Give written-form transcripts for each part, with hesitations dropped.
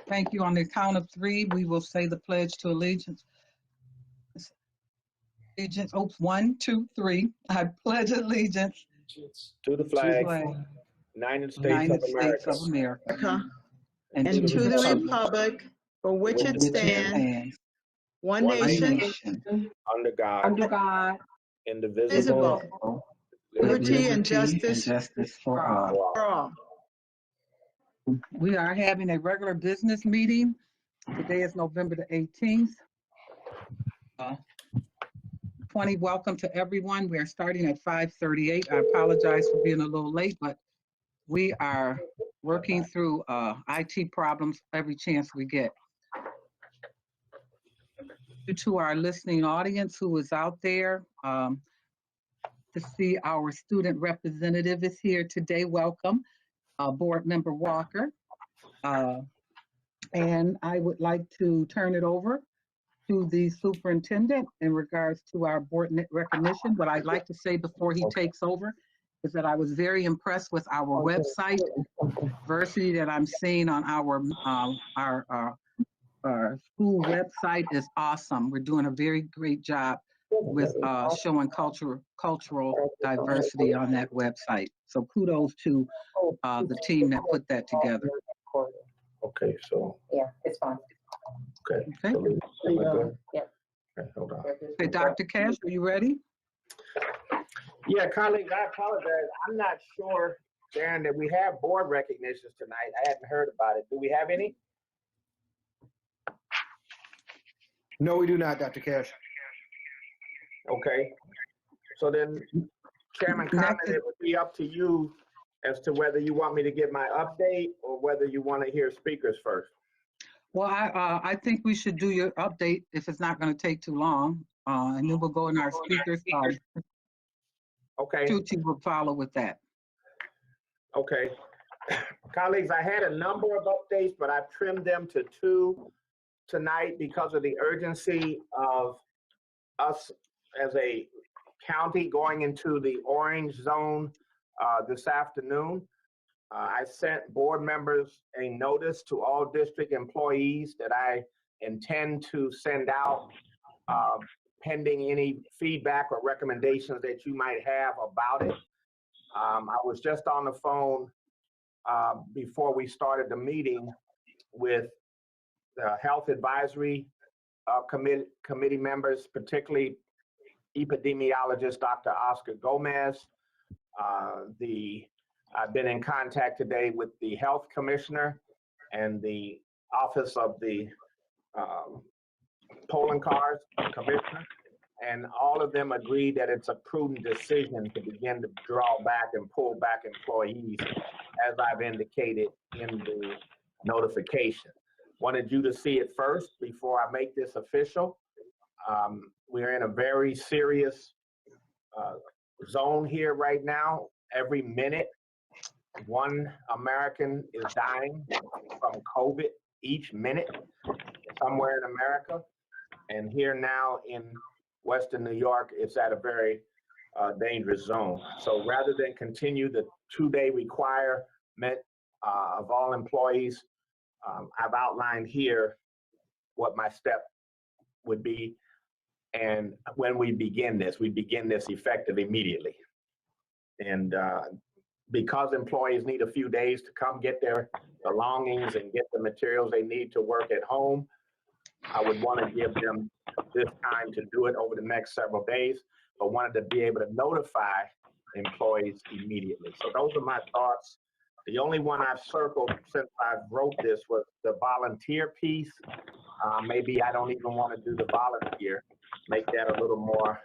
Thank you. On the count of three, we will say the pledge to allegiance. Allegiance. Oops, one, two, three. I pledge allegiance To the to the flag, flag, United States of United States America, of America, America, and and to the to the republic republic for which which it which it stands, stands, one one one nation, nation, under God, under God, indivisible, visible, indivisible, with liberty liberty and liberty and justice justice for for all. for all. for all. We are having a regular business meeting. Today is November the 18th. 20, welcome to everyone. We are starting at 5:38. I apologize for being a little late, but we are working through IT problems every chance we get. To our listening audience who is out there, to see our student representative is here today. Welcome, Board Member Walker. And I would like to turn it over to the superintendent in regards to our board recognition. What I'd like to say before he takes over is that I was very impressed with our website diversity that I'm seeing on our school website is awesome. We're doing a very great job with showing cultural diversity on that website. So kudos to the team that put that together. Okay, so, yeah, it's fine. okay. Okay. So am I good? Yep. Okay, hold on. Okay, Dr. Cash, are you ready? Yeah, colleagues, I apologize. I'm not sure, Darren, that we have board recognitions tonight. I hadn't heard about it. Do we have any? No, we do not, Dr. Cash. Okay. So then, Chairman Condon, it would be up to you as to whether you want me to give my update or whether you want to hear speakers first. Well, I think we should do your update if it's not going to take too long, and then we'll go in our speakers. Okay. Tucci will follow with that. Okay. Colleagues, I had a number of updates, but I've trimmed them to 2 tonight because of the urgency of us as a county going into the orange zone this afternoon. I sent board members a notice to all district employees that I intend to send out pending any feedback or recommendations that you might have about it. I was just on the phone before we started the meeting with the Health Advisory committee members, particularly epidemiologist Dr. Oscar Gomez. I've been in contact today with the health commissioner and the office of the polling cards commissioner, and all of them agreed that it's a prudent decision to begin to draw back and pull back employees, as I've indicated in the notification. Wanted you to see it first before I make this official. We're in a very serious zone here right now. Every minute, 1 American is dying from COVID each minute somewhere in America. And here now in Western New York, it's at a very dangerous zone. So rather than continue the 2-day requirement of all employees, I've outlined here what my step would be. And when we begin this effective immediately. And because employees need a few days to come get their belongings and get the materials they need to work at home, I would want to give them this time to do it over the next several days, but wanted to be able to notify employees immediately. So those are my thoughts. The only one I've circled since I wrote this was the volunteer piece. Maybe I don't even want to do the volunteer. Make that a little more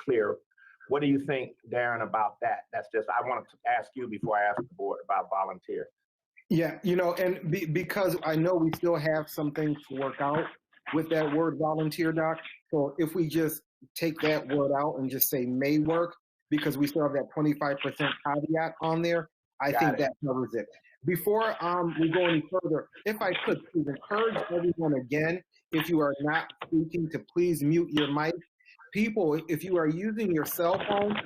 clear. What do you think, Darren, about that? That's just, I wanted to ask you before I ask the board about volunteer. Yeah, and because I know we still have some things to work out with that word volunteer, Doc. So if we just take that word out and just say may work, because we still have that 25% caveat on there, I think that covers it. Before we go any further, if I could, please encourage everyone again, if you are not speaking, to please mute your mic. People, if you are using your cell phone,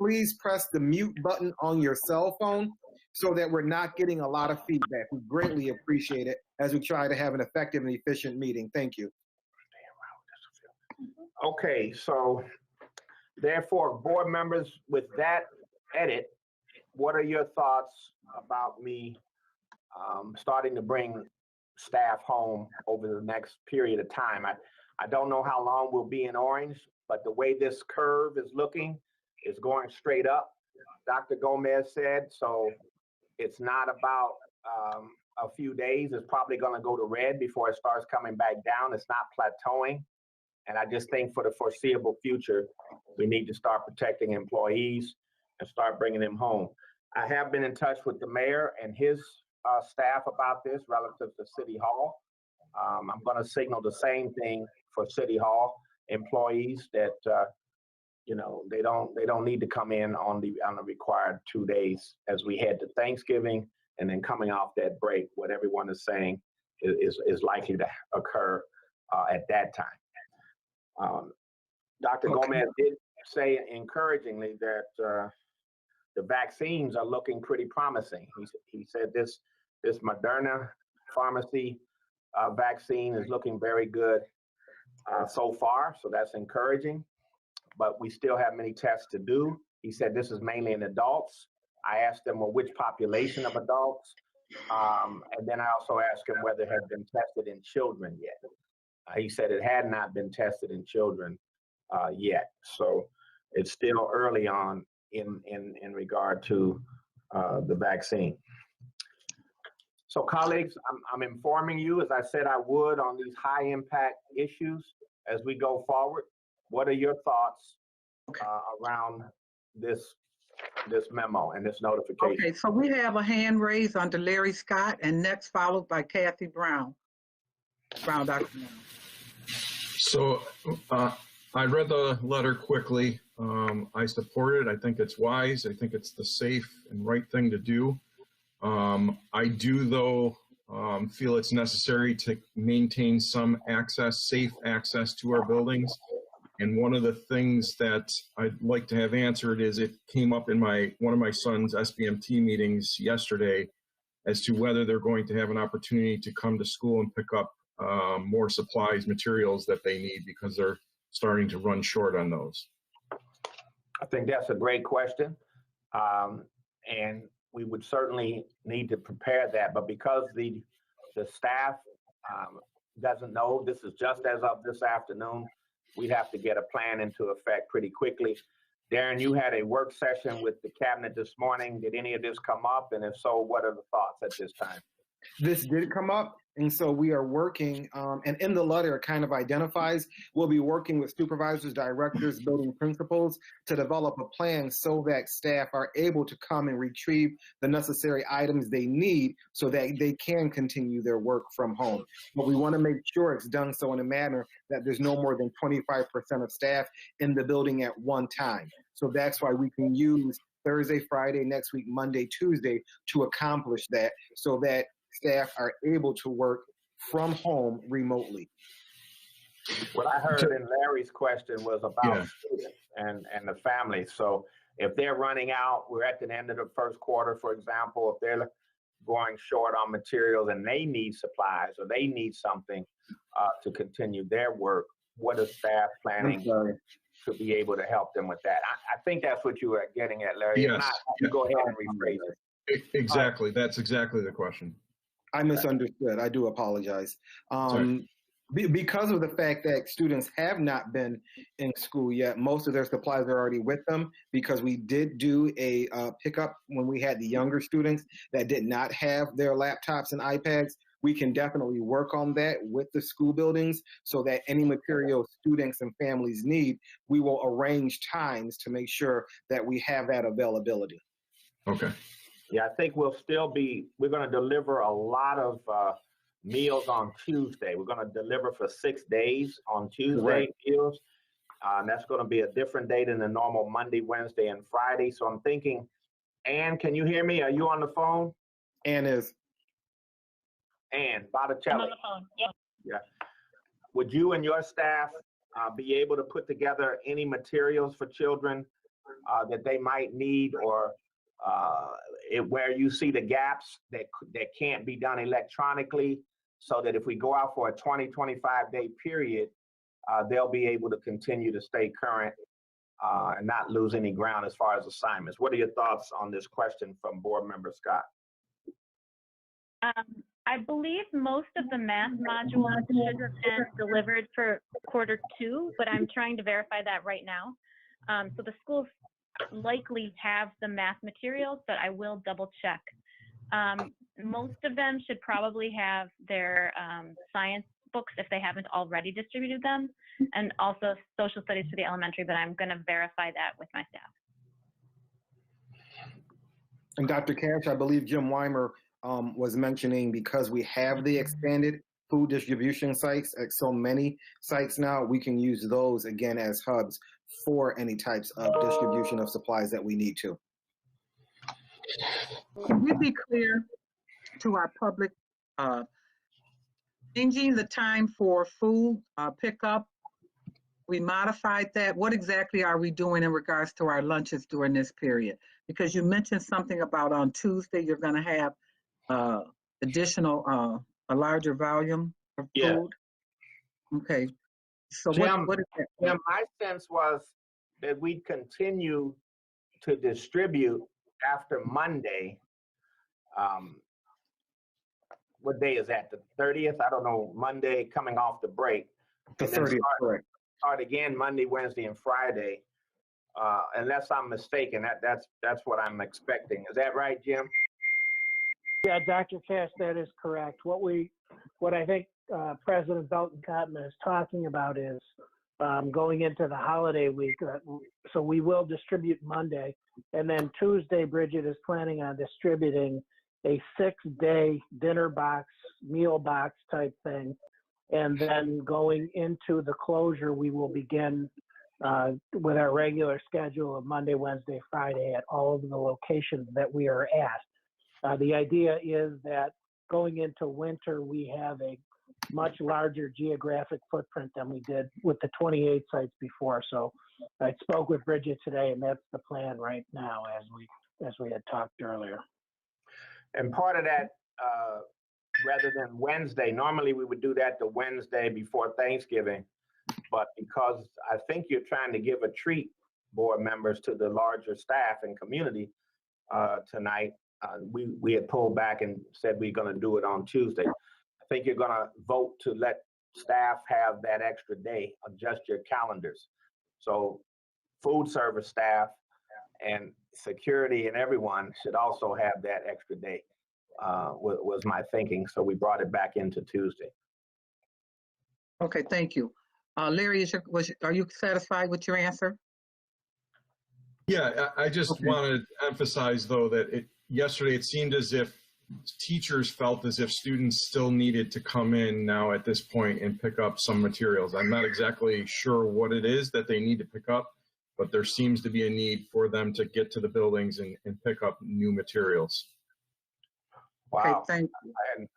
please press the mute button on your cell phone so that we're not getting a lot of feedback. We greatly appreciate it as we try to have an effective and efficient meeting. Thank you. Okay, so therefore, board members, with that edit, what are your thoughts about me starting to bring staff home over the next period of time? I don't know how long we'll be in Orange, but the way this curve is looking is going straight up. Dr. Gomez said, so it's not about a few days. It's probably going to go to red before it starts coming back down. It's not plateauing. And I just think for the foreseeable future, we need to start protecting employees and start bringing them home. I have been in touch with the mayor and his staff about this relative to City Hall. I'm going to signal the same thing for City Hall employees that you know, they don't need to come in on the required 2 days as we head to Thanksgiving, and then coming off that break. What everyone is saying is likely to occur at that time. Dr. Gomez did say encouragingly that the vaccines are looking pretty promising. He said this Moderna pharmacy vaccine is looking very good so far, so that's encouraging. But we still have many tests to do. He said this is mainly in adults. I asked him, well, which population of adults? And then I also asked him whether it had been tested in children yet. He said it had not been tested in children yet. So it's still early on in regard to the vaccine. So colleagues, I'm informing you, as I said I would, on these high impact issues as we go forward. What are your thoughts around this memo and this notification? Okay, so we have a hand raised under Larry Scott, and next followed by Kathy Brown. Dr. Brown. So I read the letter quickly. I support it. I think it's wise. I think it's the safe and right thing to do. I do, though, feel it's necessary to maintain some access, safe access to our buildings. And one of the things that I'd like to have answered is it came up in one of my son's SBMT meetings yesterday as to whether they're going to have an opportunity to come to school and pick up more supplies, materials that they need, because they're starting to run short on those. I think that's a great question. And we would certainly need to prepare that. But because the staff doesn't know, this is just as of this afternoon, we'd have to get a plan into effect pretty quickly. Darren, you had a work session with the cabinet this morning. Did any of this come up? And if so, what are the thoughts at this time? This did come up, and so we are working, and in the letter it kind of identifies, we'll be working with supervisors, directors, building principals to develop a plan so that staff are able to come and retrieve the necessary items they need so that they can continue their work from home. But we want to make sure it's done so in a manner that there's no more than 25% of staff in the building at one time. So that's why we can use Thursday, Friday, next week, Monday, Tuesday to accomplish that, so that staff are able to work from home remotely. What I heard in Larry's question was about students and the families. So if they're running out, we're at the end of the first quarter, for example, if they're going short on materials and they need supplies or they need something to continue their work, what is staff planning to be able to help them with that? I think that's what you were getting at, Larry. Yes. If not, you go ahead and rephrase it. Exactly. That's exactly the question. I misunderstood. I do apologize. Because of the fact that students have not been in school yet, most of their supplies are already with them, because we did do a pickup when we had the younger students that did not have their laptops and iPads. We can definitely work on that with the school buildings so that any material students and families need, we will arrange times to make sure that we have that availability. Okay. Yeah, I think we're going to deliver a lot of meals on Tuesday. We're going to deliver for 6 days on Tuesday meals. That's going to be a different day than the normal Monday, Wednesday, and Friday. So I'm thinking, Ann, can you hear me? Are you on the phone? Ann is. Ann Botticelli. I'm on the phone. Yeah. Would you and your staff be able to put together any materials for children that they might need, or where you see the gaps that can't be done electronically, so that if we go out for a 25-day period, they'll be able to continue to stay current and not lose any ground as far as assignments. What are your thoughts on this question from Board Member Scott? I believe most of the math modules should have been delivered for Q2, but I'm trying to verify that right now. So the schools likely have the math materials, but I will double check. Most of them should probably have their science books if they haven't already distributed them, and also social studies for the elementary, but I'm going to verify that with my staff. And Dr. Cash, I believe Jim Weimer was mentioning, because we have the expanded food distribution sites at so many sites now, we can use those again as hubs for any types of distribution of supplies that we need to. Can we be clear to our public, changing the time for food pickup? We modified that. What exactly are we doing in regards to our lunches during this period? Because you mentioned something about on Tuesday, you're gonna have additional, a larger volume of food? Yeah. Okay, so Jim, what is that? Jim, my sense was that we'd continue to distribute after Monday. What day is that? The 30th? I don't know. Monday coming off the break. The And then 30th, correct. Start again Monday, Wednesday, and Friday. Unless I'm mistaken, that's what I'm expecting. Is that right, Jim? Yeah, Dr. Cash, that is correct. What I think President Belton Cotman is talking about is going into the holiday week. So we will distribute Monday, and then Tuesday, Bridget is planning on distributing a 6-day dinner box, meal box type thing. And then going into the closure, we will begin with our regular schedule of Monday, Wednesday, Friday at all of the locations that we are at. The idea is that going into winter, we have a much larger geographic footprint than we did with the 28 sites before. So I spoke with Bridget today, and that's the plan right now as we had talked earlier. And part of that, rather than Wednesday, normally we would do that the Wednesday before Thanksgiving. But because I think you're trying to give a treat, board members, to the larger staff and community tonight, we had pulled back and said we're going to do it on Tuesday. I think you're going to vote to let staff have that extra day, adjust your calendars. So food service staff and security and everyone should also have that extra day, was my thinking. So we brought it back into Tuesday. Okay, thank you. Larry, are you satisfied with your answer? Yeah, I just Okay. want to emphasize, though, that yesterday it seemed as if teachers felt as if students still needed to come in now at this point and pick up some materials. I'm not exactly sure what it is that they need to pick up, but there seems to be a need for them to get to the buildings and pick up new materials. Okay, Wow, thank you.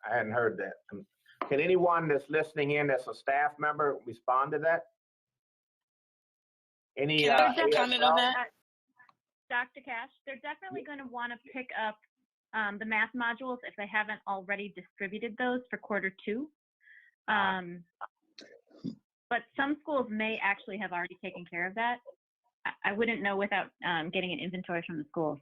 I hadn't heard that. Can anyone that's listening in that's a staff member respond to that? Any? Can I comment on that? Dr. Cash, they're definitely going to want to pick up the math modules if they haven't already distributed those for Q2. But some schools may actually have already taken care of that. I wouldn't know without getting an inventory from the schools.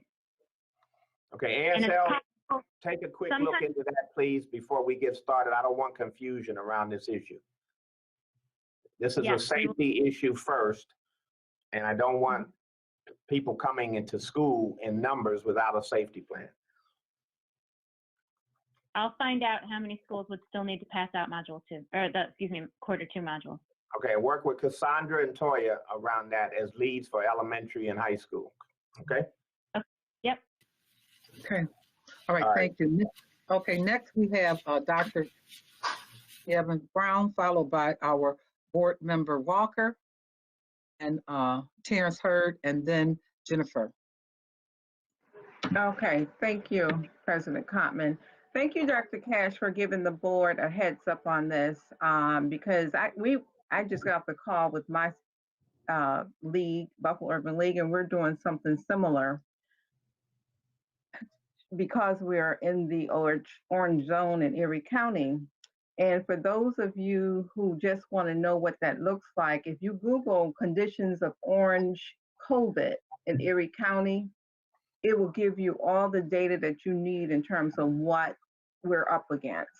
Okay, And it's ASL, possible- take a quick look sometimes- into that, please, before we get started. I don't want confusion around this issue. This is a Yes, we will- safety issue first, and I don't want people coming into school in numbers without a safety plan. I'll find out how many schools would still need to pass out module 2, or Q2 modules. Okay, work with Cassandra and Toya around that as leads for elementary and high school. Okay? Yep. Okay, all right, All right. thank you. Okay, next we have Dr. Evan Brown, followed by our board member Walker and Terrence Hurd, and then Jennifer. Okay, thank you, President Cotman. Thank you, Dr. Cash, for giving the board a heads up on this, because I just got off the call with my league, Buffalo Urban League, and we're doing something similar. because we're in the orange zone in Erie County. And for those of you who just want to know what that looks like, if you Google conditions of orange COVID in Erie County, it will give you all the data that you need in terms of what we're up against.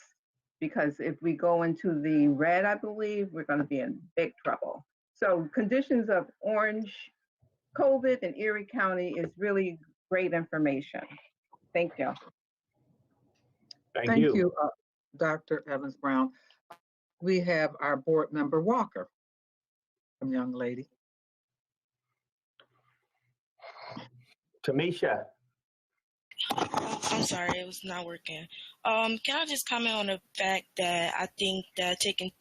Because if we go into the red, I believe, we're going to be in big trouble. So conditions of orange COVID in Erie County is really great information. Thank you. Thank you. Dr. Evans Brown. We have our board member Walker, young lady. Tamisha. I'm sorry, it was not working. Can I just comment on the fact that I think that taking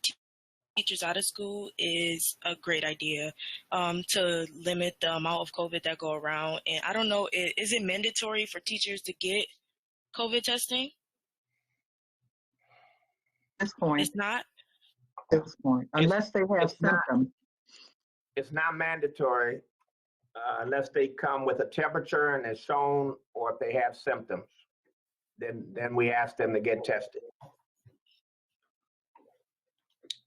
teachers out of school is a great idea to limit the amount of COVID that go around. And I don't know, is it mandatory for teachers to get COVID testing? At this point, It's not? at this point, unless they have symptoms. It's not mandatory unless they come with a temperature and it's shown, or if they have symptoms. Then we ask them to get tested.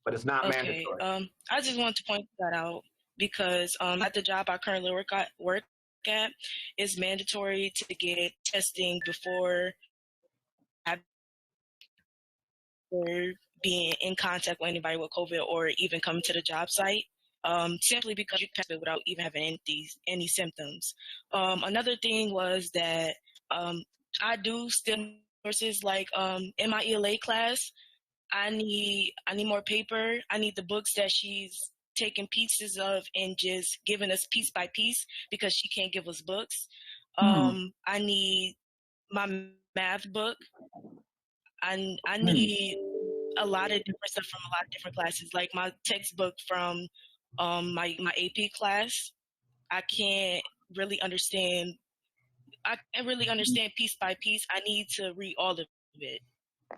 But it's not mandatory. I just want to point that out because at the job I currently work at, it's mandatory to get testing before being in contact with anybody with COVID or even coming to the job site. Simply because you test it without even having any symptoms. Another thing was that I do still courses like in my ELA class. I need more paper. I need the books that she's taking pieces of and just giving us piece by piece because she can't give us books. I need my math book. I need a lot of different stuff from a lot of different classes, like my textbook from my AP class. I can't really understand piece by piece. I need to read all of it.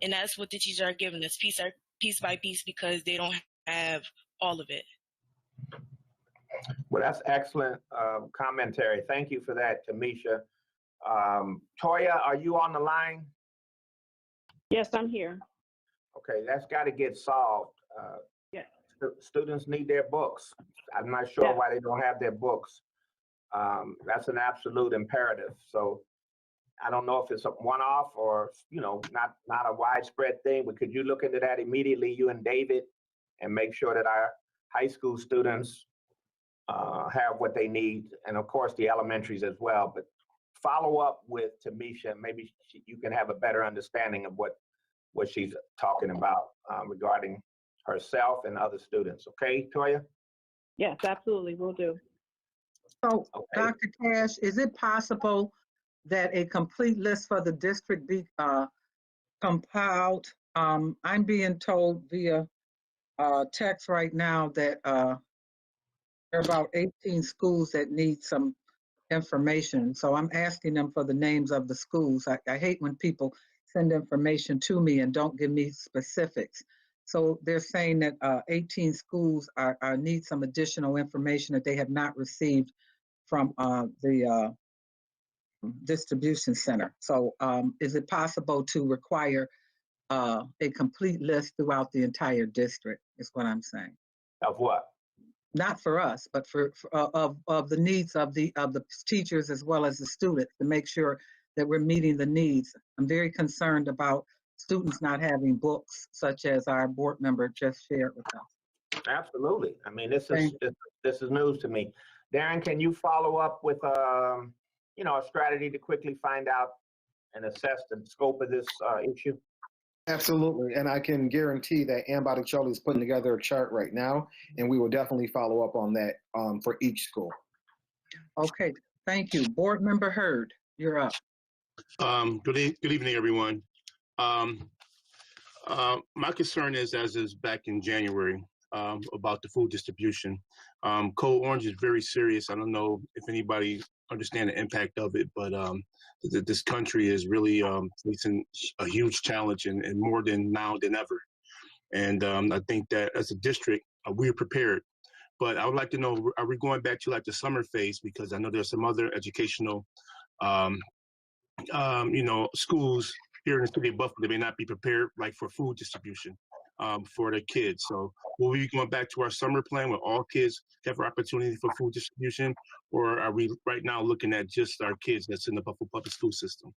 And that's what the teachers are giving us, piece by piece, because they don't have all of it. Well, that's excellent commentary. Thank you for that, Tamisha. Toya, are you on the line? Yes, I'm here. Okay, that's got to get solved. Yes. Students need their books. I'm not sure why they don't have their books. That's an absolute imperative. So I don't know if it's a one-off or, not a widespread thing, but could you look into that immediately, you and David, and make sure that our high school students have what they need, and of course the elementaries as well. But follow up with Tamisha, maybe you can have a better understanding of what she's talking about regarding herself and other students. Okay, Toya? Yes, absolutely, will do. So, Okay. Dr. Cash, is it possible that a complete list for the district be compiled? I'm being told via text right now that there are about 18 schools that need some information. So I'm asking them for the names of the schools. I hate when people send information to me and don't give me specifics. So they're saying that 18 schools need some additional information that they have not received from the distribution center. So is it possible to require a complete list throughout the entire district, is what I'm saying? Of what? Not for us, but for of the needs of the teachers as well as the students, to make sure that we're meeting the needs. I'm very concerned about students not having books, such as our board member just shared with us. Absolutely. I mean, this is news to me. Darren, can you follow up with a strategy to quickly find out and assess the scope of this issue? Absolutely, and I can guarantee that Ann Botticelli is putting together a chart right now, and we will definitely follow up on that for each school. Okay, thank you. Board Member Hurd, you're up. Good evening, everyone. My concern is, as is back in January, about the food distribution. Code Orange is very serious. I don't know if anybody understand the impact of it, but this country is really facing a huge challenge, and more than now than ever. And I think that as a district, we're prepared. But I would like to know, are we going back to like the summer phase? Because I know there's some other educational schools here in the city of Buffalo, they may not be prepared like for food distribution for their kids. So will we be going back to our summer plan where all kids have an opportunity for food distribution, or are we right now looking at just our kids that's in the Buffalo public school system?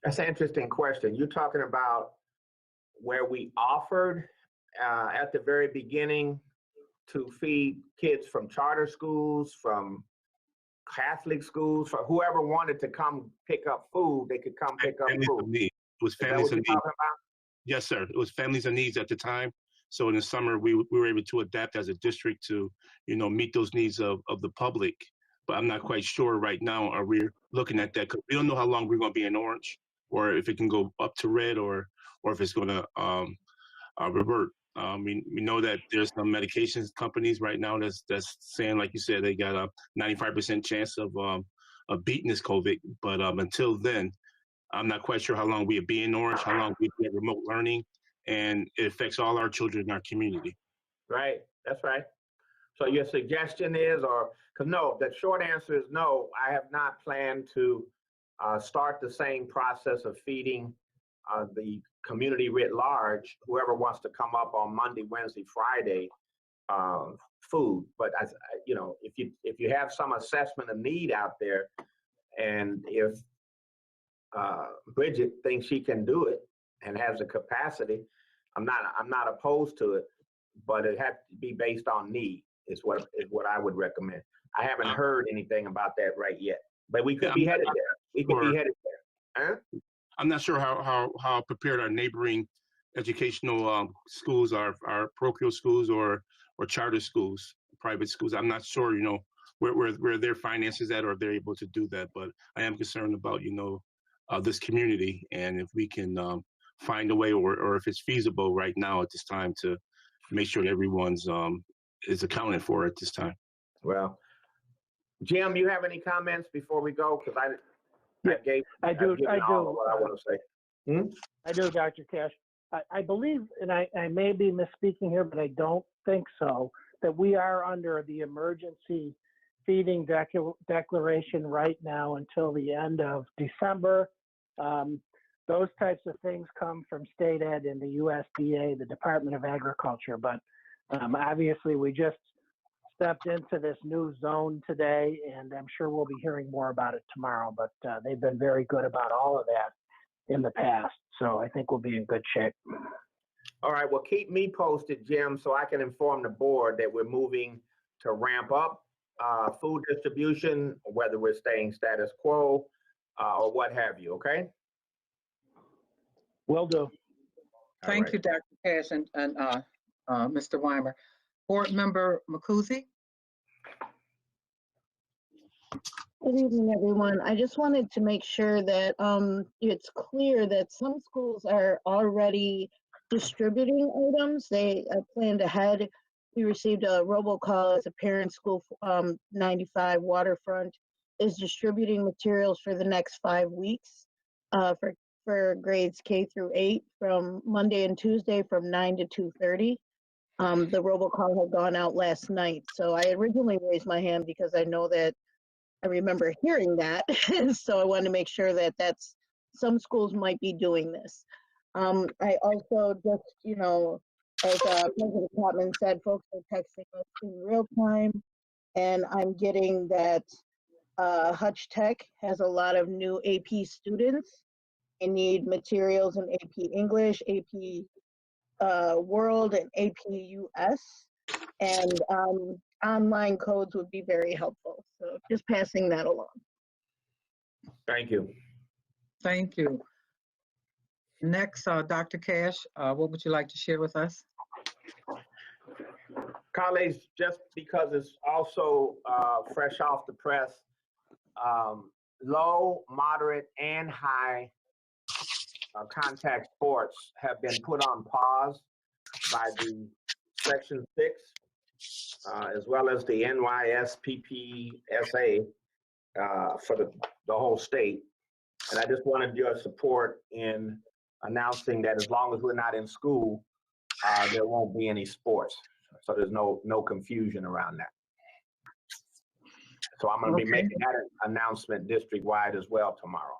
That's an interesting question. You're talking about where we offered at the very beginning to feed kids from charter schools, from Catholic schools, for whoever wanted to come pick up food, they could come pick up Families food. of need. It was Is that families what of you're need. talking about? Yes, sir. It was families of needs at the time. So in the summer, we were able to adapt as a district to, meet those needs of the public. But I'm not quite sure right now, are we looking at that? Because we don't know how long we're going to be in orange, or if it can go up to red, or if it's going to revert. We know that there's some medications companies right now that's saying, like you said, they got a 95% chance of beating this COVID. But until then, I'm not quite sure how long we'll be in orange, how long we'll be at remote learning, and it affects all our children in our community. Right, that's right. So your suggestion is, because no, the short answer is no, I have not planned to start the same process of feeding the community writ large, whoever wants to come up on Monday, Wednesday, Friday, food. But if you have some assessment of need out there, and if Bridget thinks she can do it and has the capacity, I'm not opposed to it, but it has to be based on need. Is what I would recommend. I haven't heard anything about that right yet, but we could be headed there. We could be headed there. Huh? I'm not sure how prepared our neighboring educational schools are parochial schools or charter schools, private schools. I'm not sure, where their finances at, or if they're able to do that. But I am concerned about, this community, and if we can find a way, or if it's feasible right now at this time to make sure that everyone's is accounted for at this time. Well, Jim, you have any comments before we go? Because I do. all of what I want to say. I do, Dr. Cash. I believe, and I may be misspeaking here, but I don't think so, that we are under the emergency feeding declaration right now until the end of December. Those types of things come from state ed and the USDA, the Department of Agriculture. But obviously, we just stepped into this new zone today, and I'm sure we'll be hearing more about it tomorrow. But they've been very good about all of that in the past. So I think we'll be in good shape. All right. Well, keep me posted, Jim, so I can inform the board that we're moving to ramp up food distribution, whether we're staying status quo or what have you. Okay. Will do. Thank you, Dr. Cash and Mr. Weimer. Board Member Makuzi. Good evening, everyone. I just wanted to make sure that it's clear that some schools are already distributing items. They planned ahead. We received a robocall as a parent. School 95 Waterfront is distributing materials for the next 5 weeks for grades K through 8 from Monday and Tuesday from 9 to 2:30. The robocall had gone out last night. So I originally raised my hand because I know that I remember hearing that. So I wanted to make sure that some schools might be doing this. I also just, as President Chapman said, folks are texting us in real time. And I'm getting that Hutch Tech has a lot of new AP students. They need materials in AP English, AP World, and AP US. And online codes would be very helpful. So just passing that along. Thank you. Thank you. Next, Dr. Cash, what would you like to share with us? Colleagues, just because it's also fresh off the press, low, moderate, and high contact sports have been put on pause by the Section 6, as well as the NYSPPSA for the whole state. And I just wanted your support in announcing that as long as we're not in school, there won't be any sports. So there's no confusion around that. So I'm going to be Okay. making that announcement district-wide as well tomorrow.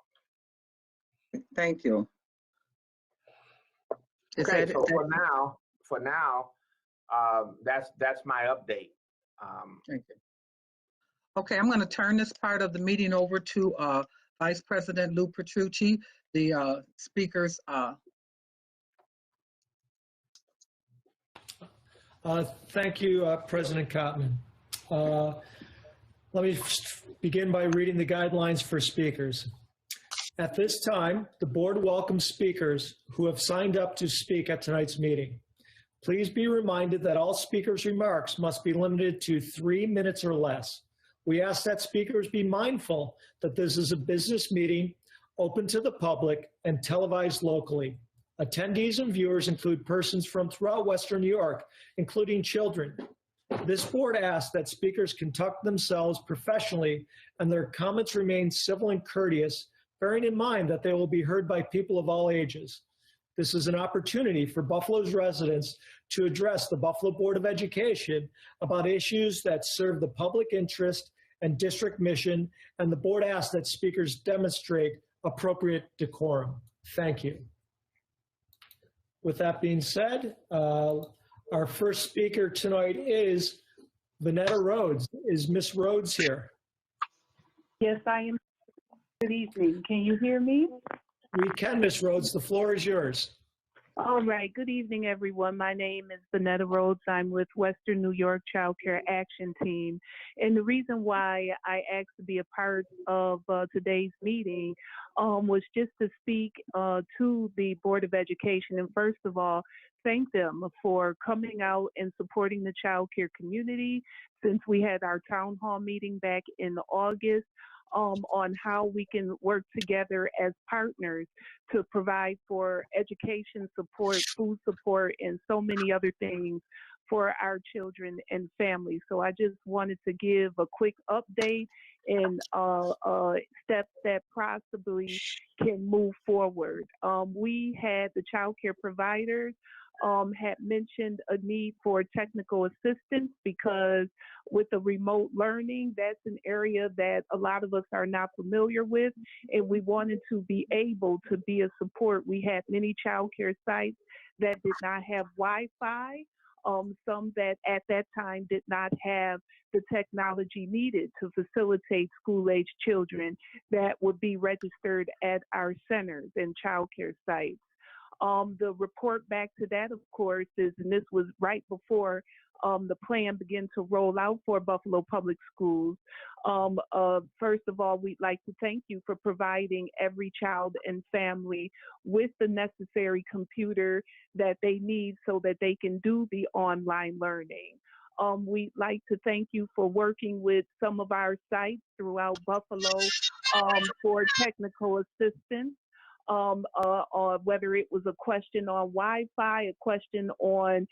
Thank you. Is Okay, that so it? for now, that's my update. Thank you. Okay, I'm going to turn this part of the meeting over to Vice President Lou Petrucci, the speakers. Thank you, President Cotman. Let me begin by reading the guidelines for speakers. At this time, the board welcomes speakers who have signed up to speak at tonight's meeting. Please be reminded that all speakers' remarks must be limited to 3 minutes or less. We ask that speakers be mindful that this is a business meeting open to the public and televised locally. Attendees and viewers include persons from throughout Western New York, including children. This board asks that speakers conduct themselves professionally and their comments remain civil and courteous, bearing in mind that they will be heard by people of all ages. This is an opportunity for Buffalo's residents to address the Buffalo Board of Education about issues that serve the public interest and district mission, and the board asks that speakers demonstrate appropriate decorum. Thank you. With that being said, our first speaker tonight is Vanetta Rhodes. Is Miss Rhodes here? Yes, I am. Good evening. Can you hear me? We can, Miss Rhodes. The floor is yours. All right. Good evening, everyone. My name is Vanetta Rhodes. I'm with Western New York Child Care Action Team. And the reason why I asked to be a part of today's meeting was just to speak to the Board of Education. And first of all, thank them for coming out and supporting the child care community since we had our town hall meeting back in August. On how we can work together as partners to provide for education support, food support, and so many other things for our children and families. So I just wanted to give a quick update and steps that possibly can move forward. We had the child care providers had mentioned a need for technical assistance because with the remote learning, that's an area that a lot of us are not familiar with, and we wanted to be able to be a support. We had many child care sites that did not have Wi-Fi, some that at that time did not have the technology needed to facilitate school-age children that would be registered at our centers and child care sites. The report back to that, of course, is, and this was right before the plan began to roll out for Buffalo Public Schools. First of all, we'd like to thank you for providing every child and family with the necessary computer that they need so that they can do the online learning. We'd like to thank you for working with some of our sites throughout Buffalo for technical assistance. Whether it was a question on Wi-Fi, a question on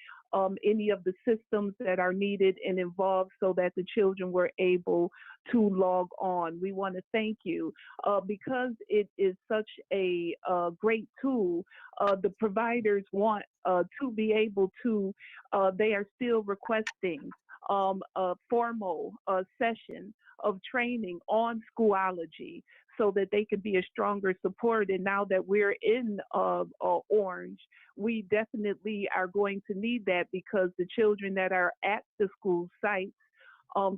any of the systems that are needed and involved so that the children were able to log on. We want to thank you. Because it is such a great tool, the providers want to be able to, they are still requesting a formal session of training on Schoology, so that they could be a stronger support. And now that we're in Orange, we definitely are going to need that because the children that are at the school sites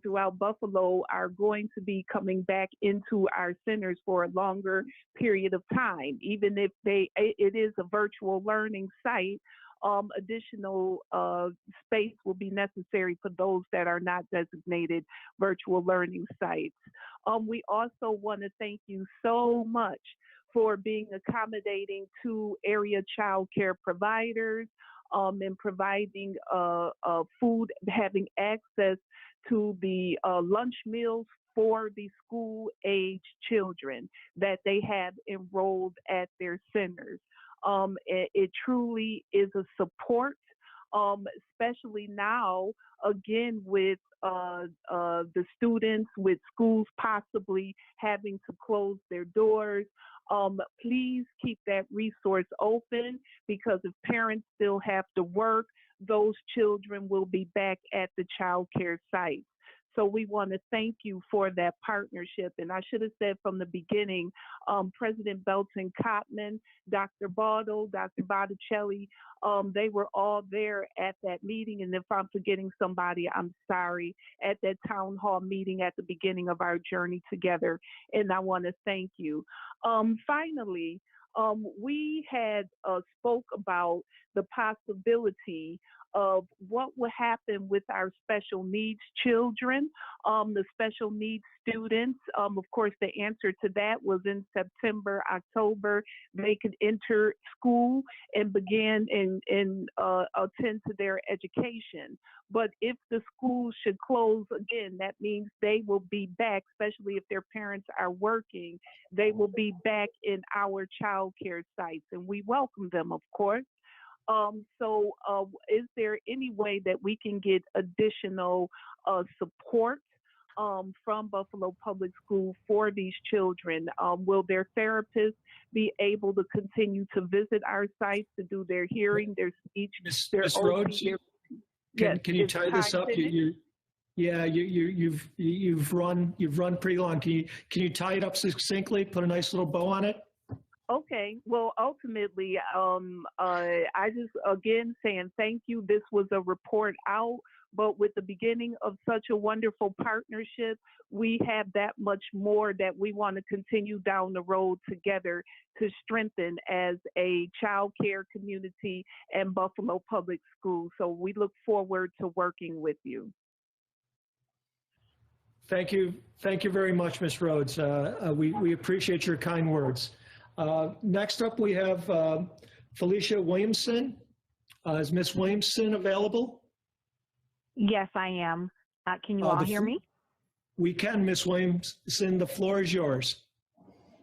throughout Buffalo are going to be coming back into our centers for a longer period of time. Even if it is a virtual learning site, additional space will be necessary for those that are not designated virtual learning sites. We also want to thank you so much for being accommodating to area child care providers and providing food, having access to the lunch meals for the school-age children that they have enrolled at their centers. It truly is a support, especially now, again, with the students, with schools possibly having to close their doors. Please keep that resource open because if parents still have to work, those children will be back at the child care sites. So we want to thank you for that partnership. And I should have said from the beginning, President Belton Cotman, Dr. Baldo, Dr. Botticelli, they were all there at that meeting. And if I'm forgetting somebody, I'm sorry, at that town hall meeting at the beginning of our journey together. And I want to thank you. Finally, we had spoke about the possibility of what would happen with our special needs children, the special needs students. Of course, the answer to that was in September, October, they could enter school and begin and attend to their education. But if the schools should close again, that means they will be back, especially if their parents are working, they will be back in our child care sites, and we welcome them, of course. Is there any way that we can get additional support from Buffalo Public School for these children? Will their therapists be able to continue to visit our sites to do their hearing, their speech, their Ms. OT, Rhodes, Yes, can you is tie time this up? finished? You've run pretty long. Can you tie it up succinctly? Put a nice little bow on it. Okay. Well, ultimately, I just again saying thank you. This was a report out, but with the beginning of such a wonderful partnership, we have that much more that we want to continue down the road together to strengthen as a child care community and Buffalo Public Schools. So we look forward to working with you. Thank you very much, Ms. Rhodes. We appreciate your kind words. Next up, we have Felicia Williamson. Is Ms. Williamson available? Yes, I am. Can you all hear me? We can, Ms. Williamson. The floor is yours.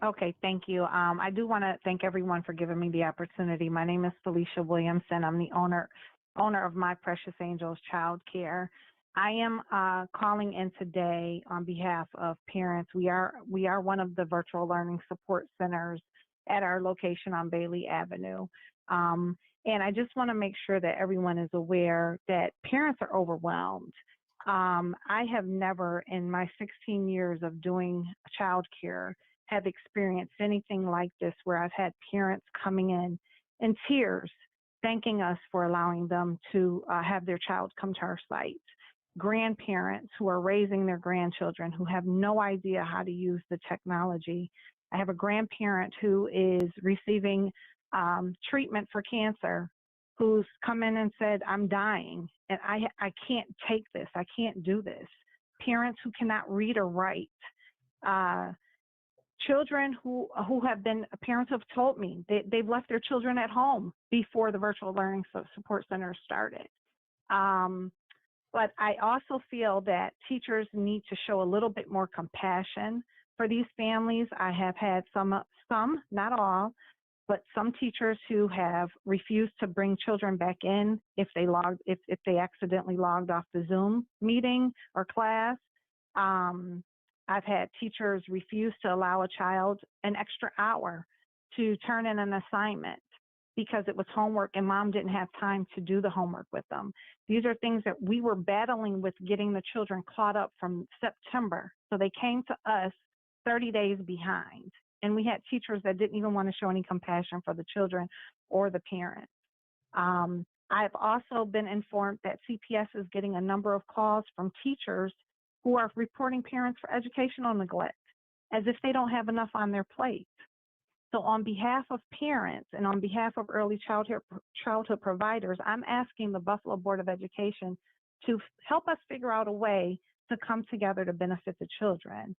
Okay, thank you. I do want to thank everyone for giving me the opportunity. My name is Felicia Williamson. I'm the owner of My Precious Angels Child Care. I am calling in today on behalf of parents. We are one of the virtual learning support centers at our location on Bailey Avenue. And I just want to make sure that everyone is aware that parents are overwhelmed. I have never in my 16 years of doing child care have experienced anything like this, where I've had parents coming in tears, thanking us for allowing them to have their child come to our site. Grandparents who are raising their grandchildren who have no idea how to use the technology. I have a grandparent who is receiving treatment for cancer, who's come in and said, I'm dying and I can't take this. I can't do this. Parents who cannot read or write. Children who have been, parents have told me they've left their children at home before the virtual learning support center started. But I also feel that teachers need to show a little bit more compassion for these families. I have had some, not all, but some teachers who have refused to bring children back in if they accidentally logged off the Zoom meeting or class. I've had teachers refuse to allow a child an extra hour to turn in an assignment because it was homework and mom didn't have time to do the homework with them. These are things that we were battling with, getting the children caught up from September. So they came to us 30 days behind. And we had teachers that didn't even want to show any compassion for the children or the parents. I've also been informed that CPS is getting a number of calls from teachers who are reporting parents for educational neglect, as if they don't have enough on their plate. So on behalf of parents and on behalf of early childhood providers, I'm asking the Buffalo Board of Education to help us figure out a way to come together to benefit the children.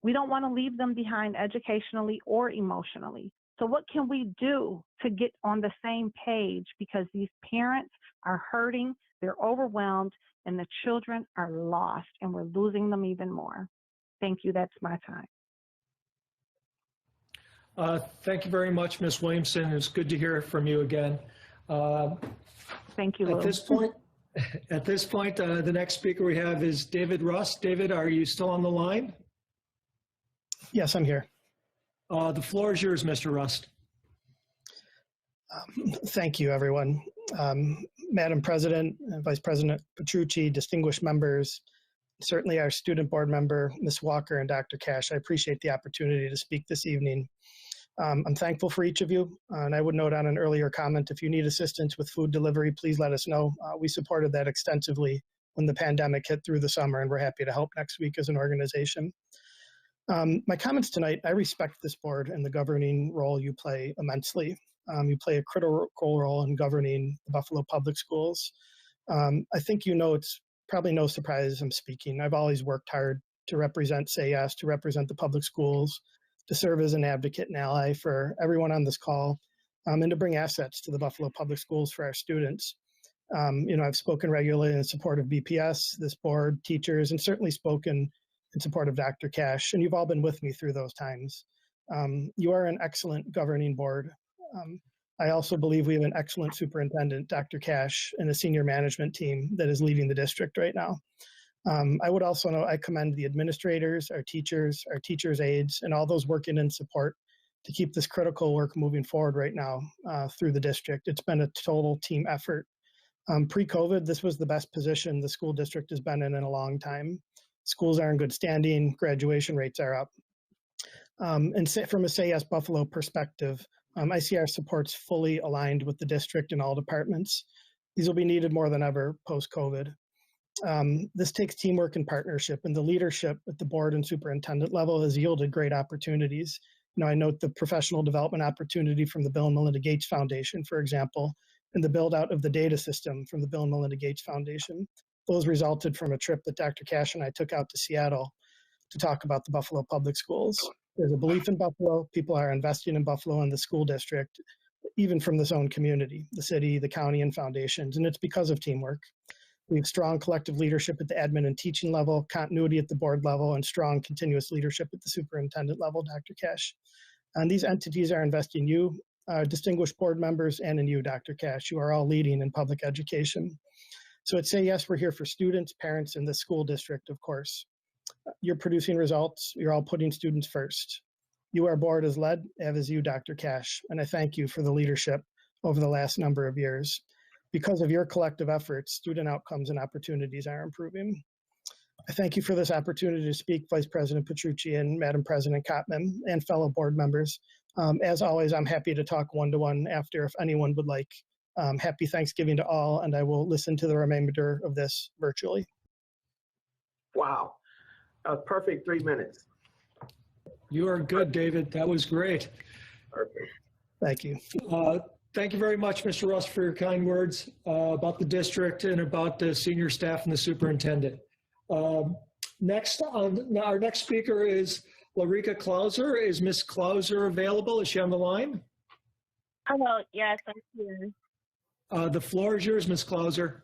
We don't want to leave them behind educationally or emotionally. So what can we do to get on the same page? Because these parents are hurting, they're overwhelmed, and the children are lost, and we're losing them even more. Thank you. That's my time. Thank you very much, Ms. Williamson. It's good to hear from you again. Thank you, Lou. At this point, the next speaker we have is David Rust. David, are you still on the line? Yes, I'm here. The floor is yours, Mr. Rust. Thank you, everyone. Madam President, Vice President Petrucci, distinguished members, certainly our student board member, Ms. Walker, and Dr. Cash. I appreciate the opportunity to speak this evening. I'm thankful for each of you, and I would note on an earlier comment, if you need assistance with food delivery, please let us know. We supported that extensively when the pandemic hit through the summer, and we're happy to help next week as an organization. My comments tonight, I respect this board and the governing role you play immensely. You play a critical role in governing the Buffalo Public Schools. I think you know it's probably no surprise I'm speaking. I've always worked hard to represent Say Yes, to represent the public schools, to serve as an advocate and ally for everyone on this call, and to bring assets to the Buffalo Public Schools for our students. I've spoken regularly in support of BPS, this board, teachers, and certainly spoken in support of Dr. Cash, and you've all been with me through those times. You are an excellent governing board. I also believe we have an excellent superintendent, Dr. Cash, and a senior management team that is leading the district right now. I would also know I commend the administrators, our teachers' aides, and all those working in support to keep this critical work moving forward right now through the district. It's been a total team effort. Pre-COVID, this was the best position the school district has been in a long time. Schools are in good standing, graduation rates are up. And from a Say Yes Buffalo perspective, I see our supports fully aligned with the district and all departments. These will be needed more than ever post-COVID. This takes teamwork and partnership, and the leadership at the board and superintendent level has yielded great opportunities. I note the professional development opportunity from the Bill and Melinda Gates Foundation, for example, and the build out of the data system from the Bill and Melinda Gates Foundation. Those resulted from a trip that Dr. Cash and I took out to Seattle to talk about the Buffalo Public Schools. There's a belief in Buffalo. People are investing in Buffalo and the school district, even from this own community, the city, the county, and foundations, and it's because of teamwork. We have strong collective leadership at the admin and teaching level, continuity at the board level, and strong continuous leadership at the superintendent level, Dr. Cash. And these entities are investing in you, distinguished board members, and in you, Dr. Cash. You are all leading in public education. So at Say Yes, we're here for students, parents, and the school district, of course. You're producing results. You're all putting students first. You, our board, has led, as is you, Dr. Cash, and I thank you for the leadership over the last number of years. Because of your collective efforts, student outcomes and opportunities are improving. I thank you for this opportunity to speak, Vice President Petrucci and Madam President Kottman and fellow board members. As always, I'm happy to talk one-to-one after if anyone would like. Happy Thanksgiving to all, and I will listen to the remainder of this virtually. Wow, that was perfect 3 minutes. You are good, David. That was great. Perfect. Thank you. Thank you very much, Mr. Russ, for your kind words about the district and about the senior staff and the superintendent. Next, our next speaker is Larika Klauser. Is Ms. Klauser available? Is she on the line? Hello, yes, I'm here. The floor is yours, Ms. Klauser.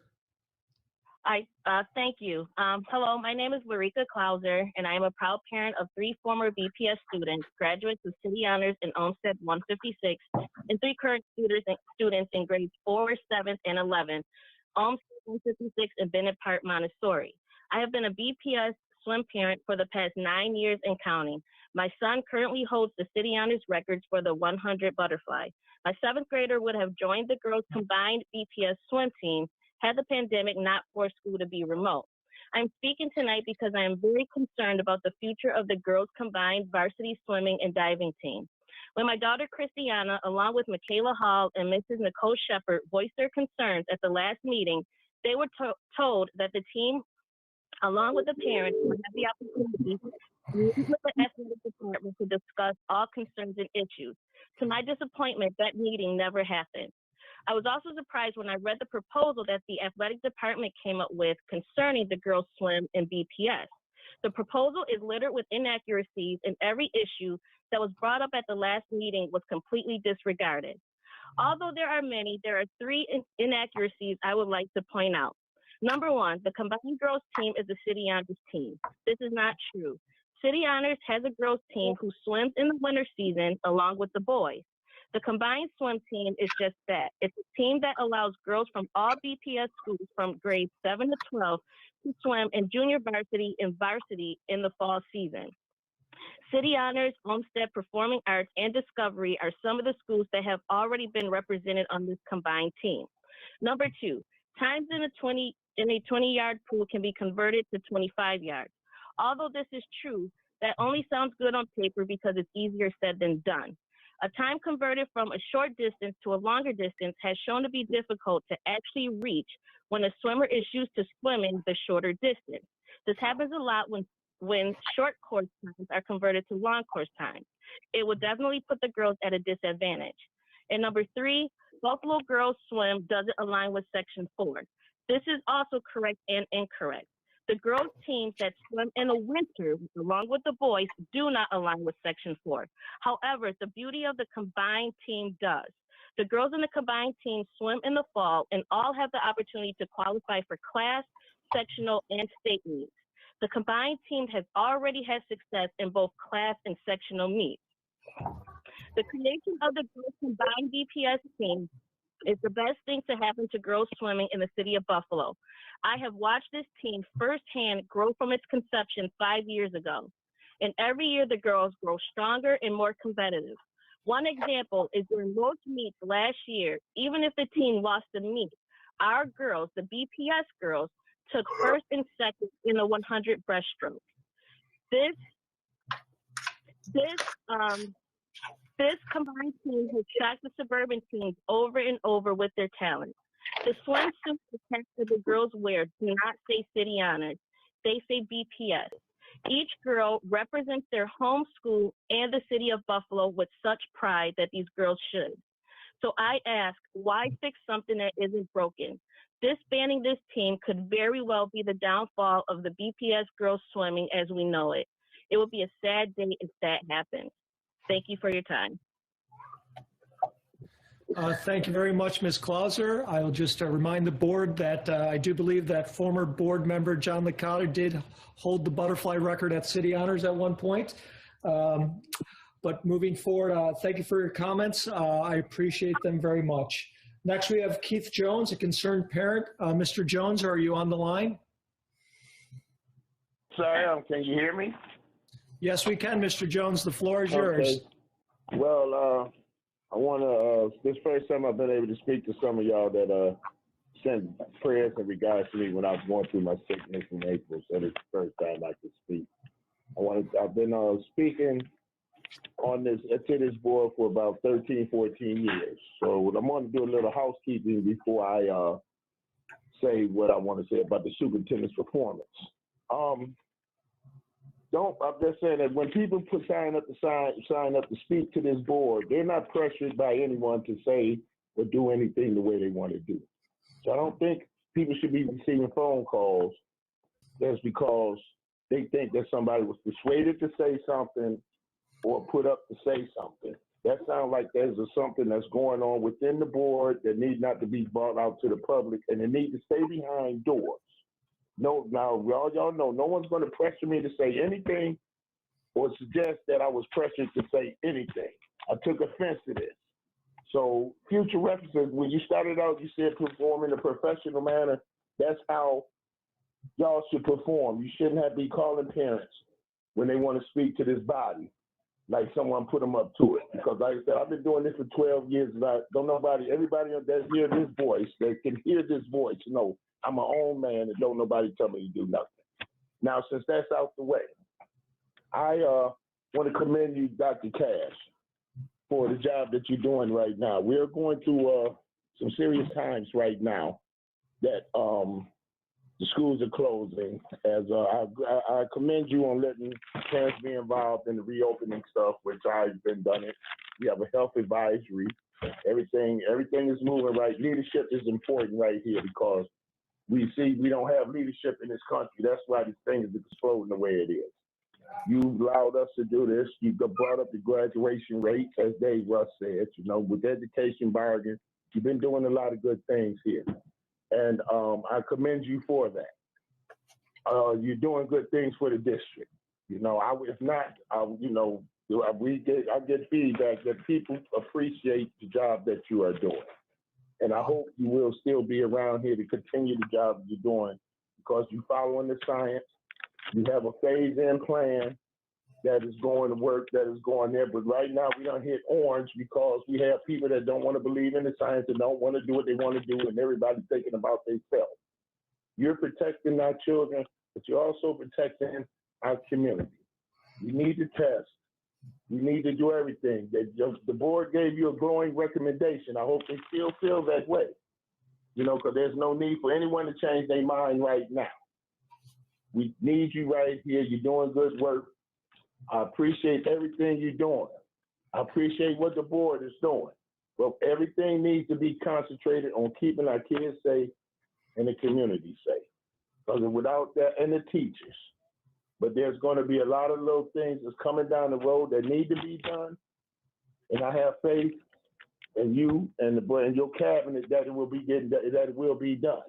Thank you. Hello, my name is Larika Klauser, and I am a proud parent of 3 former BPS students, graduates of City Honors in Olmsted 156, and 3 current students in grades 4, 7, and 11, Olmsted 156 and Bennett Park Montessori. I have been a BPS swim parent for the past 9 years and counting. My son currently holds the City Honors records for the 100 butterfly. My 7th grader would have joined the girls' combined BPS swim team had the pandemic not forced school to be remote. I'm speaking tonight because I am very concerned about the future of the girls' combined varsity swimming and diving team. When my daughter Christiana, along with Michaela Hall and Mrs. Nicole Shepard, voiced their concerns at the last meeting, they were told that the team, along with the parents, would have the opportunity to meet with the athletic department to discuss all concerns and issues. To my disappointment, that meeting never happened. I was also surprised when I read the proposal that the athletic department came up with concerning the girls' swim and BPS. The proposal is littered with inaccuracies, and every issue that was brought up at the last meeting was completely disregarded. Although there are many, there are 3 inaccuracies I would like to point out. Number 1, the combined girls team is the City Honors team. This is not true. City Honors has a girls team who swims in the winter season along with the boys. The combined swim team is just that. It's a team that allows girls from all BPS schools from grades 7 to 12 to swim in junior varsity and varsity in the fall season. City Honors, Olmsted Performing Arts, and Discovery are some of the schools that have already been represented on this combined team. Number 2, times in the in a 20-yard pool can be converted to 25 yards. Although this is true, that only sounds good on paper because it's easier said than done. A time converted from a short distance to a longer distance has shown to be difficult to actually reach when a swimmer is used to swimming the shorter distance. This happens a lot when short course times are converted to long course times. It would definitely put the girls at a disadvantage. And number 3, Buffalo Girls Swim doesn't align with Section 4. This is also correct and incorrect. The girls' teams that swim in the winter, along with the boys, do not align with Section 4. However, the beauty of the combined team does. The girls in the combined team swim in the fall and all have the opportunity to qualify for class, sectional, and state meets. The combined team has already had success in both class and sectional meets. The creation of the girls' combined BPS team is the best thing to happen to girls swimming in the city of Buffalo. I have watched this team firsthand grow from its conception 5 years ago. And every year the girls grow stronger and more competitive. One example is during most meets last year, even if the team lost the meet, our girls, the BPS girls, took first and second in the 100 breaststroke. This combined team has shocked the suburban teams over and over with their talent. The swimsuits that the girls wear do not say City Honors. They say BPS. Each girl represents their home school and the city of Buffalo with such pride that these girls should. So I ask, why fix something that isn't broken? Disbanding this team could very well be the downfall of the BPS girls swimming as we know it. It would be a sad day if that happens. Thank you for your time. Thank you very much, Ms. Clauser. I will just remind the board that I do believe that former board member John Licata did hold the butterfly record at City Honors at one point. But moving forward, thank you for your comments. I appreciate them very much. Next, we have Keith Jones, a concerned parent. Mr. Jones, are you on the line? Sorry, can you hear me? Yes, we can, Mr. Jones. The floor is yours. Well, I want to, this first time I've been able to speak to some of y'all that sent prayers in regards to me when I was going through my sickness in April. So this is the first time I could speak. I've been speaking on this, to this board for about 13, 14 years. So I'm going to do a little housekeeping before I say what I want to say about the superintendent's performance. I'm just saying that when people sign up to speak to this board, they're not pressured by anyone to say or do anything the way they want to do. So I don't think people should be receiving phone calls just because they think that somebody was persuaded to say something or put up to say something. That sounds like there's something that's going on within the board that needs not to be brought out to the public, and it needs to stay behind doors. No, now y'all know no one's going to pressure me to say anything or suggest that I was pressured to say anything. I took offense to this. So future references, when you started out, you said perform in a professional manner. That's how y'all should perform. You shouldn't have to be calling parents when they want to speak to this body, like someone put them up to it. Because like I said, I've been doing this for 12 years. And everybody that's hear this voice, that can hear this voice, know I'm my own man and don't nobody tell me to do nothing. Now, since that's out the way, I want to commend you, Dr. Cash, for the job that you're doing right now. We're going through some serious times right now that the schools are closing. As I commend you on letting parents be involved in the reopening stuff, which I've been done it. We have a health advisory. Everything is moving right. Leadership is important right here because we see we don't have leadership in this country. That's why this thing is exploding the way it is. You allowed us to do this. You brought up the graduation rates, as Dave Russ said, with education bargain. You've been doing a lot of good things here. And I commend you for that. You're doing good things for the district. I get feedback that people appreciate the job that you are doing. And I hope you will still be around here to continue the job you're doing because you're following the science. You have a phase-in plan that is going to work, that is going there. But right now, we don't hit orange because we have people that don't want to believe in the science and don't want to do what they want to do, and everybody's thinking about themselves. You're protecting our children, but you're also protecting our community. We need to test. We need to do everything. The board gave you a glowing recommendation. I hope they still feel that way. You know, because there's no need for anyone to change their mind right now. We need you right here. You're doing good work. I appreciate everything you're doing. I appreciate what the board is doing. But everything needs to be concentrated on keeping our kids safe and the community safe. Because without that, and the teachers. But there's going to be a lot of little things that's coming down the road that need to be done. And I have faith in you and your cabinet that it will be done.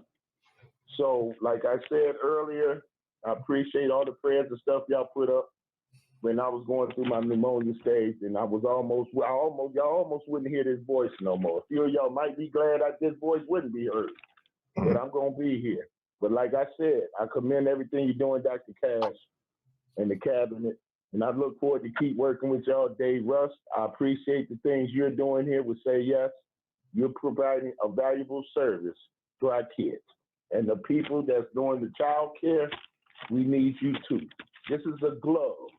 So, like I said earlier, I appreciate all the prayers and stuff y'all put up when I was going through my pneumonia stage, and y'all almost wouldn't hear this voice no more. A few of y'all might be glad this voice wouldn't be heard, but I'm gonna be here. But like I said, I commend everything you're doing, Dr. Cash, and the cabinet, and I look forward to keep working with y'all, Dave Rust. I appreciate the things you're doing here with Say Yes. You're providing a valuable service to our kids. And the people that's doing the child care, we need you too. This is a glove.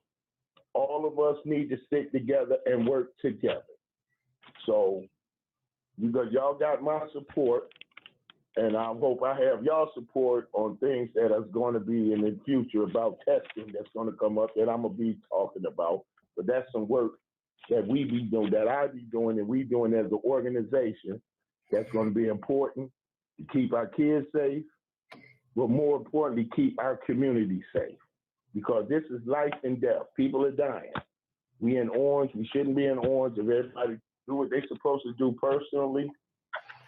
All of us need to stick together and work together. So, because y'all got my support, and I hope I have y'all support on things that is going to be in the future about testing that's going to come up that I'm going to be talking about. But that's some work that we be doing, that I be doing, and we doing as an organization that's going to be important to keep our kids safe, but more importantly, keep our community safe. Because this is life and death. People are dying. We in Orange. We shouldn't be in Orange. If everybody do what they're supposed to do personally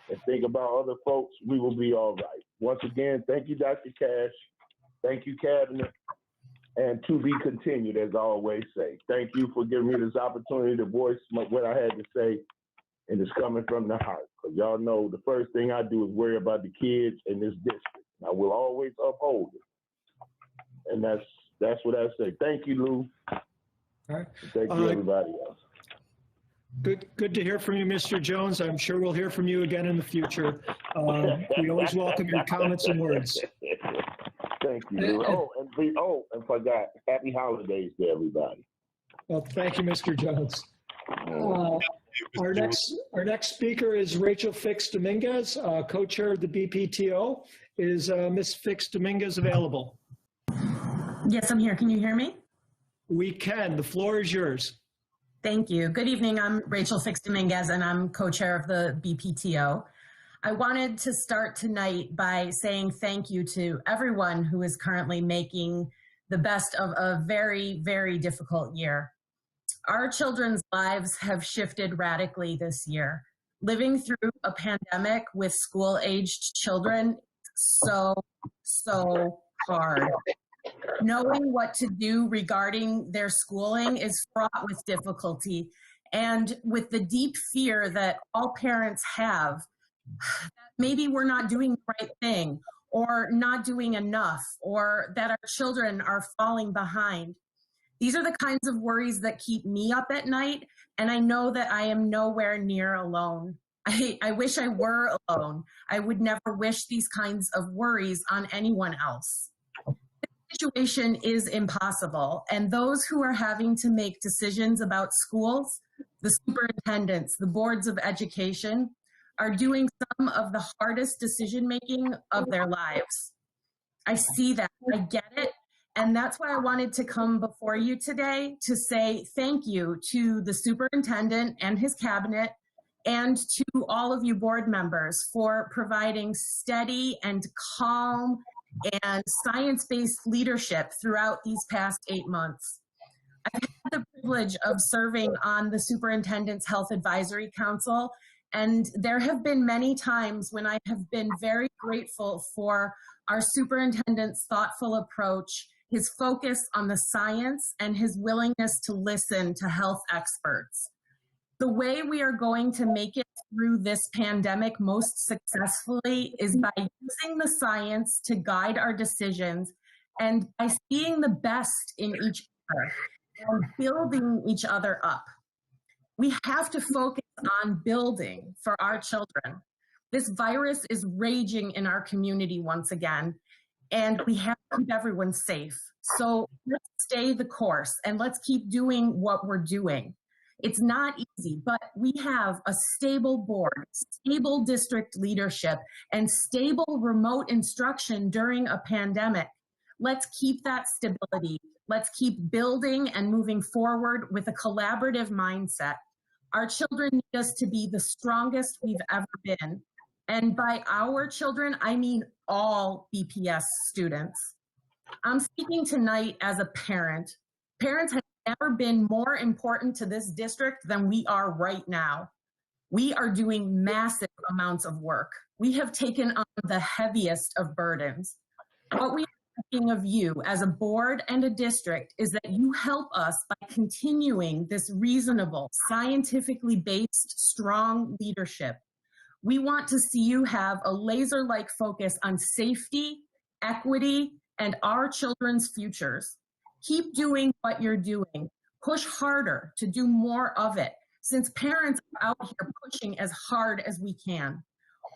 and think about other folks, we will be all right. Once again, thank you, Dr. Cash. Thank you, Cabinet. And to be continued, as I always say. Thank you for giving me this opportunity to voice what I had to say, and it's coming from the heart. Because y'all know the first thing I do is worry about the kids in this district. I will always uphold it. And that's what I say. Thank you, Lou. All right. Thank you, everybody else. Good to hear from you, Mr. Jones. I'm sure we'll hear from you again in the future. We always welcome your comments and words. Thank you, Lou. And forgot, happy holidays to everybody. Well, thank you, Mr. Jones. Our next speaker is Rachel Fix Dominguez, co-chair of the BPTO. Is Ms. Fix Dominguez available? Yes, I'm here. Can you hear me? We can. The floor is yours. Thank you. Good evening. I'm Rachel Fix Dominguez, and I'm co-chair of the BPTO. I wanted to start tonight by saying thank you to everyone who is currently making the best of a very, very difficult year. Our children's lives have shifted radically this year. Living through a pandemic with school-aged children, so hard. Knowing what to do regarding their schooling is fraught with difficulty and with the deep fear that all parents have that maybe we're not doing the right thing or not doing enough or that our children are falling behind. These are the kinds of worries that keep me up at night, and I know that I am nowhere near alone. I wish I were alone. I would never wish these kinds of worries on anyone else. Situation is impossible, and those who are having to make decisions about schools, the superintendents, the boards of education, are doing some of the hardest decision-making of their lives. I see that, I get it, and that's why I wanted to come before you today to say thank you to the superintendent and his cabinet and to all of you board members for providing steady and calm and science-based leadership throughout these past 8 months. I've had the privilege of serving on the Superintendent's Health Advisory Council, and there have been many times when I have been very grateful for our superintendent's thoughtful approach, his focus on the science, and his willingness to listen to health experts. The way we are going to make it through this pandemic most successfully is by using the science to guide our decisions and by seeing the best in each other and building each other up. We have to focus on building for our children. This virus is raging in our community once again, and we have to keep everyone safe. So let's stay the course and let's keep doing what we're doing. It's not easy, but we have a stable board, stable district leadership, and stable remote instruction during a pandemic. Let's keep that stability. Let's keep building and moving forward with a collaborative mindset. Our children need us to be the strongest we've ever been. And by our children, I mean all BPS students. I'm speaking tonight as a parent. Parents have never been more important to this district than we are right now. We are doing massive amounts of work. We have taken on the heaviest of burdens. What we are asking of you as a board and a district is that you help us by continuing this reasonable, scientifically based, strong leadership. We want to see you have a laser-like focus on safety, equity, and our children's futures. Keep doing what you're doing. Push harder to do more of it, since parents are out here pushing as hard as we can.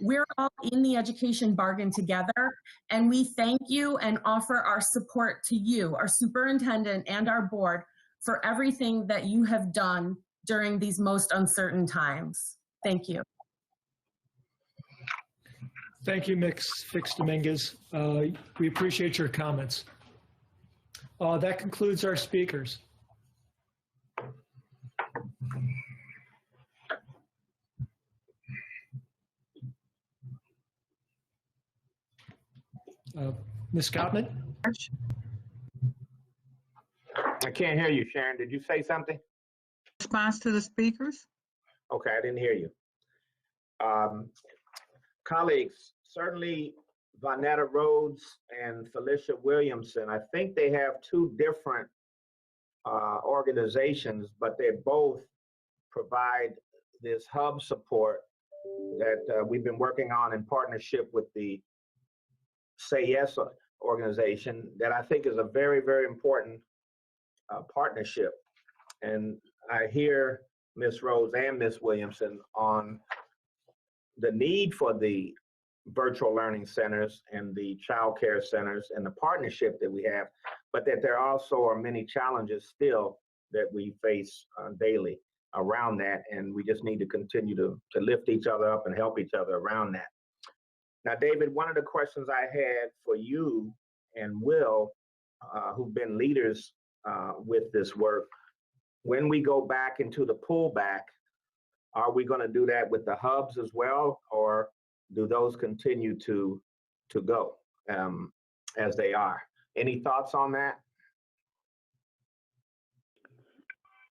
We're all in the education bargain together, and we thank you and offer our support to you, our superintendent and our board, for everything that you have done during these most uncertain times. Thank you. Thank you, Ms. Fix-Dominguez. We appreciate your comments. That concludes our speakers. Ms. Gottman? I can't hear you, Sharon. Did you say something? Response to the speakers? Okay, I didn't hear you. Colleagues, certainly Vonetta Rhodes and Felicia Williamson, I think they have two different organizations, but they both provide this hub support that we've been working on in partnership with the Say Yes organization that I think is a very, very important partnership. And I hear Ms. Rhodes and Ms. Williamson on the need for the virtual learning centers and the child care centers and the partnership that we have, but that there also are many challenges still that we face daily around that. And we just need to continue to lift each other up and help each other around that. Now, David, one of the questions I had for you and Will, who've been leaders with this work, when we go back into the pullback, are we going to do that with the hubs as well, or do those continue to go as they are? Any thoughts on that?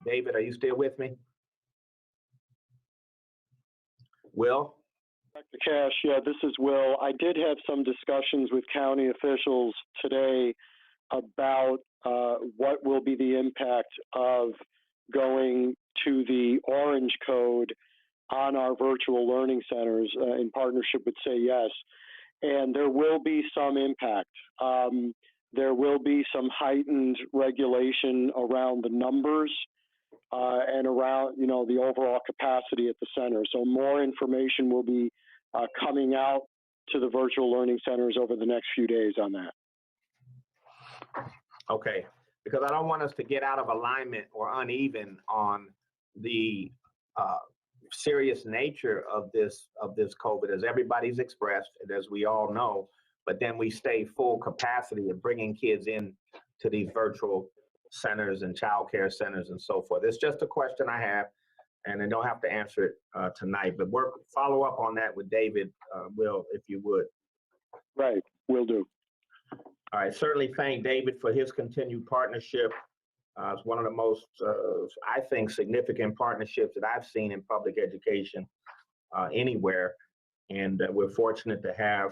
David, are you still with me? Will? Dr. Cash, yeah, this is Will. I did have some discussions with county officials today about what will be the impact of going to the orange code on our virtual learning centers in partnership with Say Yes. And there will be some impact. There will be some heightened regulation around the numbers and around, you know, the overall capacity at the center. So more information will be coming out to the virtual learning centers over the next few days on that. Okay, because I don't want us to get out of alignment or uneven on the serious nature of this COVID, as everybody's expressed, and as we all know, but then we stay full capacity of bringing kids in to these virtual centers and child care centers and so forth. It's just a question I have, and I don't have to answer it tonight, but follow up on that with David, Will, if you would. Right, will do. All right, certainly thank David for his continued partnership. It's one of the most, I think, significant partnerships that I've seen in public education anywhere. And we're fortunate to have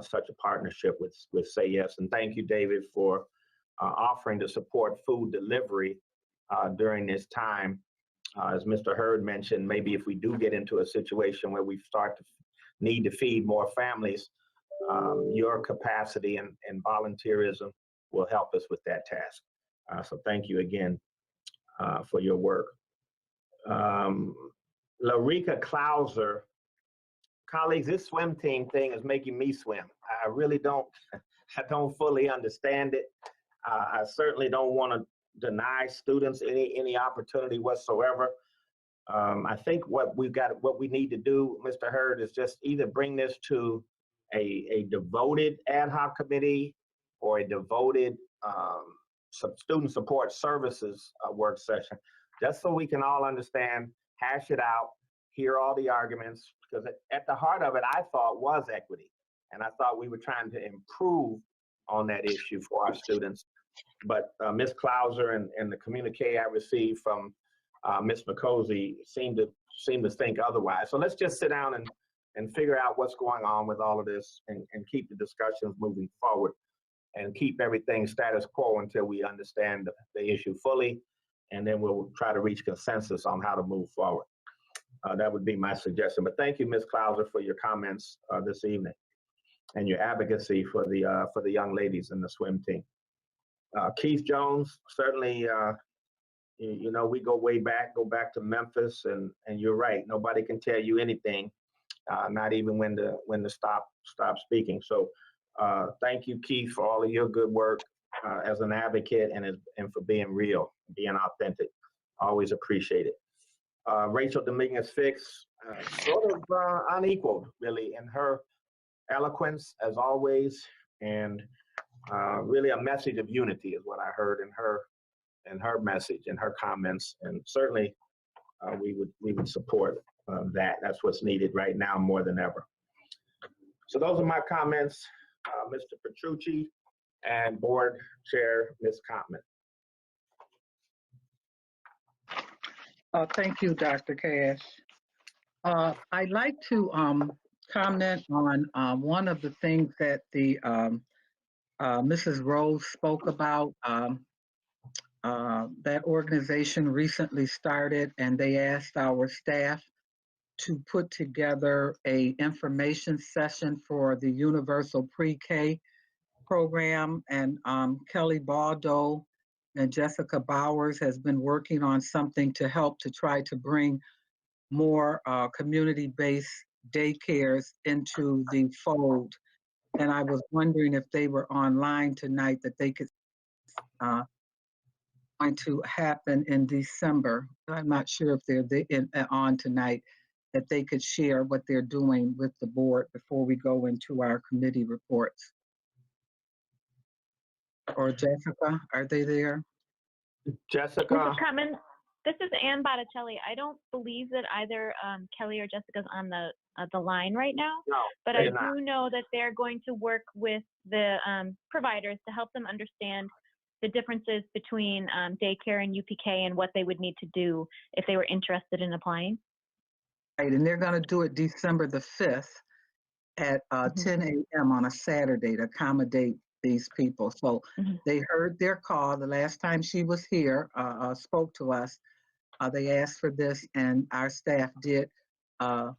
such a partnership with Say Yes. And thank you, David, for offering to support food delivery during this time. As Mr. Hurd mentioned, maybe if we do get into a situation where we start to need to feed more families, your capacity and volunteerism will help us with that task. So thank you again for your work. Larika Klauser colleagues, this swim team thing is making me swim. I really don't, I don't fully understand it. I certainly don't want to deny students any opportunity whatsoever. I think what we need to do, Mr. Hurd, is just either bring this to a devoted ad hoc committee or a devoted student support services work session, just so we can all understand, hash it out, hear all the arguments, because at the heart of it, I thought was equity. And I thought we were trying to improve on that issue for our students. But Ms. Clauser and the communique I received from Ms. McCosey seem to think otherwise. So let's just sit down and figure out what's going on with all of this and keep the discussions moving forward and keep everything status quo until we understand the issue fully. And then we'll try to reach consensus on how to move forward. That would be my suggestion. But thank you, Ms. Clauser, for your comments this evening and your advocacy for the young ladies in the swim team. Keith Jones, certainly, you know, we go back to Memphis, and you're right. Nobody can tell you anything, not even when to stop speaking. So thank you, Keith, for all of your good work as an advocate and for being real, being authentic. Always appreciate it. Rachel Dominguez-Fix, sort of unequaled, really, in her eloquence, as always, and really a message of unity is what I heard in her message and her comments, and certainly we would support that. That's what's needed right now more than ever. So those are my comments, Mr. Petrucci and Board Chair Ms. Cottman. Thank you, Dr. Cash. I'd like to comment on one of the things that the Mrs. Rose spoke about. That organization recently started, and they asked our staff to put together a information session for the Universal Pre-K program, and Kelly Baldo and Jessica Bowers has been working on something to help to try to bring more community-based daycares into the fold. And I was wondering if they were online tonight, that they could going to happen in December. I'm not sure if they're on tonight, that they could share what they're doing with the board before we go into our committee reports. Or Jessica, are they there? Jessica? Mrs. Cutman, this is Ann Botticelli. I don't believe that either Kelly or Jessica's on the line right now, no, but I do know that they're going to work with the providers to help them understand the differences between daycare and UPK and what they would need to do if they were interested in applying. Right, and they're going to do it December the 5th at 10 a.m. on a Saturday to accommodate these people. So they heard their call the last time she was here, spoke to us. They asked for this, and our staff did sign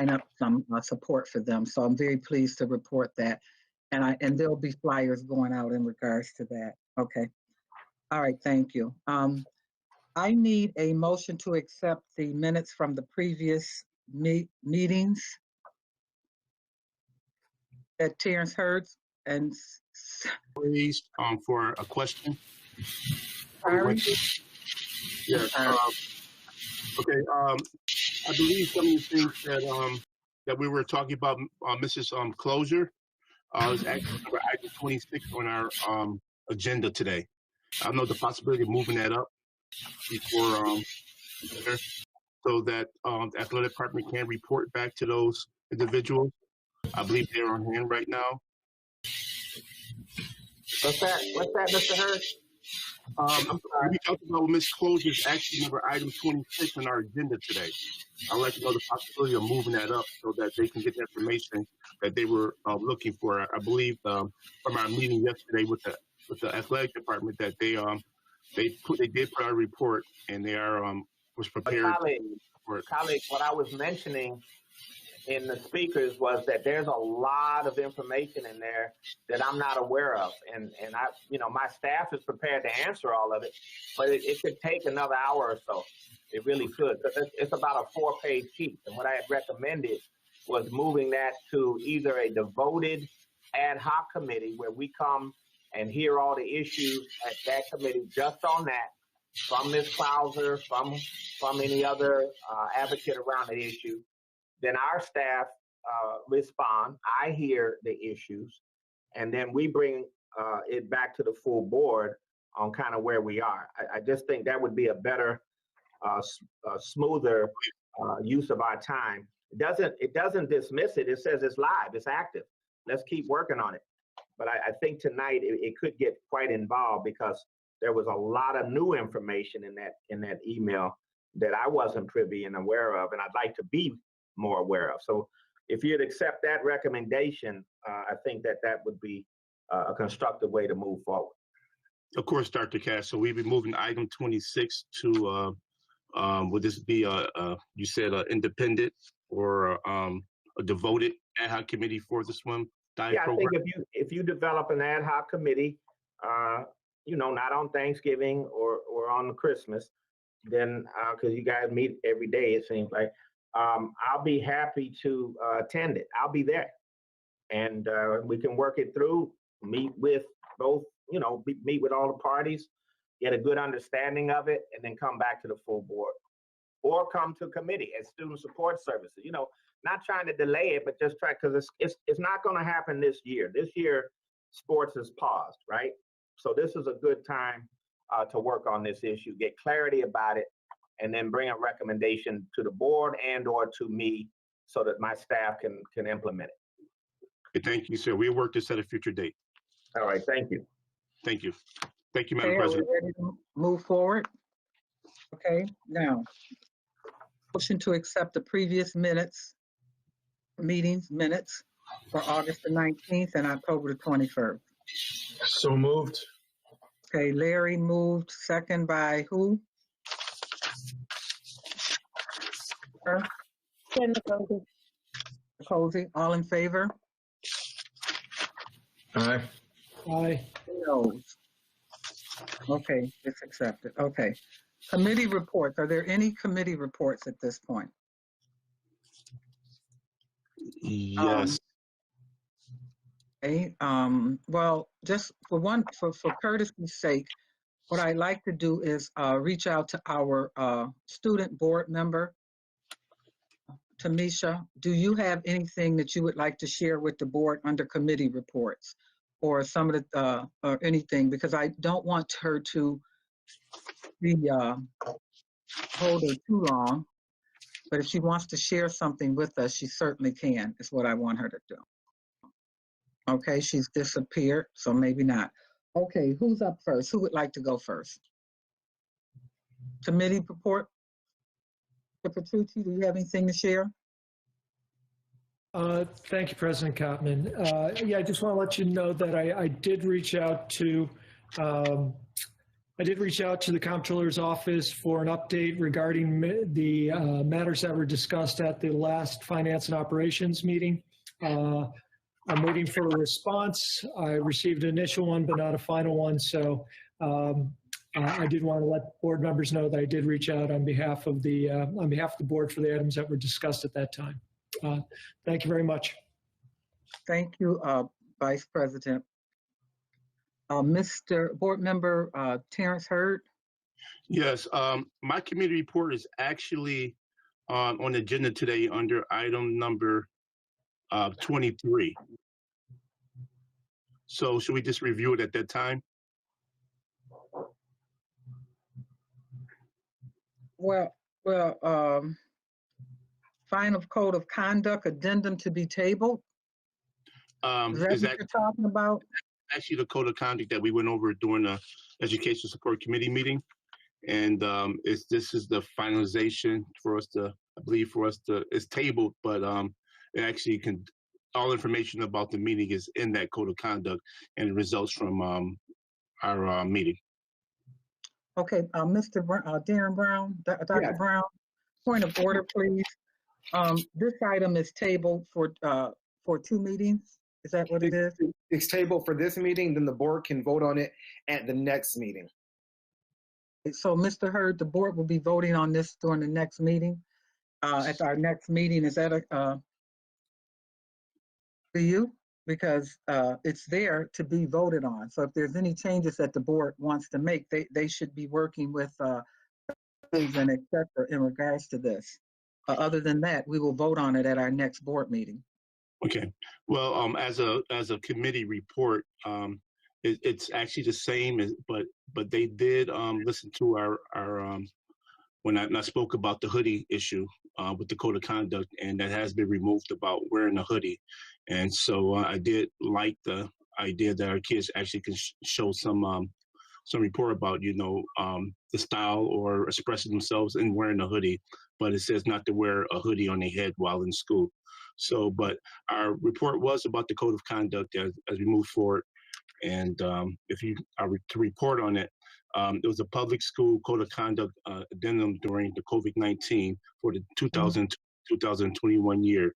up some support for them. So I'm very pleased to report that. And there'll be flyers going out in regards to that. Okay. All right, thank you. I need a motion to accept the minutes from the previous meetings that Terrence heard. And please, for a question. Sorry. Yeah. Okay. I believe some of the things that we were talking about, Mrs. Closure, is actually number item 26 on our agenda today. I know the possibility of moving that up before so that the athletic department can report back to those individuals. I believe they're on hand right now. What's that, Mr. Hurd? We talked about Ms. Closure's actually number item 26 on our agenda today. I'd like to know the possibility of moving that up so that they can get the information that they were looking for. I believe from our meeting yesterday with the athletic department that they did put out a report, and they was prepared. Colleague, what I was mentioning in the speakers was that there's a lot of information in there that I'm not aware of, and I, my staff is prepared to answer all of it, but it could take another hour or so. It really could, because it's about a 4-page sheet, and what I had recommended was moving that to either a devoted ad hoc committee where we come and hear all the issues at that committee just on that, from Ms. Clauser, from any other advocate around the issue. Then our staff respond. I hear the issues, and then we bring it back to the full board on kind of where we are. I just think that would be a better, smoother use of our time. It doesn't dismiss it. It says it's live, it's active. Let's keep working on it. But I think tonight it could get quite involved because there was a lot of new information in that email that I wasn't privy and aware of, and I'd like to be more aware of. So if you'd accept that recommendation, I think that would be a constructive way to move forward. Of course, Dr. Cash. So we'll be moving item 26 to, would this be you said independent or a devoted ad hoc committee for the swim diet program? I think if you develop an ad hoc committee, not on Thanksgiving or on Christmas, then because you guys meet every day, it seems like, I'll be happy to attend it. I'll be there, and we can work it through. Meet with both, meet with all the parties, get a good understanding of it, and then come back to the full board, or come to committee as student support services. Not trying to delay it, but just try, because it's not going to happen this year. This year, sports is paused, right? So this is a good time to work on this issue, get clarity about it, and then bring a recommendation to the board and/or to me so that my staff can implement it. Okay, thank you, sir. We'll work this at a future date. All right, thank you. Thank you. Thank you, Madam Okay, President. are we ready to move forward? Okay, now, motion to accept the previous meetings minutes for August the 19th and October the 21st. So moved. Okay, Larry moved, second by who? Cozy, all in favor? Aye. Aye. No. Okay, it's accepted. Okay. Committee reports. Are there any committee reports at this point? Yes. Okay, well, just for courtesy's sake, what I'd like to do is reach out to our student board member, Tamisha. Do you have anything that you would like to share with the board under committee reports, or some of the or anything? Because I don't want her to be hold her too long. But if she wants to share something with us, she certainly can. Is what I want her to do. Okay, she's disappeared, so maybe not. Okay, who's up first? Who would like to go first? Committee report. Mr. Petrucci, do you have anything to share? Thank you, President Koppman. Yeah, I just want to let you know that I did reach out to the comptroller's office for an update regarding the matters that were discussed at the last Finance and Operations meeting. I'm waiting for a response. I received an initial one, but not a final one. So I did want to let board members know that I did reach out on behalf of the board for the items that were discussed at that time. Thank you very much. Thank you, Vice President. Mr. Board Member Terrence Hurd. Yes, my committee report is actually on the agenda today under item number 23. So should we just review it at that time? Well, final code of conduct addendum to be tabled. Is that what you're talking about? Actually, the code of conduct that we went over during the Education Support Committee meeting. And this is the finalization for us to, I believe it's tabled, but it actually all information about the meeting is in that code of conduct and it results from our meeting. Okay, Mr. Darren Brown, Dr. Yes. Brown, point of order, please. This item is tabled for 2 meetings. Is that what it is? It's tabled for this meeting, then the board can vote on it at the next meeting. So, Mr. Hurd, the board will be voting on this during the next meeting. At our next meeting, is that to you because it's there to be voted on. So if there's any changes that the board wants to make, they should be working with and et cetera in regards to this. Other than that, we will vote on it at our next board meeting. Okay. Well, as a committee report, it's actually the same as, but they did listen to our when I spoke about the hoodie issue with the code of conduct, and that has been removed about wearing a hoodie. And so I did like the idea that our kids actually can show some report about, the style or expressing themselves in wearing a hoodie, but it says not to wear a hoodie on their head while in school. So, but our report was about the code of conduct as we move forward. And if you are to report on it, it was a public school code of conduct addendum during the COVID-19 for the 2021 year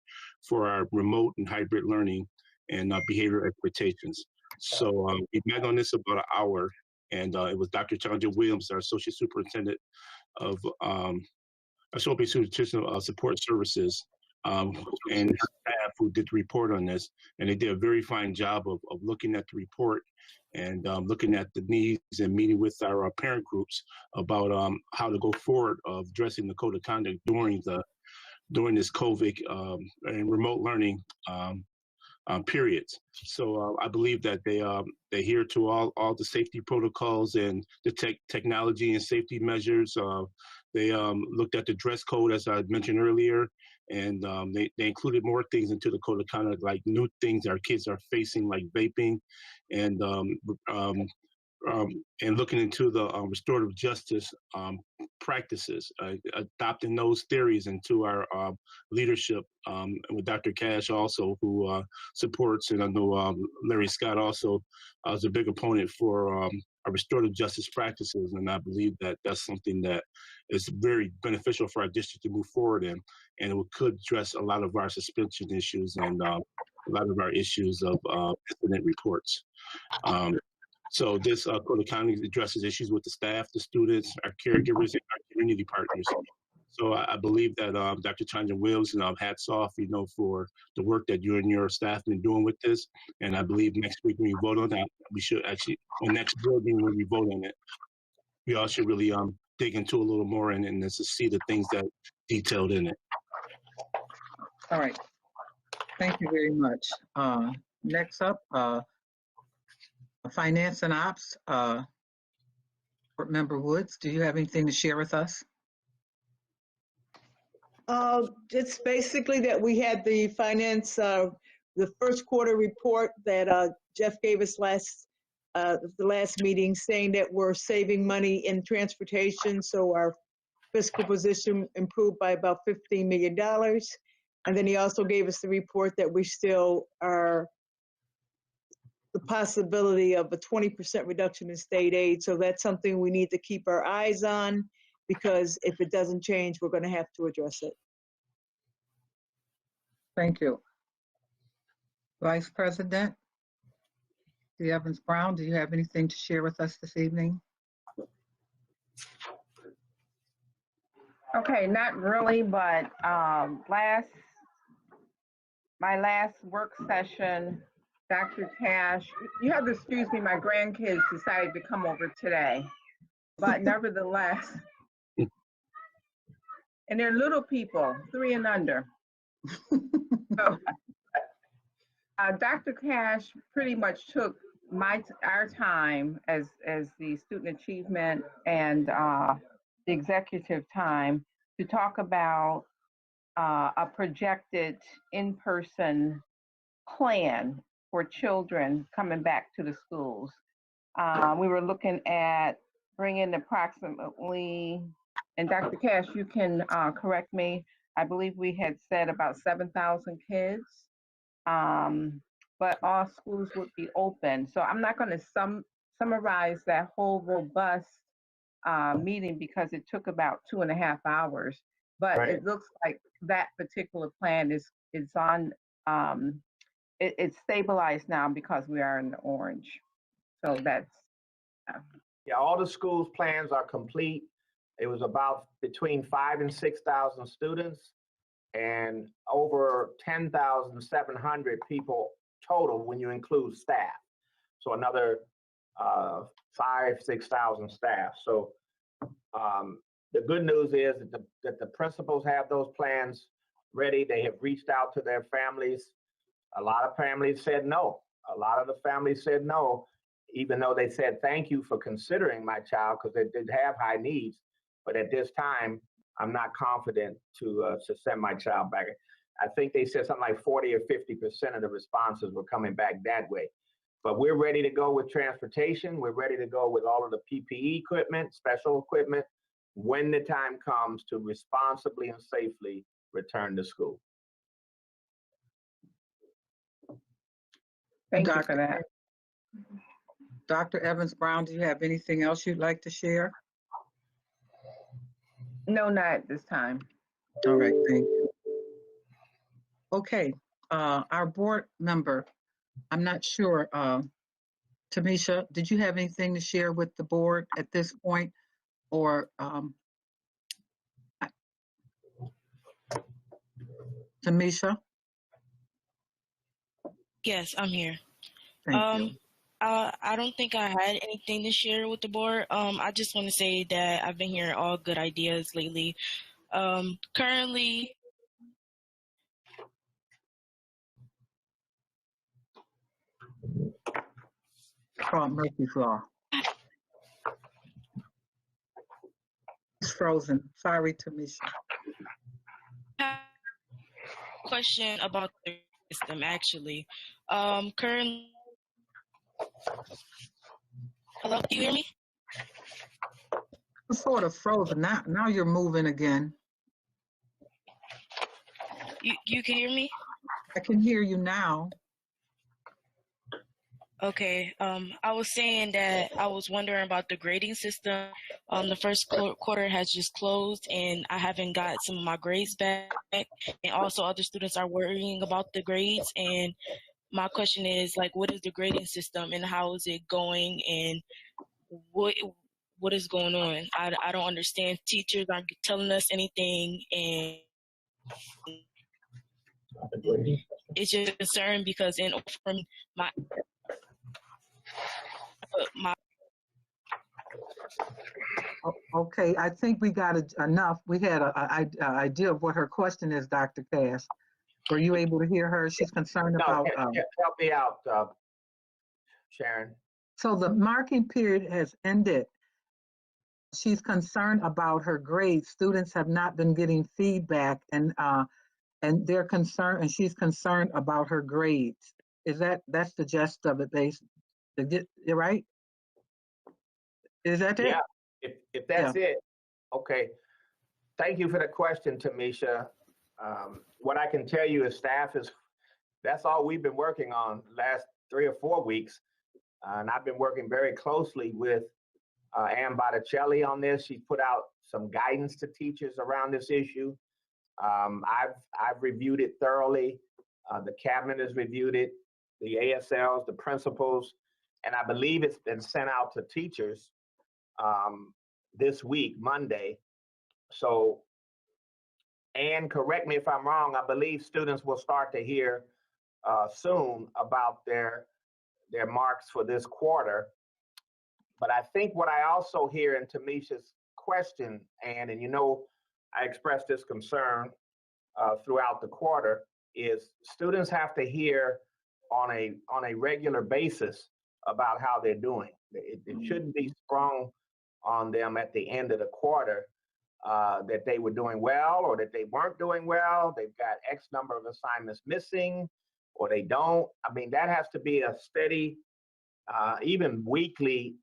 for our remote and hybrid learning and behavior expectations. So we met on this about an hour, and it was Dr. Chandra Williams, our Associate Superintendent of Support Services, and her staff who did the report on this, and they did a very fine job of looking at the report and looking at the needs and meeting with our parent groups about how to go forward of addressing the code of conduct during this COVID and remote learning periods. So I believe that they adhere to all the safety protocols and the technology and safety measures. They looked at the dress code, as I mentioned earlier, and they included more things into the code of conduct, like new things our kids are facing, like vaping, and looking into the restorative justice practices, adopting those theories into our leadership with Dr. Cash also, who supports, and I know Larry Scott also is a big opponent for our restorative justice practices, and I believe that that's something that is very beneficial for our district to move forward in, and it could address a lot of our suspension issues and a lot of our issues of incident reports. So this code of conduct addresses issues with the staff, the students, our caregivers, and our community partners. So I believe that Dr. Chandra Williams, hats off, for the work that you and your staff have been doing with this. And I believe next week when we vote on that, we should actually, or next board meeting when we vote on it, we all should really dig into a little more and to see the things that detailed in it. All right. Thank you very much. Next up, Finance and Ops, Board Member Woods, do you have anything to share with us? It's basically that we had the finance, the first quarter report that Jeff gave us the last meeting, saying that we're saving money in transportation, so our fiscal position improved by about $15 million. And then he also gave us the report that we still are the possibility of a 20% reduction in state aid. So that's something we need to keep our eyes on, because if it doesn't change, we're going to have to address it. Thank you. Vice President Evans Brown, do you have anything to share with us this evening? Okay, not really, but my last work session, Dr. Cash, you have to excuse me, my grandkids decided to come over today, but nevertheless, and they're little people, 3 and under. So, Dr. Cash pretty much took our time as the student achievement and the executive time to talk about a projected in-person plan for children coming back to the schools. We were looking at bringing approximately, and Dr. Cash, you can correct me, I believe we had said about 7,000 kids, but all schools would be open. So I'm not going to summarize that whole robust meeting because it took about 2.5 hours, but It looks like that particular plan is on, it's stabilized now because we are in the orange. So that's. Yeah, all the schools' plans are complete. It was about between 5,000 and 6,000 students. and over 10,700 people total when you include staff. So another 6,000 staff. So the good news is that the principals have those plans ready. They have reached out to their families. A lot of families said no. A lot of the families said no, even though they said thank you for considering my child because they did have high needs. But at this time, I'm not confident to send my child back. I think they said something like 40 or 50% of the responses were coming back that way. But we're ready to go with transportation. We're ready to go with all of the PPE equipment, special equipment, when the time comes to responsibly and safely return to school. Thank you for that. Dr. Evans-Brown, do you have anything else you'd like to share? No, not at this time. All right, thank you. Okay, our board member, I'm not sure, Tamisha, did you have anything to share with the board at this point? Or Tamisha? Yes, I'm here. Thank you. I don't think I had anything to share with the board. I just want to say that I've been hearing all good ideas lately. Currently, Called Murphy's Law. It's frozen. Sorry, Tamisha. question about the system actually. Currently, hello, do you hear me? It's sort of frozen. Now you're moving again. You can hear me? I can hear you now. Okay. I was saying that I was wondering about the grading system. The first quarter has just closed, and I haven't got some of my grades back. And also, other students are worrying about the grades. And my question is, like, what is the grading system, and how is it going, and what is going on? I don't understand. Teachers aren't telling us anything, and it's just a concern because from my Okay, I think we got enough. We had an idea of what her question is, Dr. Cash. Were you able to hear her? She's concerned about. Help me out, Sharon. So the marking period has ended. She's concerned about her grades. Students have not been getting feedback, and they're concerned, and she's concerned about her grades. That's the gist of it, you're right? Is that it? Yeah, if that's it, okay. Thank you for the question, Tamisha. What I can tell you is that's all we've been working on the last 3 or 4 weeks. And I've been working very closely with Ann Botticelli on this. She put out some guidance to teachers around this issue. I've reviewed it thoroughly. The cabinet has reviewed it, the ASLs, the principals, and I believe it's been sent out to teachers this week, Monday. So, and correct me if I'm wrong, I believe students will start to hear soon about their marks for this quarter. But I think what I also hear in Tamisha's question, and you know, I expressed this concern throughout the quarter, is students have to hear on a regular basis about how they're doing. It shouldn't be sprung on them at the end of the quarter that they were doing well or that they weren't doing well. They've got X number of assignments missing, or they don't. I mean, that has to be a steady, even weekly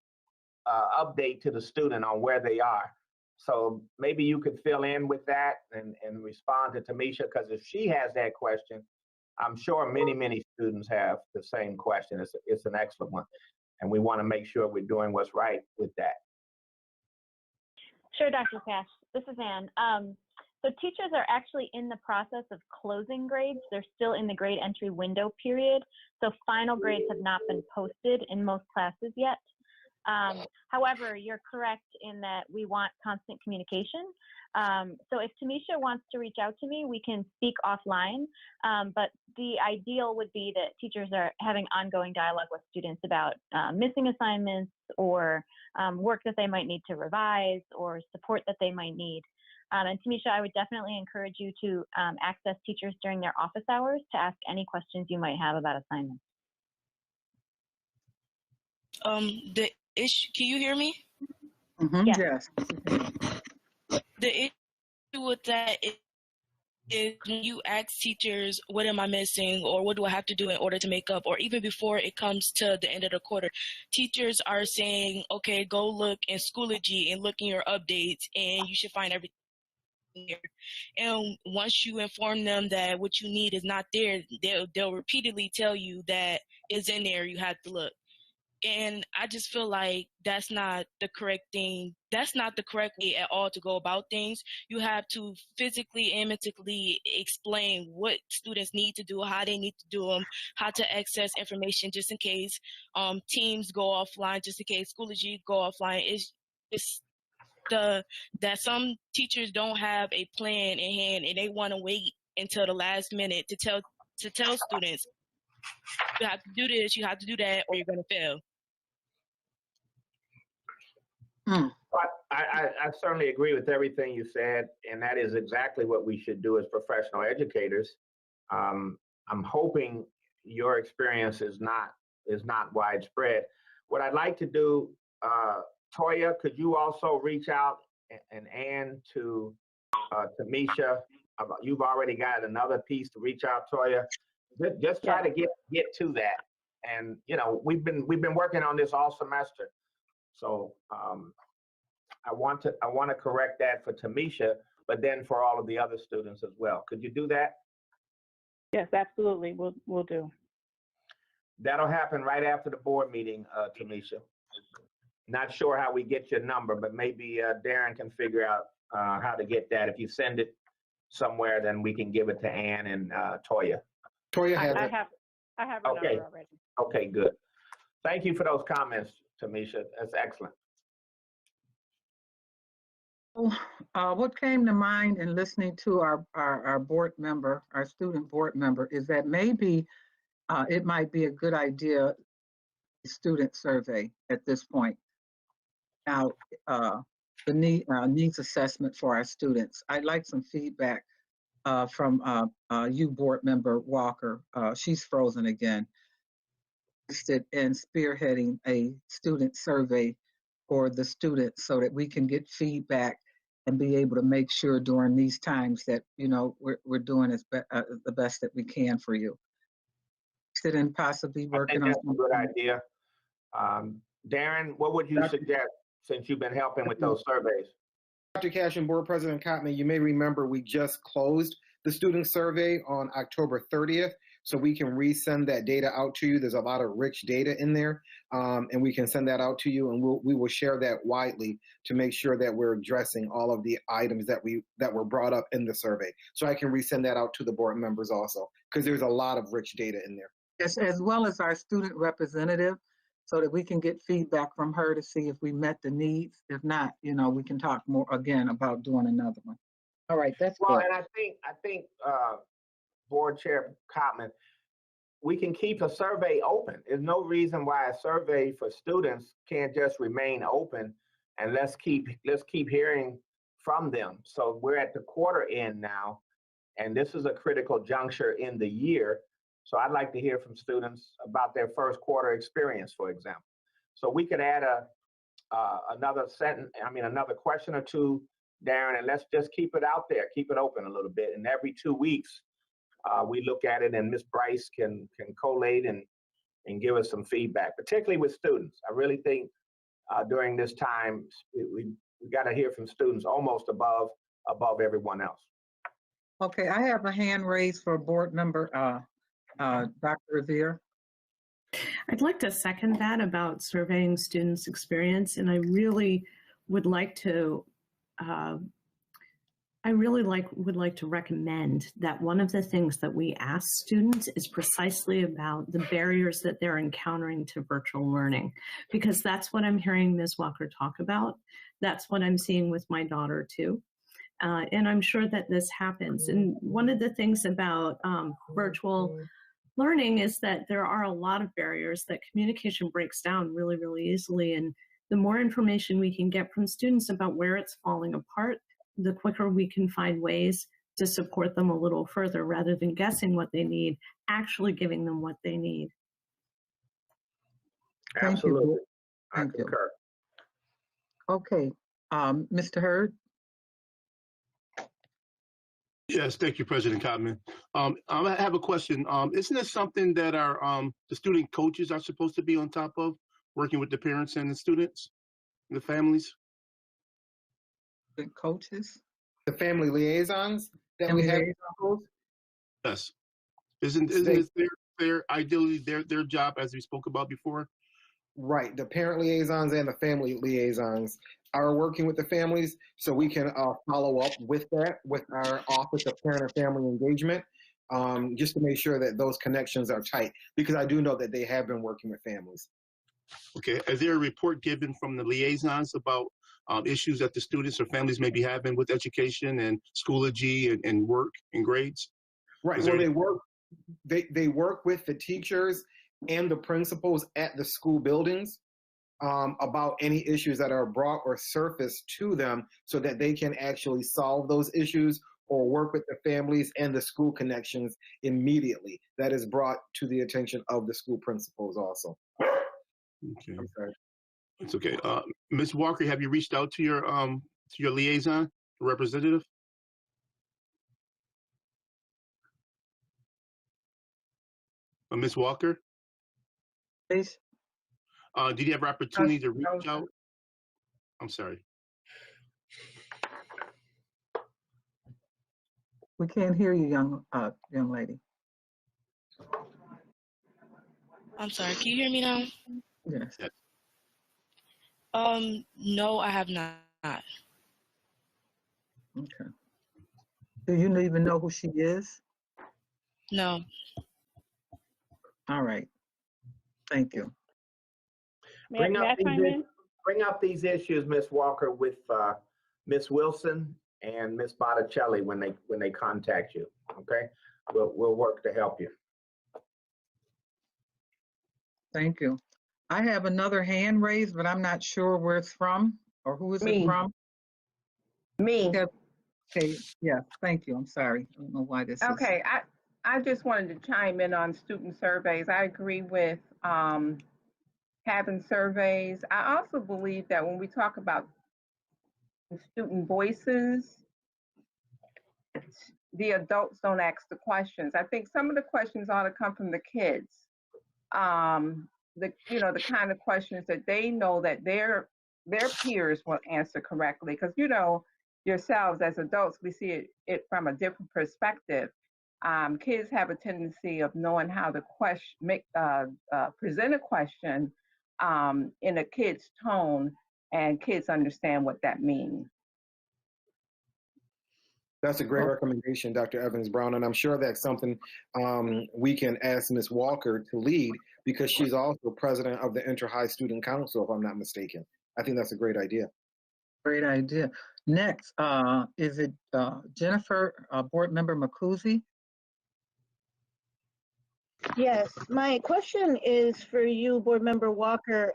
update to the student on where they are. So maybe you could fill in with that and respond to Tamisha, because if she has that question, I'm sure many students have the same question. It's an excellent one. And we want to make sure we're doing what's right with that. Sure, Dr. Cash. This is Ann. So teachers are actually in the process of closing grades. They're still in the grade entry window period. So final grades have not been posted in most classes yet. However, you're correct in that we want constant communication. So if Tamisha wants to reach out to me, we can speak offline. But the ideal would be that teachers are having ongoing dialogue with students about missing assignments or work that they might need to revise or support that they might need. And Tamisha, I would definitely encourage you to access teachers during their office hours to ask any questions you might have about assignments. The issue, can you hear me? Yes. The issue with that is when you ask teachers, what am I missing or what do I have to do in order to make up, or even before it comes to the end of the quarter, teachers are saying, okay, go look in Schoology and look in your updates and you should find everything there. And once you inform them that what you need is not there, they'll repeatedly tell you that it's in there, you have to look. And I just feel like that's not the correct thing. That's not the correct way at all to go about things. You have to physically and mentally explain what students need to do, how they need to do them, how to access information just in case teams go offline, just in case Schoology go offline. It's that some teachers don't have a plan in hand and they want to wait until the last minute to tell students, you have to do this, you have to do that, or you're going to fail. I certainly agree with everything you said, and that is exactly what we should do as professional educators. I'm hoping your experience is not widespread. What I'd like to do, Toya, could you also reach out and Ann to Tamisha? You've already got another piece to reach out, Toya. Just try to get to that. And you know, we've been working on this all semester. So I want to correct that for Tamisha, but then for all of the other students as well. Could you do that? Yes, absolutely. We'll do. That'll happen right after the board meeting, Tamisha. Not sure how we get your number, but maybe Darren can figure out how to get that. If you send it somewhere, then we can give it to Ann and Toya. Toya has it. I have her number already. Okay, good. Thank you for those comments, Tamisha. That's excellent. What came to mind in listening to our board member, our student board member, is that maybe it might be a good idea, student survey at this point. Now, the needs assessment for our students. I'd like some feedback from you, board member Walker. She's frozen again. Interested in spearheading a student survey for the students so that we can get feedback and be able to make sure during these times that, you know, we're doing the best that we can for you. Interested in possibly working on something. That's a good idea. Darren, what would you suggest since you've been helping with those surveys? Dr. Cash and Board President Kottman, you may remember we just closed the student survey on October 30th, so we can resend that data out to you. There's a lot of rich data in there, and we can send that out to you, and we will share that widely to make sure that we're addressing all of the items that were brought up in the survey. So I can resend that out to the board members also, because there's a lot of rich data in there. Yes, as well as our student representative, so that we can get feedback from her to see if we met the needs. If not, you know, we can talk more again about doing another one. All right, that's well, good. And I think Board Chair Kottman, we can keep a survey open. There's no reason why a survey for students can't just remain open, and let's keep hearing from them. So we're at the quarter end now, and this is a critical juncture in the year. So I'd like to hear from students about their first quarter experience, for example. So we could add another question or two, Darren, and let's just keep it out there, keep it open a little bit. And every 2 weeks, we look at it, and Ms. Bryce can collate and give us some feedback, particularly with students. I really think during this time, we got to hear from students almost above everyone else. Okay, I have a hand raised for board member Dr. Revere. I'd like to second that about surveying students' experience, and I really would like to I really would like to recommend that one of the things that we ask students is precisely about the barriers that they're encountering to virtual learning, because that's what I'm hearing Ms. Walker talk about. That's what I'm seeing with my daughter too. And I'm sure that this happens. And one of the things about virtual learning is that there are a lot of barriers, that communication breaks down really, really easily. And the more information we can get from students about where it's falling apart, the quicker we can find ways to support them a little further, rather than guessing what they need, actually giving them what they need. Absolutely. I Thank you. concur. Okay, Mr. Hurd? Yes, thank you, President Cotman. I have a question. Isn't this something that our the student coaches are supposed to be on top of, working with the parents and the students, and the families? The coaches? The family liaisons that we have. Yes. Isn't it their ideally their job, as we spoke about before? Right. The parent liaisons and the family liaisons are working with the families, so we can follow up with that with our Office of Parent and Family Engagement, just to make sure that those connections are tight, because I do know that they have been working with families. Okay. Is there a report given from the liaisons about issues that the students or families may be having with education and Schoology and work and grades? Right. Well, they work with the teachers and the principals at the school buildings about any issues that are brought or surfaced to them, so that they can actually solve those issues or work with the families and the school connections immediately. That is brought to the attention of the school principals also. Okay. It's okay. Ms. Walker, have you reached out to your liaison representative? Ms. Walker? Please. Did you have opportunity to reach out? I'm sorry. We can't hear you, young lady. I'm sorry, can you hear me now? Yes. No, I have not. Okay. Do you even know who she is? No. All right. Thank you. Bring up these issues, Ms. Walker, with Ms. Wilson and Ms. Botticelli when they contact you. Okay, we'll work to help you. Thank you. I have another hand raised, but I'm not sure where it's from or who is it from? Me. Okay, yeah, thank you. I'm sorry. I don't know why this is. Okay, I just wanted to chime in on student surveys. I agree with having surveys. I also believe that when we talk about student voices, the adults don't ask the questions. I think some of the questions ought to come from the kids. The kind of questions that they know that their peers will answer correctly, because yourselves as adults, we see it from a different perspective. Kids have a tendency of knowing how to present a question in a kid's tone, and kids understand what that means. That's a great recommendation, Dr. Evans-Brown, and I'm sure that's something we can ask Ms. Walker to lead, because she's also president of the Inter-High Student Council, if I'm not mistaken. I think that's a great idea. Great idea. Next, is it Jennifer, Board Member Makuzi? Yes, my question is for you, Board Member Walker.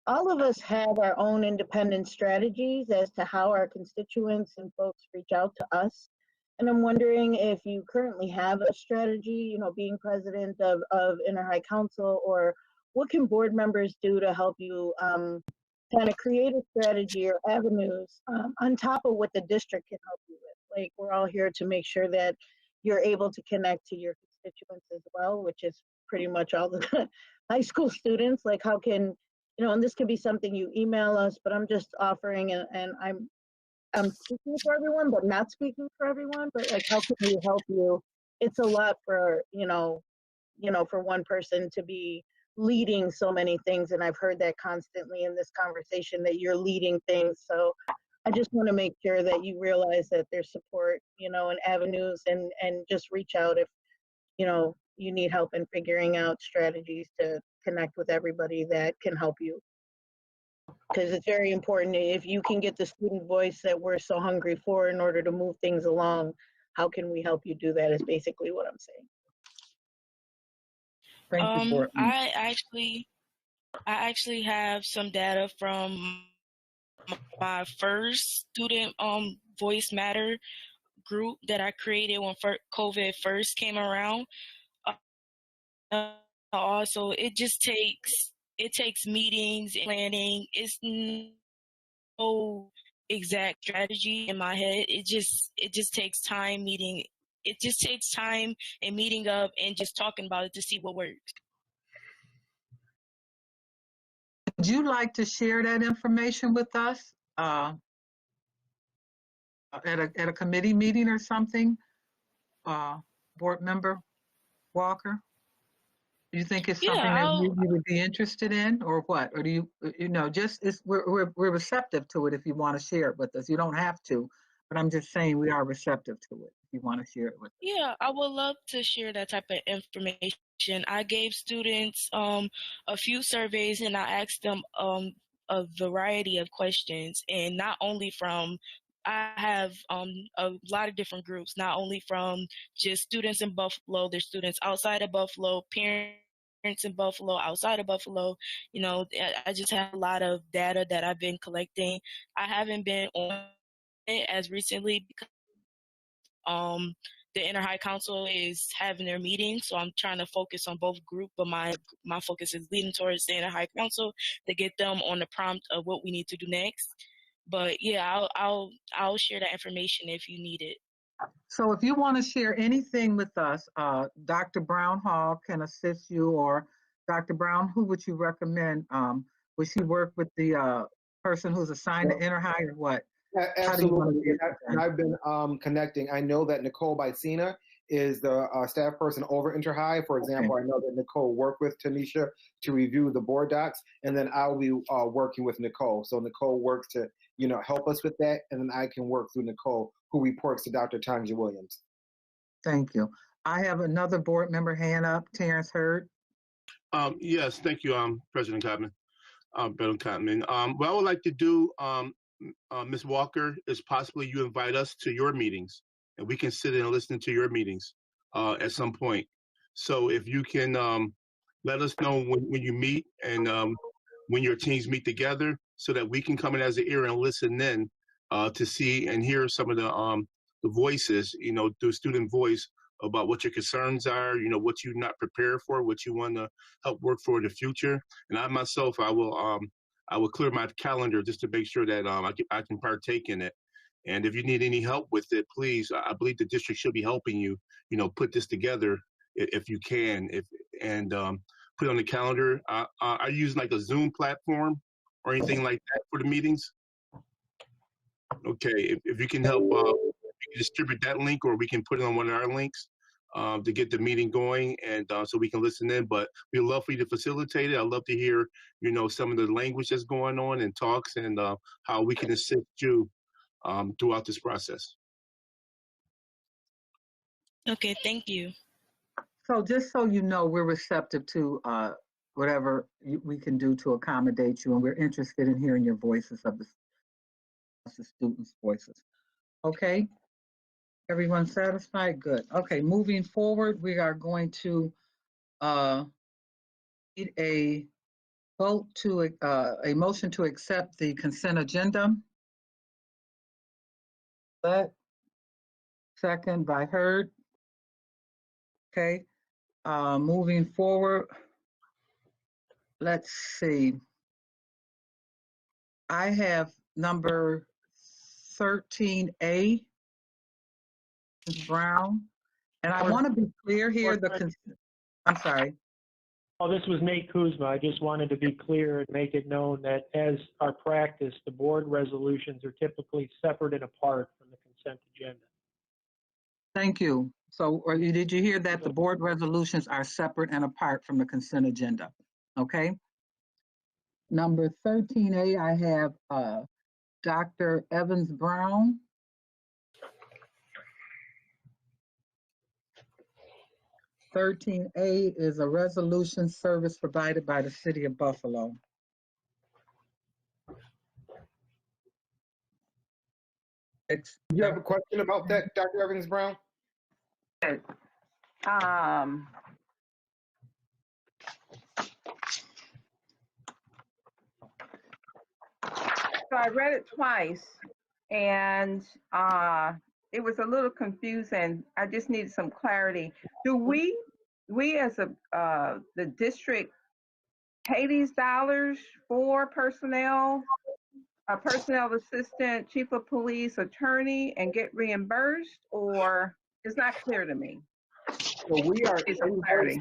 All of us have our own independent strategies as to how our constituents and folks reach out to us. And I'm wondering if you currently have a strategy, being president of Inter-High Council, or what can board members do to help you kind of create a strategy or avenues on top of what the district can help you with. Like, we're all here to make sure that you're able to connect to your constituents as well, which is pretty much all the high school students. Like, how can, and this could be something you email us, but I'm just offering, and I'm speaking for everyone, but not speaking for everyone, but like, how can we help you? It's a lot for, for one person to be leading so many things, and I've heard that constantly in this conversation, that you're leading things. So I just want to make sure that you realize that there's support, and avenues, and just reach out if, you need help in figuring out strategies to connect with everybody that can help you. Because it's very important. If you can get the student voice that we're so hungry for in order to move things along, how can we help you do that is basically what I'm saying. Thank you for it. I actually have some data from my first student Voice Matter group that I created when COVID first came around. Also, it takes meetings and planning. It's no exact strategy in my head. It just takes time meeting. It just takes time and meeting up and just talking about it to see what works. Would you like to share that information with us at a committee meeting or something? Board member Walker? Do you think it's something that you would be interested in, or what? Or do you, we're receptive to it if you want to share it with us. You don't have to, but I'm just saying we are receptive to it if you want to share it with us. Yeah, I would love to share that type of information. I gave students a few surveys and I asked them a variety of questions, and not only from I have a lot of different groups, not only from just students in Buffalo, there's students outside of Buffalo, parents in Buffalo, outside of Buffalo. I just have a lot of data that I've been collecting. I haven't been on it as recently because the Inter-High Council is having their meeting, so I'm trying to focus on both groups, but my focus is leading towards the Inter-High Council to get them on the prompt of what we need to do next. But yeah, I'll share that information if you need it. So if you want to share anything with us, Dr. Brown Hall can assist you, or Dr. Brown, who would you recommend? Would she work with the person who's assigned to Inter-High, or what? Absolutely. And I've been connecting. I know that Nicole Bicina is the staff person over Inter-High. For example, I know that Nicole worked with Tanisha to review the board docs, and then I'll be working with Nicole. So Nicole works to, help us with that, and then I can work through Nicole, who reports to Dr. Tanja Williams. Thank you. I have another board member hand up, Terrence Hurd. Yes, thank you, President Cotman. President Cotman. What I would like to do, Ms. Walker, is possibly you invite us to your meetings, and we can sit in and listen to your meetings at some point. So if you can let us know when you meet and when your teams meet together, so that we can come in as an ear and listen in to see and hear some of the voices, through student voice, about what your concerns are, what you're not prepared for, what you want to help work for in the future. And I myself, I will clear my calendar just to make sure that I can partake in it. And if you need any help with it, please, I believe the district should be helping you, put this together if you can, and put it on the calendar. Are you using like a Zoom platform or anything like that for the meetings? Okay, if you can help you can distribute that link, or we can put it on one of our links to get the meeting going, and so we can listen in. But we'd love for you to facilitate it. I'd love to hear, some of the language that's going on and talks, and how we can assist you throughout this process. Okay, thank you. So just so you know, we're receptive to whatever we can do to accommodate you, and we're interested in hearing your voices of the students' voices. Okay, everyone satisfied? Good. Okay, moving forward, we are going to need a vote to a motion to accept the consent agenda. But second by Hurd. Okay, moving forward, let's see. I have number 13A, Ms. Brown, and I want to be clear here. I'm sorry. Oh, this was Nate Kuzma. I just wanted to be clear and make it known that as our practice, the board resolutions are typically separate and apart from the consent agenda. Thank you. So did you hear that? The board resolutions are separate and apart from the consent agenda. Okay. Number 13A, I have Dr. Evans Brown. (13A) is a resolution service provided by the City of Buffalo. Do you have a question about that, Dr. Evans Brown? So I read it twice, and it was a little confusing. I just needed some clarity. Do we as the district pay these dollars for personnel, a personnel assistant, chief of police, attorney, and get reimbursed, or it's not clear to me? So we are invoiced.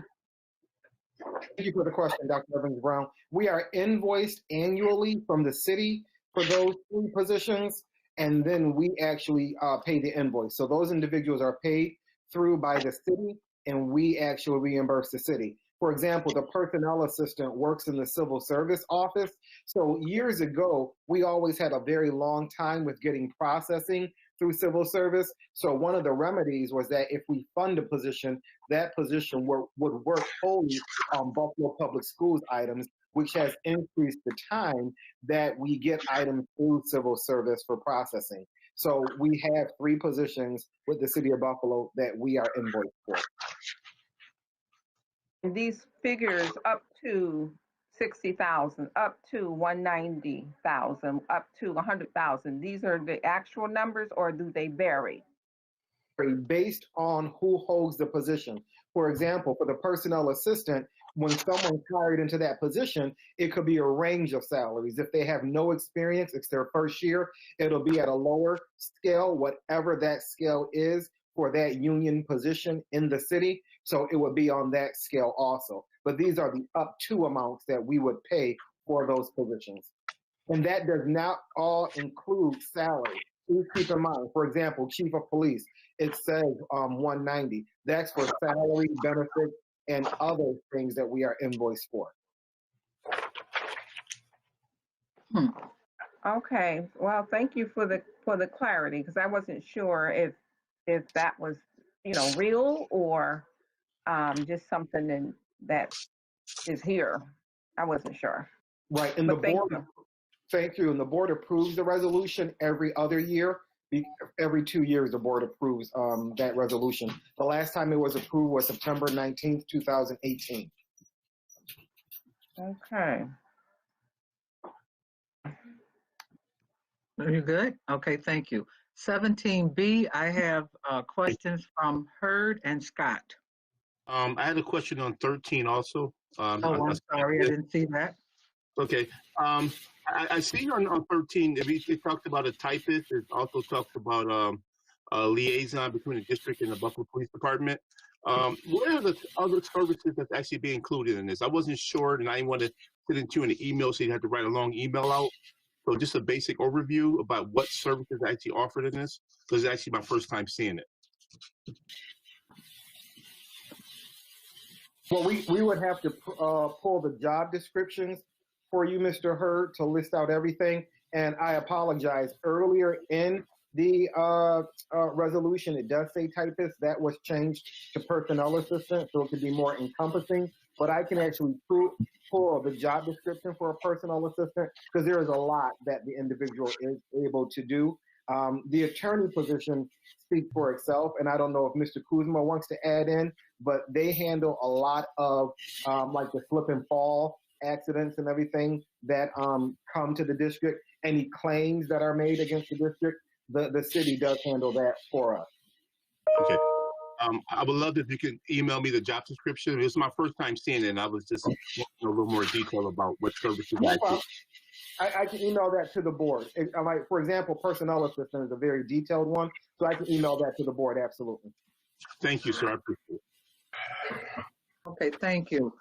Thank you for the question, Dr. Evans Brown. We are invoiced annually from the city for those 3 positions, and then we actually pay the invoice. So those individuals are paid through by the city, and we actually reimburse the city. For example, the personnel assistant works in the civil service office. So years ago, we always had a very long time with getting processing through civil service. So one of the remedies was that if we fund a position, that position would work wholly on Buffalo Public Schools items, which has increased the time that we get items through civil service for processing. So we have 3 positions with the City of Buffalo that we are invoiced for. These figures up to 60,000, up to 190,000, up to 100,000, these are the actual numbers, or do they vary? Based on who holds the position. For example, for the personnel assistant, when someone's hired into that position, it could be a range of salaries. If they have no experience, it's their first year, it'll be at a lower scale, whatever that scale is for that union position in the city. So it would be on that scale also. But these are the up to amounts that we would pay for those positions. And that does not all include salary. Please keep in mind, for example, chief of police, it says 190. That's for salary, benefits, and other things that we are invoiced for. Okay, well, thank you for the clarity, because I wasn't sure if that was, real or just something that is here. I wasn't sure. Right, and the board, thank you, and the board approves the resolution every other year. Every 2 years, the board approves that resolution. The last time it was approved was September 19th, 2018. Okay. Are you good? Okay, thank you. 17B, I have questions from Hurd and Scott. I had a question on 13 also. I'm sorry, I didn't see that. Okay. I see on 13, it talked about a typist. It also talked about a liaison between the district and the Buffalo Police Department. What are the other services that's actually being included in this? I wasn't sure, and I didn't want to put into an email, so you had to write a long email out. So just a basic overview about what services are actually offered in this, because it's actually my first time seeing it. Well, we would have to pull the job descriptions for you, Mr. Hurd, to list out everything. And I apologize. Earlier in the resolution, it does say typist. That was changed to personnel assistant, so it could be more encompassing. But I can actually pull the job description for a personnel assistant, because there is a lot that the individual is able to do. The attorney position speaks for itself, and I don't know if Mr. Kuzma wants to add in, but they handle a lot of like the slip and fall accidents and everything that come to the district. Any claims that are made against the district, the city does handle that for us. Okay. I would love if you could email me the job description. It was my first time seeing it, and I was just wanting a little more detail about what services I can email that to the board. Like, for example, personnel assistant is a very detailed one, so I can email that to the board, absolutely. Thank you, sir. I appreciate it. Okay, thank you.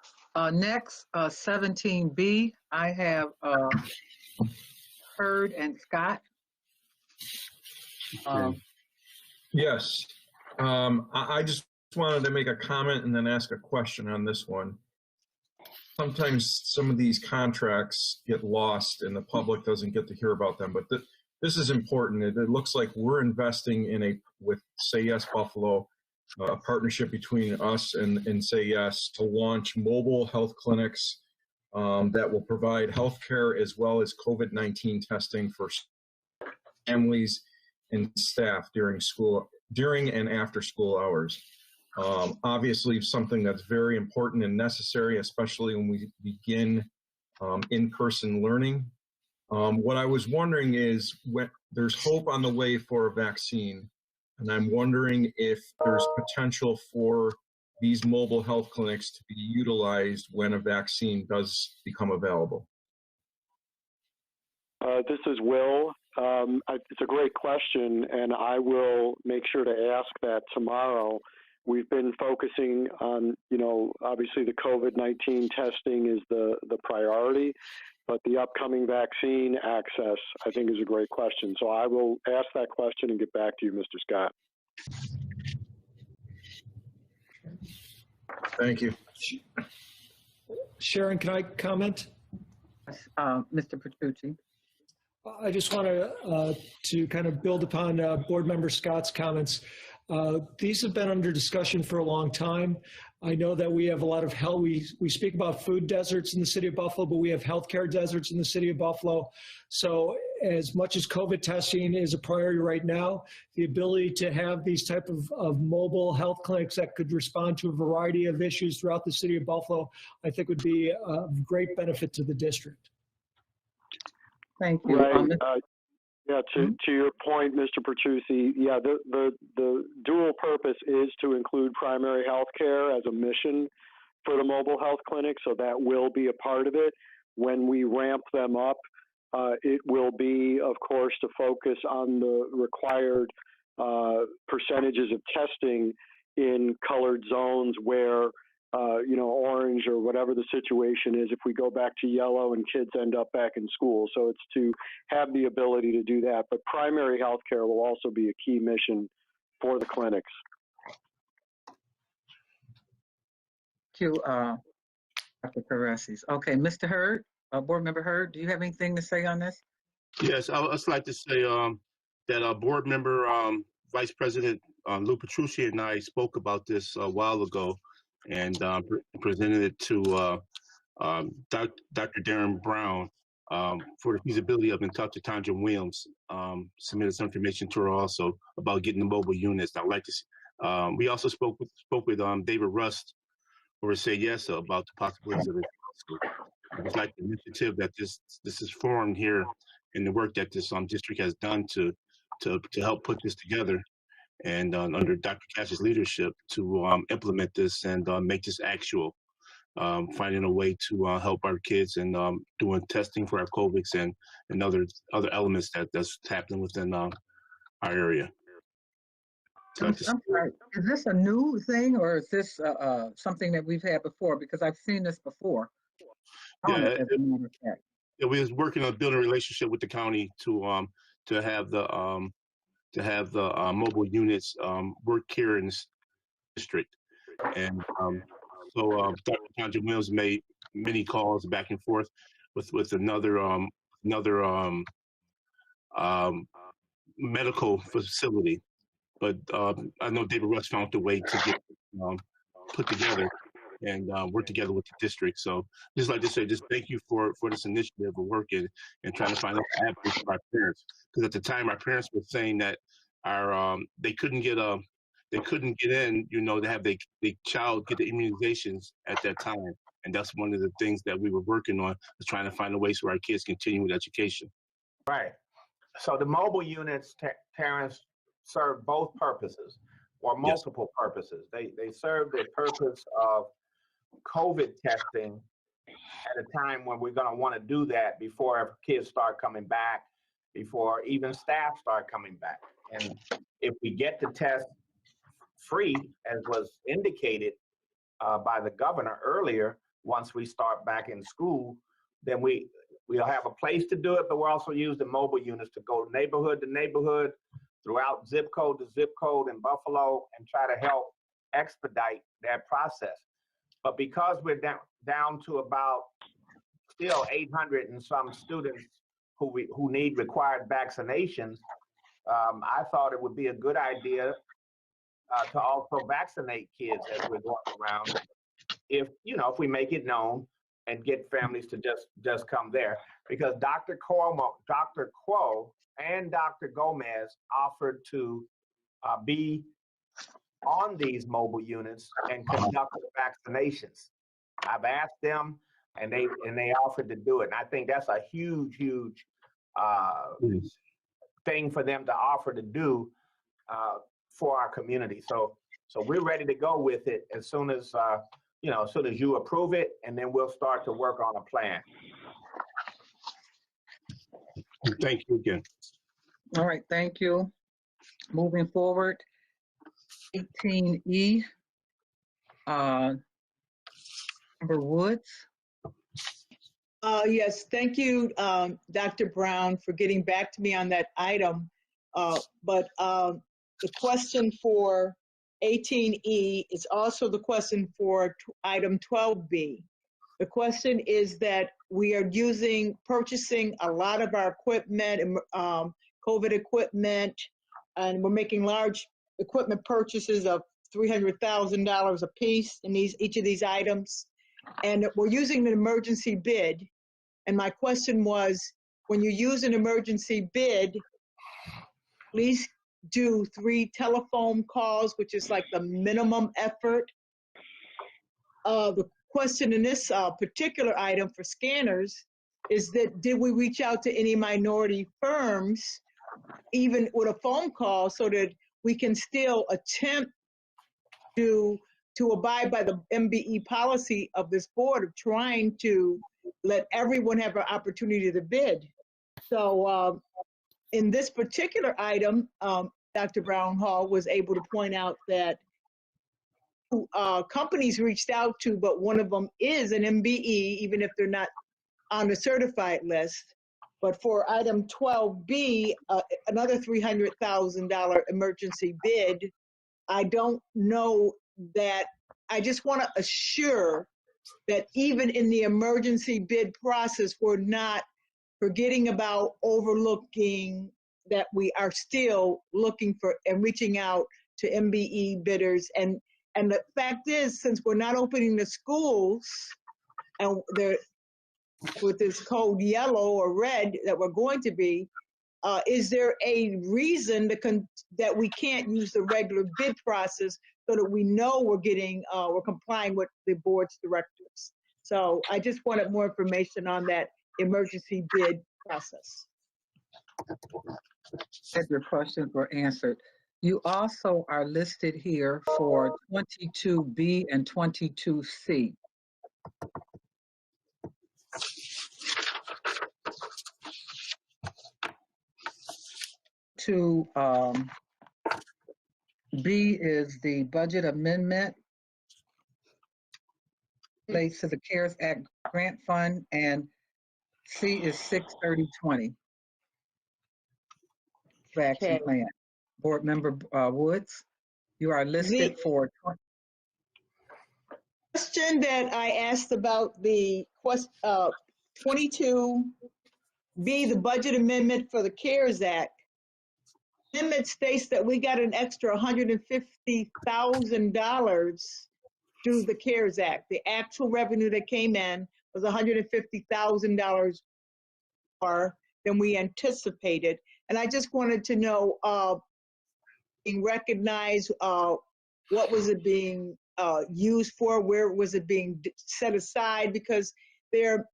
Next, 17B, I have Hurd and Scott. Yes. I just wanted to make a comment and then ask a question on this one. Sometimes some of these contracts get lost and the public doesn't get to hear about them, but this is important. It looks like we're investing in with Say Yes Buffalo, a partnership between us and Say Yes to launch mobile health clinics that will provide healthcare as well as COVID-19 testing for families and staff during and after school hours. Obviously, something that's very important and necessary, especially when we begin in-person learning. What I was wondering is, when there's hope on the way for a vaccine, and I'm wondering if there's potential for these mobile health clinics to be utilized when a vaccine does become available. This is Will. It's a great question, and I will make sure to ask that tomorrow. We've been focusing on, obviously the COVID-19 testing is the priority, but the upcoming vaccine access, I think, is a great question. So I will ask that question and get back to you, Mr. Scott. Thank you. Sharon, can I comment? Mr. Petrucci. I just want to kind of build upon Board Member Scott's comments. These have been under discussion for a long time. I know that we have a lot of health. We speak about food deserts in the city of Buffalo, but we have healthcare deserts in the city of Buffalo. So as much as COVID testing is a priority right now, the ability to have these type of mobile health clinics that could respond to a variety of issues throughout the city of Buffalo, I think would be a great benefit to the district. Thank you. Right. To your point, Mr. Petrucci, the dual purpose is to include primary health care as a mission for the mobile health clinic, so that will be a part of it. When we ramp them up, it will be, of course, to focus on the required percentages of testing in colored zones where orange or whatever the situation is, if we go back to yellow and kids end up back in school. So it's to have the ability to do that. But primary health care will also be a key mission for the clinics. Thank you, Dr. Caresses. Okay, Mr. Hurd, Board Member Hurd, do you have anything to say on this? Yes, I would just like to say that our board member, Vice President Lou Petrucci and I spoke about this a while ago, and presented it to Dr. Darren Brown for the feasibility of, and talked to Tanja Williams, submitted some information to her also about getting the mobile units. I'd like to see, we also spoke with David Rust over Say Yes about the possibilities of it. It's like the initiative that this is formed here, and the work that this district has done to help put this together, and under Dr. Cash's leadership to implement this and make this actual, finding a way to help our kids and doing testing for our COVIDs and other elements that's happening within our area. So I'm sorry, is this a new thing, or is this something that we've had before? Because I've seen this before. Yeah, we was working on building a relationship with the county to have the mobile units work here in this district, and so Dr. Tanja Williams made many calls back and forth with another medical facility, but I know David Russ found a way to get put together and work together with the district. So just like to say, just thank you for this initiative of working and trying to find out avenues for our parents, because at the time our parents were saying that our they couldn't get in, to have the child get the immunizations at that time, and that's one of the things that we were working on, is trying to find a way so our kids continue with education. Right. So the mobile units, Terrence, serve both purposes, or multiple purposes. They serve the purpose of COVID testing at a time when we're going to want to do that before kids start coming back, before even staff start coming back. And if we get the test free, as was indicated by the governor earlier, once we start back in school, then we'll have a place to do it, but we'll also use the mobile units to go neighborhood to neighborhood, throughout zip code to zip code in Buffalo, and try to help expedite that process. But because we're down to about still 800 and some students who need required vaccinations, I thought it would be a good idea to also vaccinate kids as we're going around. If we make it known and get families to just come there, because Dr. Quo and Dr. Gomez offered to be on these mobile units and conduct the vaccinations. I've asked them, and they offered to do it. And I think that's a huge thing for them to offer to do for our community. So we're ready to go with it as soon as as soon as you approve it, and then we'll start to work on a plan. Thank you again. All right, thank you. Moving forward, 18E, Member Woods. Yes, thank you, Dr. Brown, for getting back to me on that item. But the question for 18E is also the question for item 12B. The question is that we are purchasing a lot of our equipment, COVID equipment, and we're making large equipment purchases of $300,000 a piece in each of these items. And we're using an emergency bid. And my question was, when you use an emergency bid, please do 3 telephone calls, which is like the minimum effort. The question in this particular item for scanners is that, did we reach out to any minority firms, even with a phone call, so that we can still attempt to abide by the MBE policy of this board of trying to let everyone have an opportunity to bid. So in this particular item, Dr. Brown Hall was able to point out that companies reached out to, but one of them is an MBE, even if they're not on the certified list. But for item 12B, another $300,000 emergency bid, I don't know that. I just want to assure that even in the emergency bid process, we're not forgetting about overlooking that we are still looking for and reaching out to MBE bidders. And the fact is, since we're not opening the schools and they're with this code yellow or red that we're going to be, is there a reason that we can't use the regular bid process so that we know we're complying with the board's directives? So I just wanted more information on that emergency bid process. If your questions were answered. You also are listed here for 22B and 22C. B is the budget amendment relates to the CARES Act grant fund, and C is 6/30/20. Action plan. Board Member Woods, you are listed for. Question that I asked about the 22B, the budget amendment for the CARES Act. Amendment states that we got an extra $150,000 through the CARES Act. The actual revenue that came in was $150,000 more than we anticipated. And I just wanted to know, being recognized, what was it being used for? Where was it being set aside? Because the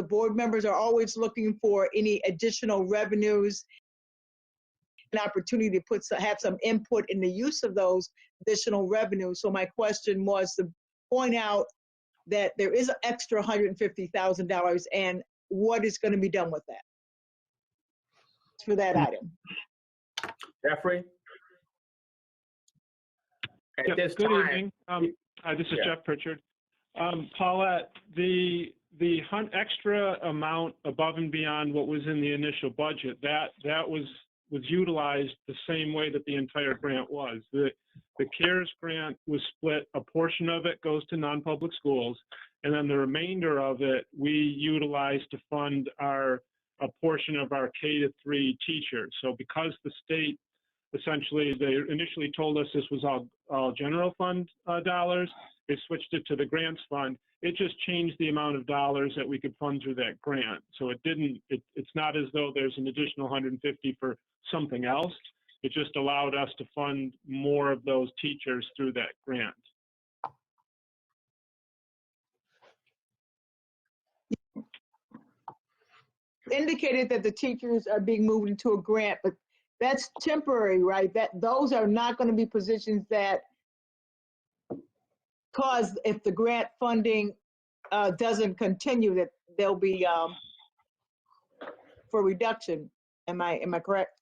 board members are always looking for any additional revenues, an opportunity to have some input in the use of those additional revenues. So my question was to point out that there is an extra $150,000, and what is going to be done with that for that item? Jeffrey? Good evening. This is Jeff Pritchard. Paulette, the extra amount above and beyond what was in the initial budget, that was utilized the same way that the entire grant was. The CARES grant was split. A portion of it goes to non-public schools, and then the remainder of it we utilized to fund our a portion of our K-3 teachers. So because the state, essentially, they initially told us this was all general fund dollars, they switched it to the grants fund. It just changed the amount of dollars that we could fund through that grant. So it's not as though there's an additional 150 for something else. It just allowed us to fund more of those teachers through that grant. Indicated that the teachers are being moved into a grant, but that's temporary, right? Those are not going to be positions that cause, if the grant funding doesn't continue, that they'll be for reduction. Am I correct?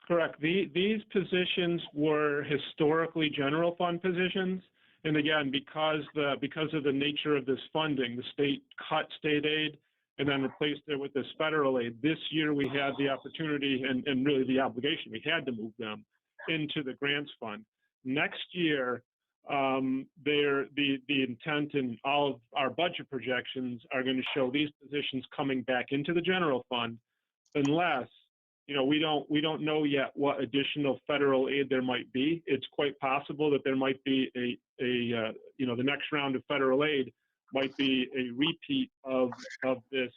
Correct. These positions were historically general fund positions. And again, because of the nature of this funding, the state cut state aid and then replaced it with this federal aid. This year we had the opportunity and really the obligation, we had to move them into the grants fund. Next year, the intent in all of our budget projections are going to show these positions coming back into the general fund, unless, we don't know yet what additional federal aid there might be. It's quite possible that there might be the next round of federal aid might be a repeat of this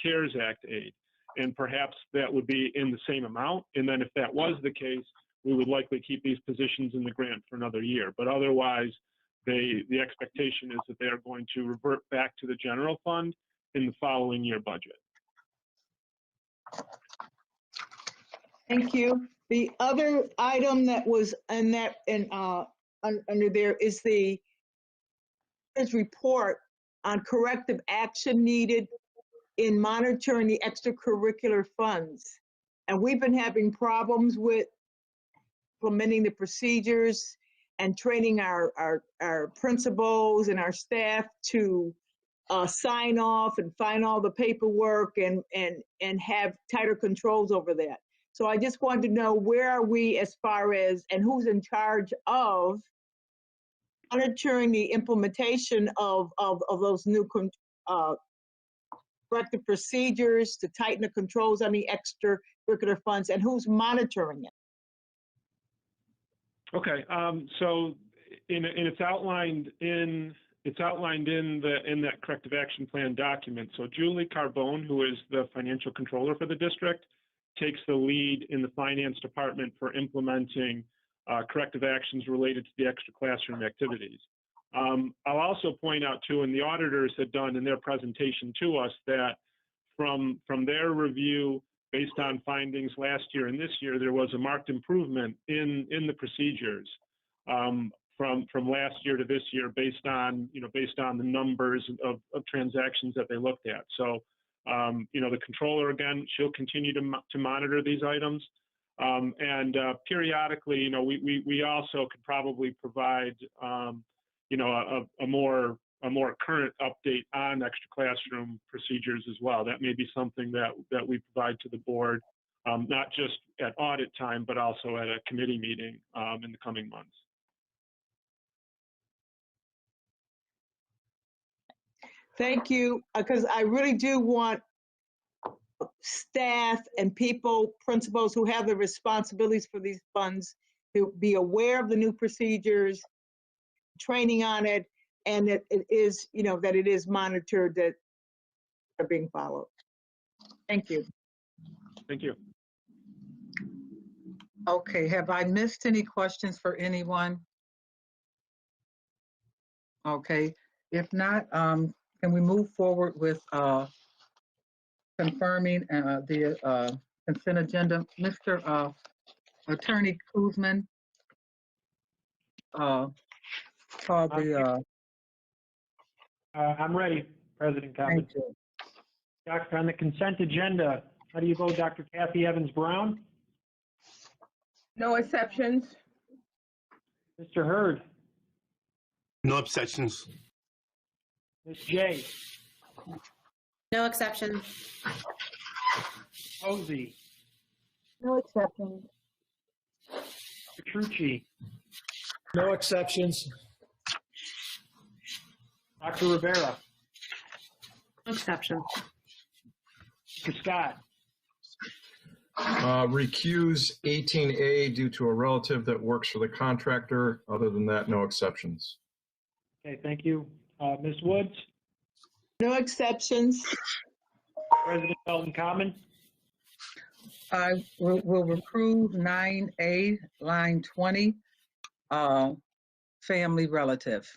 CARES Act aid, and perhaps that would be in the same amount. And then if that was the case, we would likely keep these positions in the grant for another year. But otherwise, the expectation is that they are going to revert back to the general fund in the following year budget. Thank you. The other item that was in that under there is his report on corrective action needed in monitoring the extracurricular funds. And we've been having problems with implementing the procedures and training our principals and our staff to sign off and find all the paperwork and have tighter controls over that. So I just wanted to know, where are we as far as, and who's in charge of monitoring the implementation of those new corrective procedures to tighten the controls on the extracurricular funds, and who's monitoring it? Okay, so it's outlined in that corrective action plan document. So Julie Carbone, who is the financial controller for the district, takes the lead in the finance department for implementing corrective actions related to the extra classroom activities. I'll also point out too, and the auditors had done in their presentation to us, that from their review based on findings last year and this year, there was a marked improvement in the procedures from last year to this year based on the numbers of transactions that they looked at. So the controller, again, she'll continue to monitor these items. And periodically, we also could probably provide, a more current update on extra classroom procedures as well. That may be something that we provide to the board, not just at audit time, but also at a committee meeting in the coming months. Thank you, because I really do want staff and people, principals who have the responsibilities for these funds to be aware of the new procedures, training on it, and that it is, that it is monitored, that are being followed. Thank you. Thank you. Okay, have I missed any questions for anyone? Okay, if not, can we move forward with confirming the consent agenda? Mr. Attorney Kuzman, call the... I'm ready, President Coppin. Doctor, on the consent agenda, how do you vote, Dr. Kathy Evans-Brown? No exceptions. Mr. Hurd? No exceptions. Ms. J? No exceptions. Posey? No exceptions. Petrucci? No exceptions. Dr. Rivera? Exception. Mr. Scott. Recuse 18A due to a relative that works for the contractor. Other than that, no exceptions. Okay, thank you. Ms. Woods, No exceptions. President Belton Common. I will approve 9A, line 20, family relative.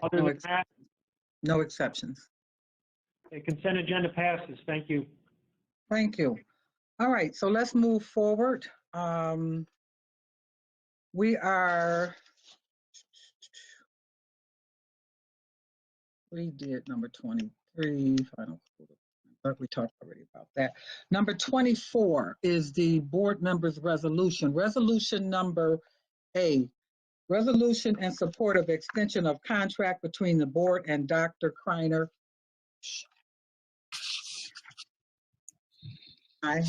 Other than that, No exceptions. the consent agenda passes. Thank you. Thank you. All right, so let's move forward. We did number 23, final. But we talked already about that. Number 24 is the board members' resolution. Resolution number A, resolution in support of extension of contract between the board and Dr. Kreiner. Aye.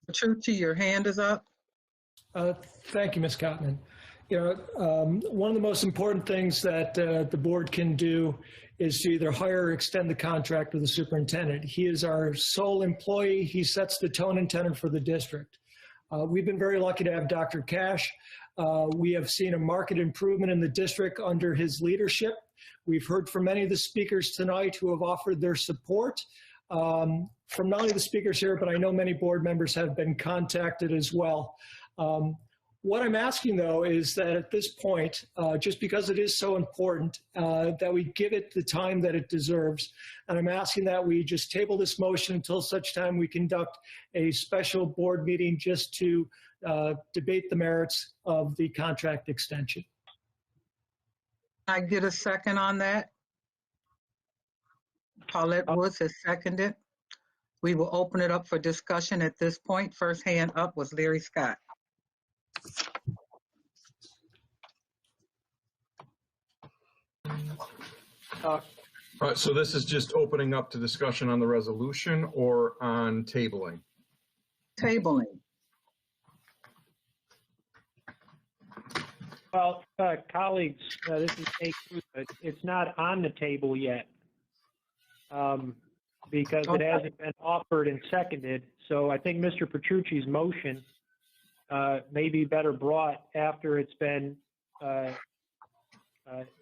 Petrucci, your hand is up. Thank you, Ms. Cotman. One of the most important things that the board can do is to either hire or extend the contract with the superintendent. He is our sole employee. He sets the tone and tenor for the district. We've been very lucky to have Dr. Cash. We have seen a marked improvement in the district under his leadership. We've heard from many of the speakers tonight who have offered their support. From not only the speakers here, but I know many board members have been contacted as well. What I'm asking, though, is that at this point, just because it is so important, that we give it the time that it deserves. And I'm asking that we just table this motion until such time we conduct a special board meeting just to debate the merits of the contract extension. I get a second on that. Paulette Woods has seconded. We will open it up for discussion at this point. First hand up was Larry Scott. So this is just opening up to discussion on the resolution or on tabling? Tabling. Well, colleagues, this is Nate Cruz. It's not on the table yet because it hasn't been offered and seconded. So I think Mr. Petrucci's motion may be better brought after it's been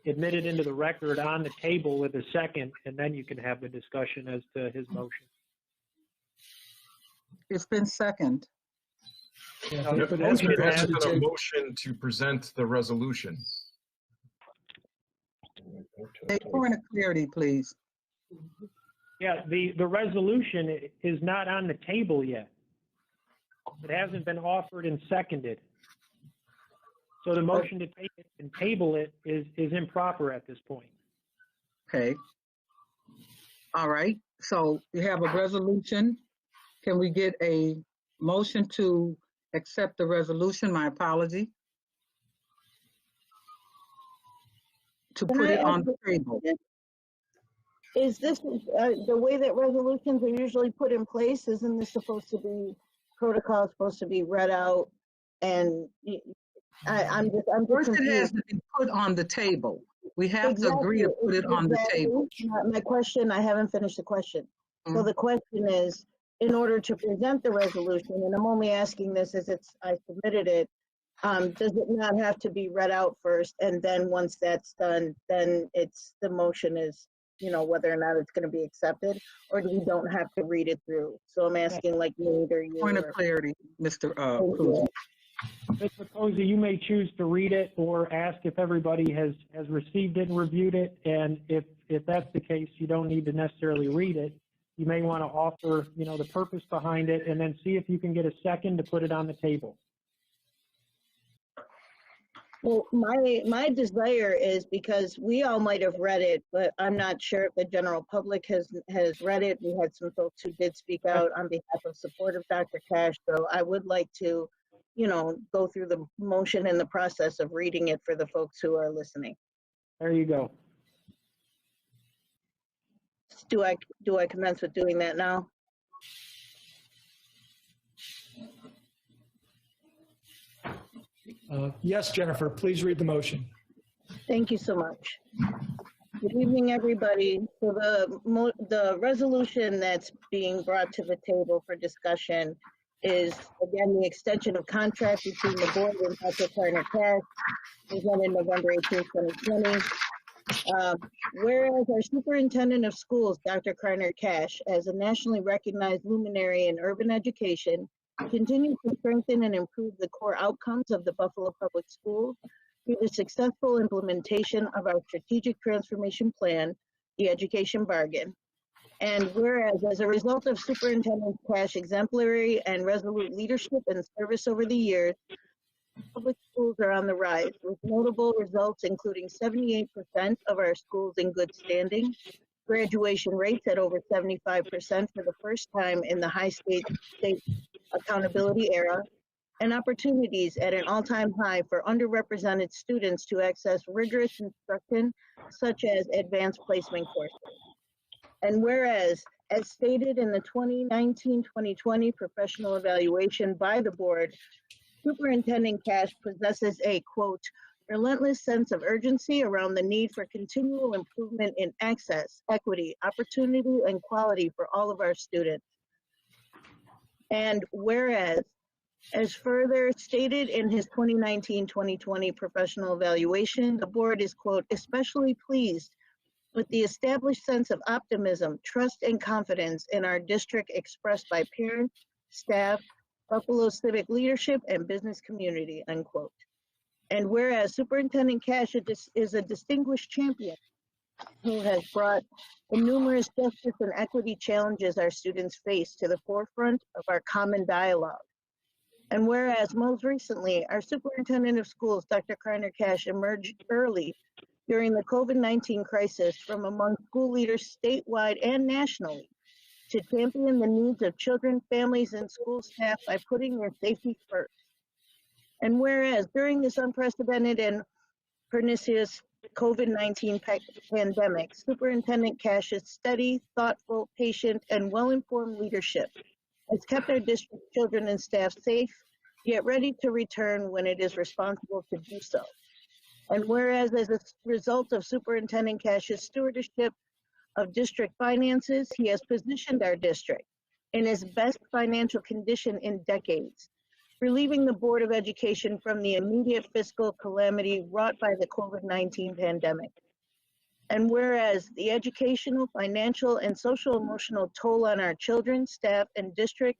admitted into the record on the table with a second, and then you can have the discussion as to his motion. It's been seconded. There hasn't been a motion to present the resolution. A point of clarity, please. Yeah, the resolution is not on the table yet. It hasn't been offered and seconded. So the motion to take it and table it is improper at this point. Okay. All right. So you have a resolution. Can we get a motion to accept the resolution? My apology. To put it on the table. Is this the way that resolutions are usually put in place? Isn't this supposed to be, protocol is supposed to be read out? And I'm just First, confused. it has to be put on the table. We have to agree to put it on the table. My question, I haven't finished the question. So the question is, in order to present the resolution, and I'm only asking this as I submitted it, does it not have to be read out first? And then once that's done, then the motion is, whether or not it's going to be accepted, or we don't have to read it through. So I'm asking like neither you. Point of clarity, Mr. Cruz. Mr. Posey, you may choose to read it or ask if everybody has received it and reviewed it. And if that's the case, you don't need to necessarily read it. You may want to offer, the purpose behind it and then see if you can get a second to put it on the table. Well, my desire is, because we all might have read it, but I'm not sure if the general public has read it. We had some folks who did speak out on behalf of support of Dr. Cash. So I would like to, go through the motion and the process of reading it for the folks who are listening. There you go. Do I commence with doing that now? Yes, Jennifer, please read the motion. Thank you so much. Good evening, everybody. So the resolution that's being brought to the table for discussion is, again, the extension of contract between the board and Dr. Carter Cash, presented November 18, 2020. Whereas our superintendent of schools, Dr. Carter Cash, as a nationally recognized luminary in urban education, continues to strengthen and improve the core outcomes of the Buffalo Public Schools through the successful implementation of our strategic transformation plan, the Education Bargain. And whereas, as a result of Superintendent Cash exemplary and resolute leadership and service over the years, public schools are on the rise, with notable results including 78% of our schools in good standing, graduation rates at over 75% for the first time in the high state accountability era, and opportunities at an all-time high for underrepresented students to access rigorous instruction, such as advanced placement courses. And whereas, as stated in the 2019-2020 professional evaluation by the board, Superintendent Cash possesses a, quote, relentless sense of urgency around the need for continual improvement in access, equity, opportunity, and quality for all of our students. And whereas, as further stated in his 2019-2020 professional evaluation, the board is, quote, especially pleased with the established sense of optimism, trust, and confidence in our district expressed by parents, staff, Buffalo civic leadership, and business community, unquote. And whereas Superintendent Cash is a distinguished champion who has brought the numerous justice and equity challenges our students face to the forefront of our common dialogue. And whereas most recently, our Superintendent of Schools, Dr. Carter Cash, emerged early during the COVID-19 crisis from among school leaders statewide and nationally to champion the needs of children, families, and school staff by putting their safety first. And whereas during this unprecedented and pernicious COVID-19 pandemic, Superintendent Cash's steady, thoughtful, patient, and well-informed leadership has kept our district children and staff safe, yet ready to return when it is responsible to do so. And whereas as a result of Superintendent Cash's stewardship of district finances, he has positioned our district in its best financial condition in decades, relieving the Board of Education from the immediate fiscal calamity wrought by the COVID-19 pandemic. And whereas the educational, financial, and social emotional toll on our children, staff, and district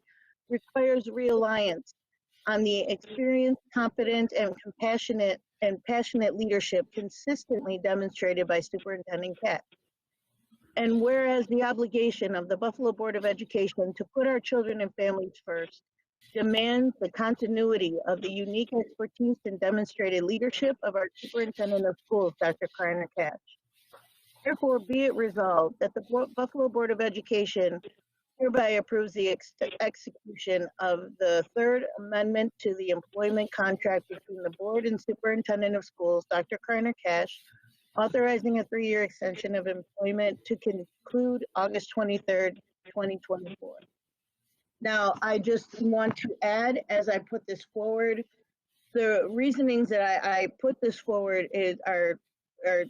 requires reliance on the experienced, competent, and compassionate and passionate leadership consistently demonstrated by Superintendent Cash. And whereas the obligation of the Buffalo Board of Education to put our children and families first demands the continuity of the unique expertise and demonstrated leadership of our Superintendent of Schools, Dr. Carter Cash. Therefore, be it resolved that the Buffalo Board of Education hereby approves the execution of the Third Amendment to the employment contract between the Board and Superintendent of Schools, Dr. Carter Cash, authorizing a 3-year extension of employment to conclude August 23rd, 2024. Now, I just want to add, as I put this forward, the reasonings that I put this forward are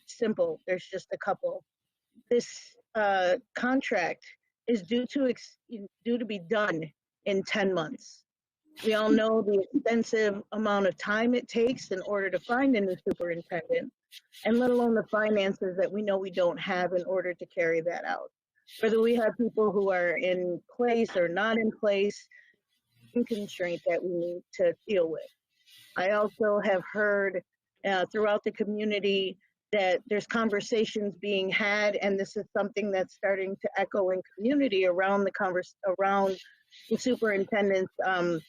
simple. There's just a couple. This contract is due to be done in 10 months. We all know the extensive amount of time it takes in order to find a new superintendent, and let alone the finances that we know we don't have in order to carry that out. Whether we have people who are in place or not in place, constraint that we need to deal with. I also have heard throughout the community that there's conversations being had, and this is something that's starting to echo in community around the superintendent's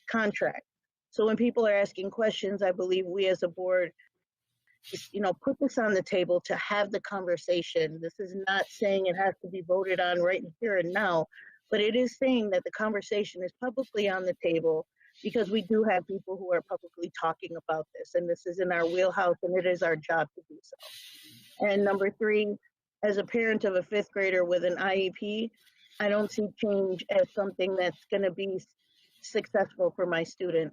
contract. So when people are asking questions, I believe we as a board, put this on the table to have the conversation. This is not saying it has to be voted on right here and now, but it is saying that the conversation is publicly on the table because we do have people who are publicly talking about this, and this is in our wheelhouse, and it is our job to do so. And number 3, as a parent of a 5th grader with an IEP, I don't see change as something that's going to be successful for my student.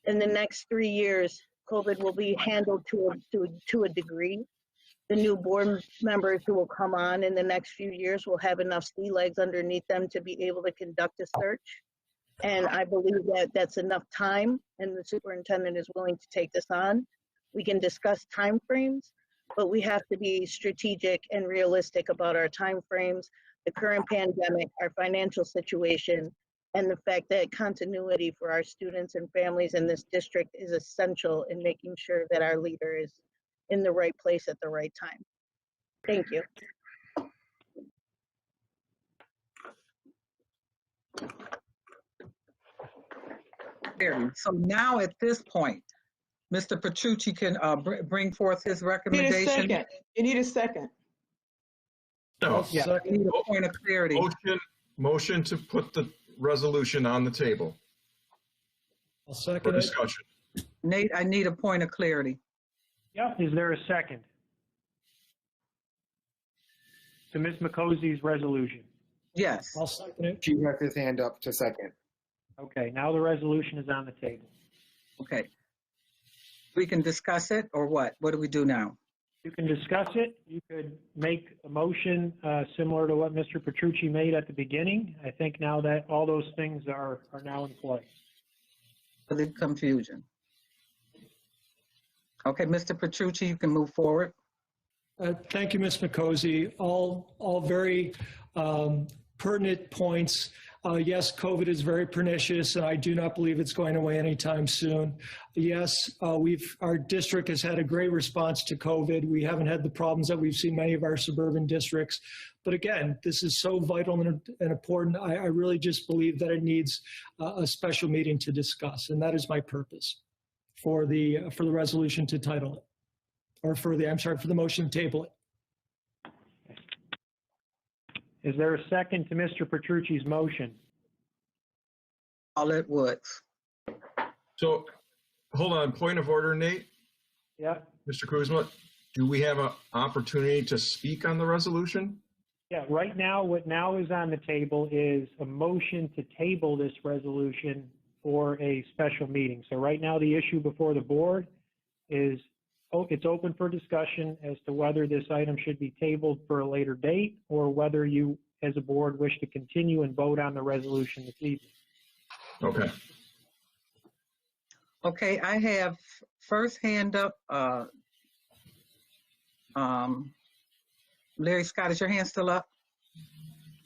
In the next 3 years, COVID will be handled to a degree, the new board members who will come on in the next few years will have enough sea legs underneath them to be able to conduct a search. And I believe that that's enough time, and the superintendent is willing to take this on. We can discuss timeframes, but we have to be strategic and realistic about our timeframes, the current pandemic, our financial situation, and the fact that continuity for our students and families in this district is essential in making sure that our leader is in the right place at the right time. Thank you. So now at this point, Mr. Petrucci can bring forth his recommendation. You need a second. No. Yeah, we need a point of clarity. Motion to put the resolution on the table I'll for second it. discussion. Nate, I need a point of clarity. Yep. Is there a second to Ms. McCosey's resolution? Yes. I'll second it. She has his hand up to second. Okay, now the resolution is on the table. Okay. We can discuss it, or what? What do we do now? You can discuss it. You could make a motion similar to what Mr. Petrucci made at the beginning. I think now that all those things are now in place. For the confusion. Okay, Mr. Petrucci, you can move forward. Thank you, Ms. McCosey. All very pertinent points. Yes, COVID is very pernicious, and I do not believe it's going away anytime soon. Yes, our district has had a great response to COVID. We haven't had the problems that we've seen many of our suburban districts. But again, this is so vital and important. I really just believe that it needs a special meeting to discuss, and that is my purpose for the resolution to title it, or for the motion to table it. Is there a second to Mr. Petrucci's motion? Paulette Woods. So, hold on, point of order, Nate? Yeah. Mr. Kuzma, do we have an opportunity to speak on the resolution? Yeah, right now, what now is on the table is a motion to table this resolution for a special meeting. So right now, the issue before the board is it's open for discussion as to whether this item should be tabled for a later date or whether you, as a board, wish to continue and vote on the resolution this evening. Okay. Okay, I have first hand up. Larry Scott, is your hand still up?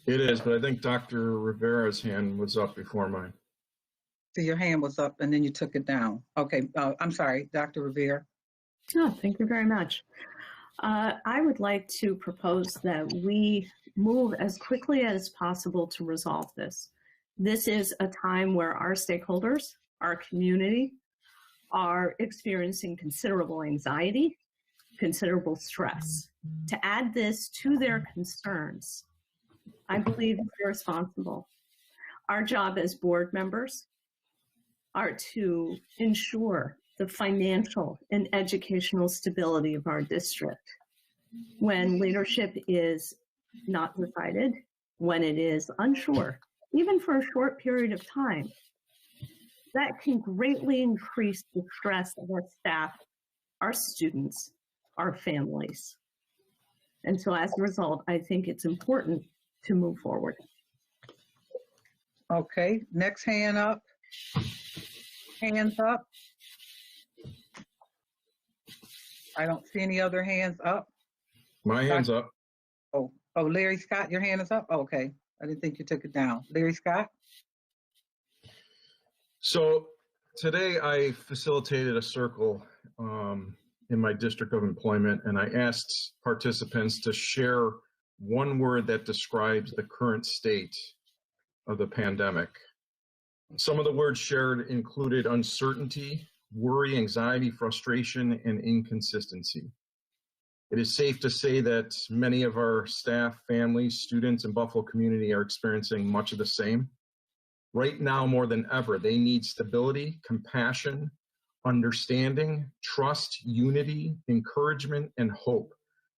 It is, but I think Dr. Rivera's hand was up before mine. So your hand was up and then you took it down. Okay, I'm sorry, Dr. Rivera. Oh, thank you very much. I would like to propose that we move as quickly as possible to resolve this. This is a time where our stakeholders, our community, are experiencing considerable anxiety, considerable stress. To add this to their concerns, I believe is irresponsible. Our job as board members are to ensure the financial and educational stability of our district. When leadership is not decided, when it is unsure, even for a short period of time, that can greatly increase the stress of our staff, our students, our families. And so as a result, I think it's important to move forward. Okay, next hand up. Hands up. I don't see any other hands up. My hand's up. Oh, Larry Scott, your hand is up? Oh, okay, I didn't think you took it down. Larry Scott? So today I facilitated a circle in my district of employment, and I asked participants to share one word that describes the current state of the pandemic. Some of the words shared included uncertainty, worry, anxiety, frustration, and inconsistency. It is safe to say that many of our staff, families, students, and Buffalo community are experiencing much of the same. Right now, more than ever, they need stability, compassion, understanding, trust, unity, encouragement, and hope.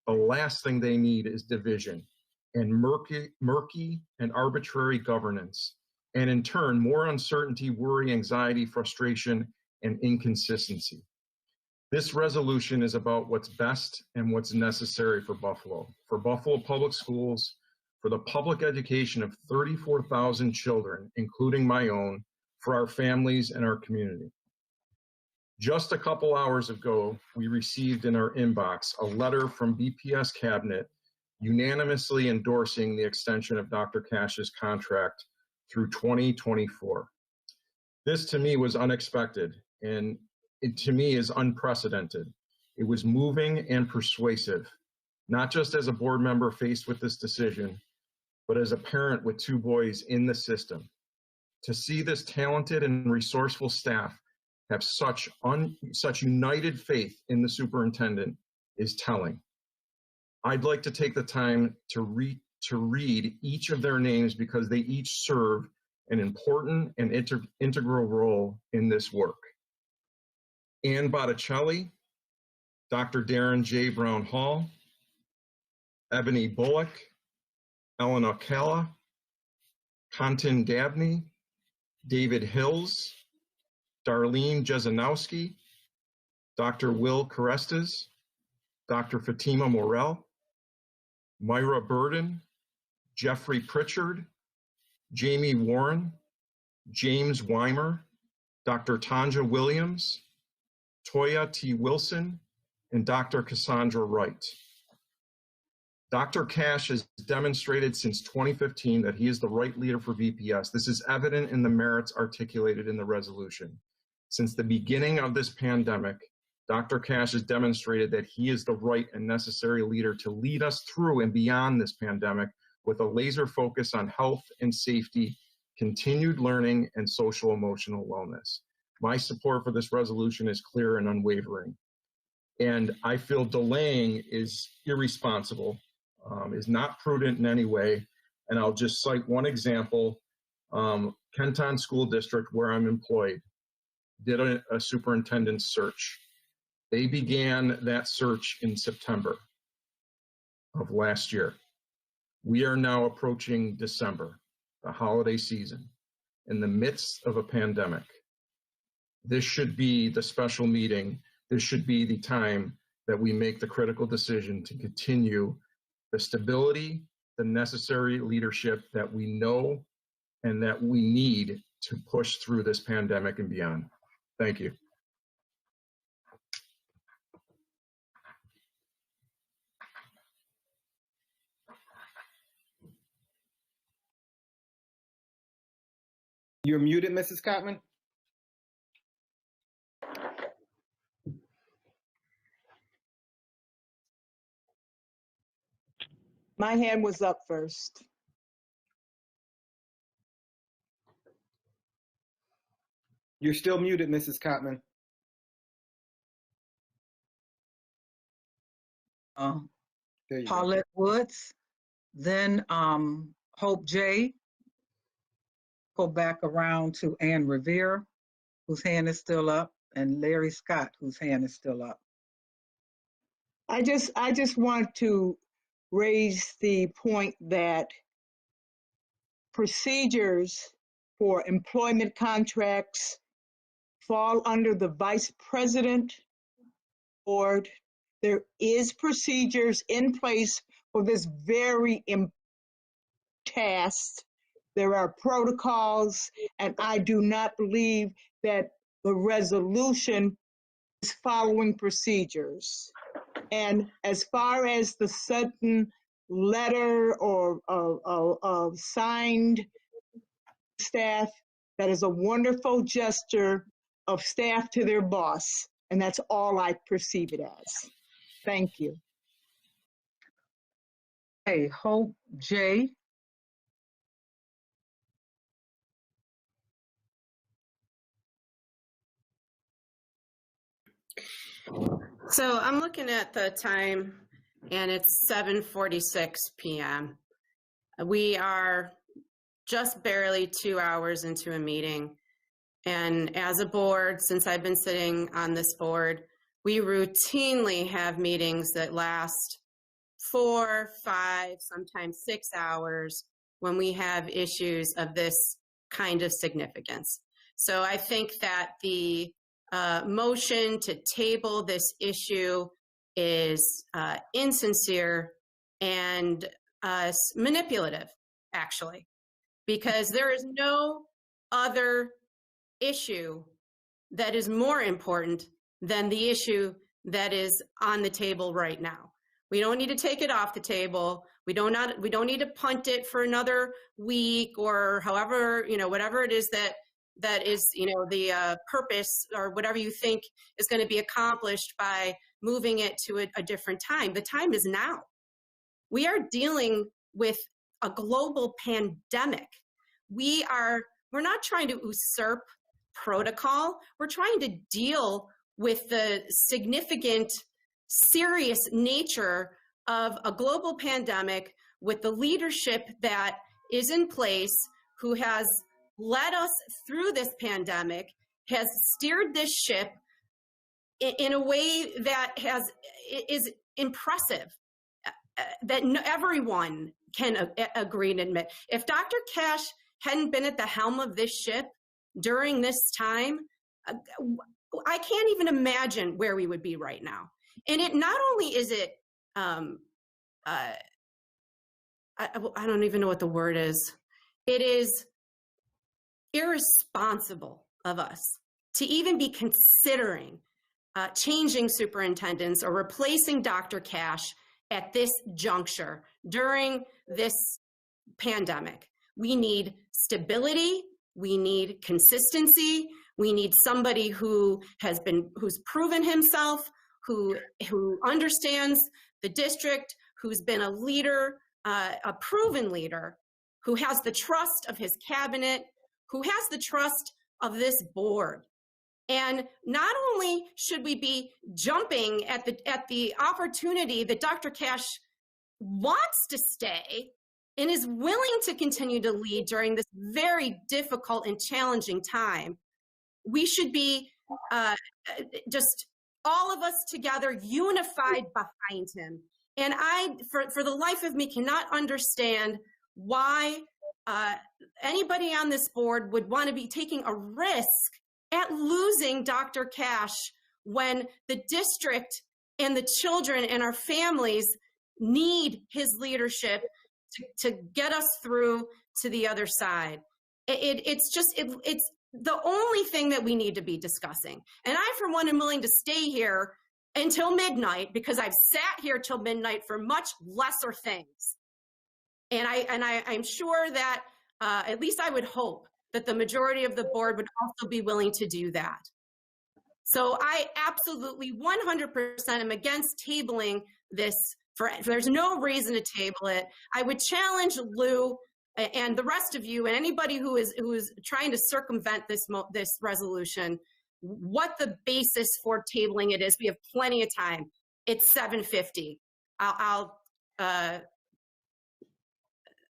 The last thing they need is division and murky and arbitrary governance, and in turn, more uncertainty, worry, anxiety, frustration, and inconsistency. This resolution is about what's best and what's necessary for Buffalo Public Schools, for the public education of 34,000 children, including my own, for our families and our community. Just a couple hours ago, we received in our inbox a letter from BPS Cabinet unanimously endorsing the extension of Dr. Cash's contract through 2024. This to me was unexpected, and it to me is unprecedented. It was moving and persuasive, not just as a board member faced with this decision, but as a parent with 2 boys in the system. To see this talented and resourceful staff have such united faith in the superintendent is telling. I'd like to take the time to read each of their names because they each serve an important and integral role in this work. Ann Botticelli, Dr. Darren J. Brown Hall, Ebony Bullock, Ellen Ocala, Kantan Dabney, David Hills, Darlene Jezanowski, Dr. Will Carestas, Dr. Fatima Morel, Myra Burden, Jeffrey Pritchard, Jamie Warren, James Weimer, Dr. Tanja Williams, Toya T. Wilson, and Dr. Cassandra Wright. Dr. Cash has demonstrated since 2015 that he is the right leader for BPS. This is evident in the merits articulated in the resolution. Since the beginning of this pandemic, Dr. Cash has demonstrated that he is the right and necessary leader to lead us through and beyond this pandemic with a laser focus on health and safety, continued learning, and social emotional wellness. My support for this resolution is clear and unwavering. And I feel delaying is irresponsible, is not prudent in any way. And I'll just cite one example. Kenton School District, where I'm employed, did a superintendent search. They began that search in September of last year. We are now approaching December, the holiday season, in the midst of a pandemic. This should be the special meeting. This should be the time that we make the critical decision to continue the stability, the necessary leadership that we know and that we need to push through this pandemic and beyond. Thank you. You're muted, Mrs. Cotman. My hand was up first. You're still muted, Mrs. Cotman. There you go. Paulette Woods, then Hope J. Go back around to Ann Revere, whose hand is still up, and Larry Scott, whose hand is still up. I just want to raise the point that procedures for employment contracts fall under the vice president board. There is procedures in place for this very task. There are protocols, and I do not believe that the resolution is following procedures. And as far as the sudden letter or signed staff, that is a wonderful gesture of staff to their boss. And that's all I perceive it as. Thank you. Hey, Hope J. So I'm looking at the time and it's 7:46 p.m. We are just barely 2 hours into a meeting. And as a board, since I've been sitting on this board, we routinely have meetings that last 4, 5, sometimes 6 hours when we have issues of this kind of significance. So I think that the motion to table this issue is insincere and manipulative, actually, because there is no other issue that is more important than the issue that is on the table right now. We don't need to take it off the table. We don't need to punt it for another week or however, whatever it is that is, the purpose or whatever you think is going to be accomplished by moving it to a different time. The time is now. We are dealing with a global pandemic. We're not trying to usurp protocol. We're trying to deal with the significant, serious nature of a global pandemic with the leadership that is in place, who has led us through this pandemic, has steered this ship in a way that is impressive, that everyone can agree and admit. If Dr. Kash hadn't been at the helm of this ship during this time, I can't even imagine where we would be right now. And it not only is it, I don't even know what the word is. It is irresponsible of us to even be considering changing superintendents or replacing Dr. Kash at this juncture during this pandemic. We need stability. We need consistency. We need somebody who's proven himself, who understands the district, who's been a leader, a proven leader, who has the trust of his cabinet, who has the trust of this board. And not only should we be jumping at the opportunity that Dr. Kash wants to stay and is willing to continue to lead during this very difficult and challenging time, we should be just all of us together, unified behind him. And I, for the life of me, cannot understand why anybody on this board would want to be taking a risk at losing Dr. Kash when the district and the children and our families need his leadership to get us through to the other side. It's the only thing that we need to be discussing. And I, for one, am willing to stay here until midnight, because I've sat here till midnight for much lesser things. And I'm sure that, at least I would hope, that the majority of the board would also be willing to do that. So I absolutely 100% am against tabling this. There's no reason to table it. I would challenge Lou and the rest of you and anybody who is trying to circumvent this resolution, what the basis for tabling it is. We have plenty of time. It's 7:50. I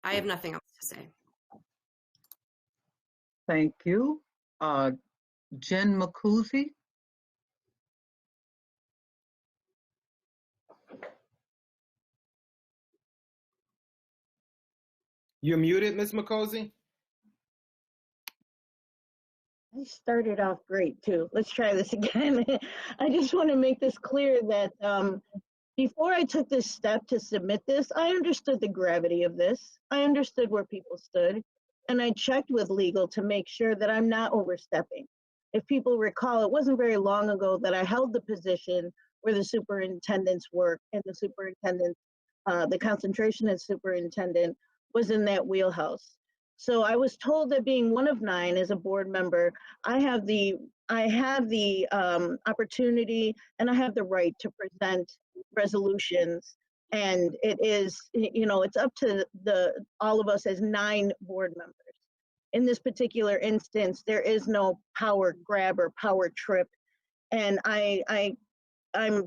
have nothing else to say. Thank you. Jen Makuzi. You're muted, Ms. Makosi. I started off great too. Let's try this again. I just want to make this clear that before I took this step to submit this, I understood the gravity of this. I understood where people stood, and I checked with legal to make sure that I'm not overstepping. If people recall, it wasn't very long ago that I held the position where the superintendents work, and the superintendent, the concentration as superintendent was in that wheelhouse. So I was told that being one of 9 as a board member, I have the opportunity and I have the right to present resolutions. And it is, it's up to all of us as 9 board members. In this particular instance, there is no power grab or power trip. And I'm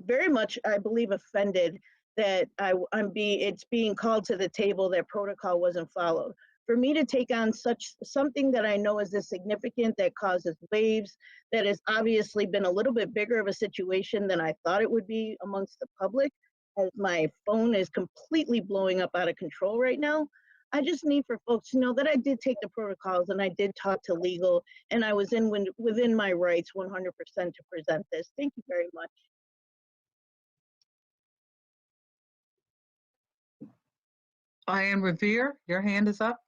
very much, I believe, offended that it's being called to the table that protocol wasn't followed. For me to take on something that I know is this significant, that causes waves, that has obviously been a little bit bigger of a situation than I thought it would be amongst the public, as my phone is completely blowing up out of control right now. I just need for folks to know that I did take the protocols and I did talk to legal, and I was within my rights 100% to present this. Thank you very much. Diane Revere, your hand is up.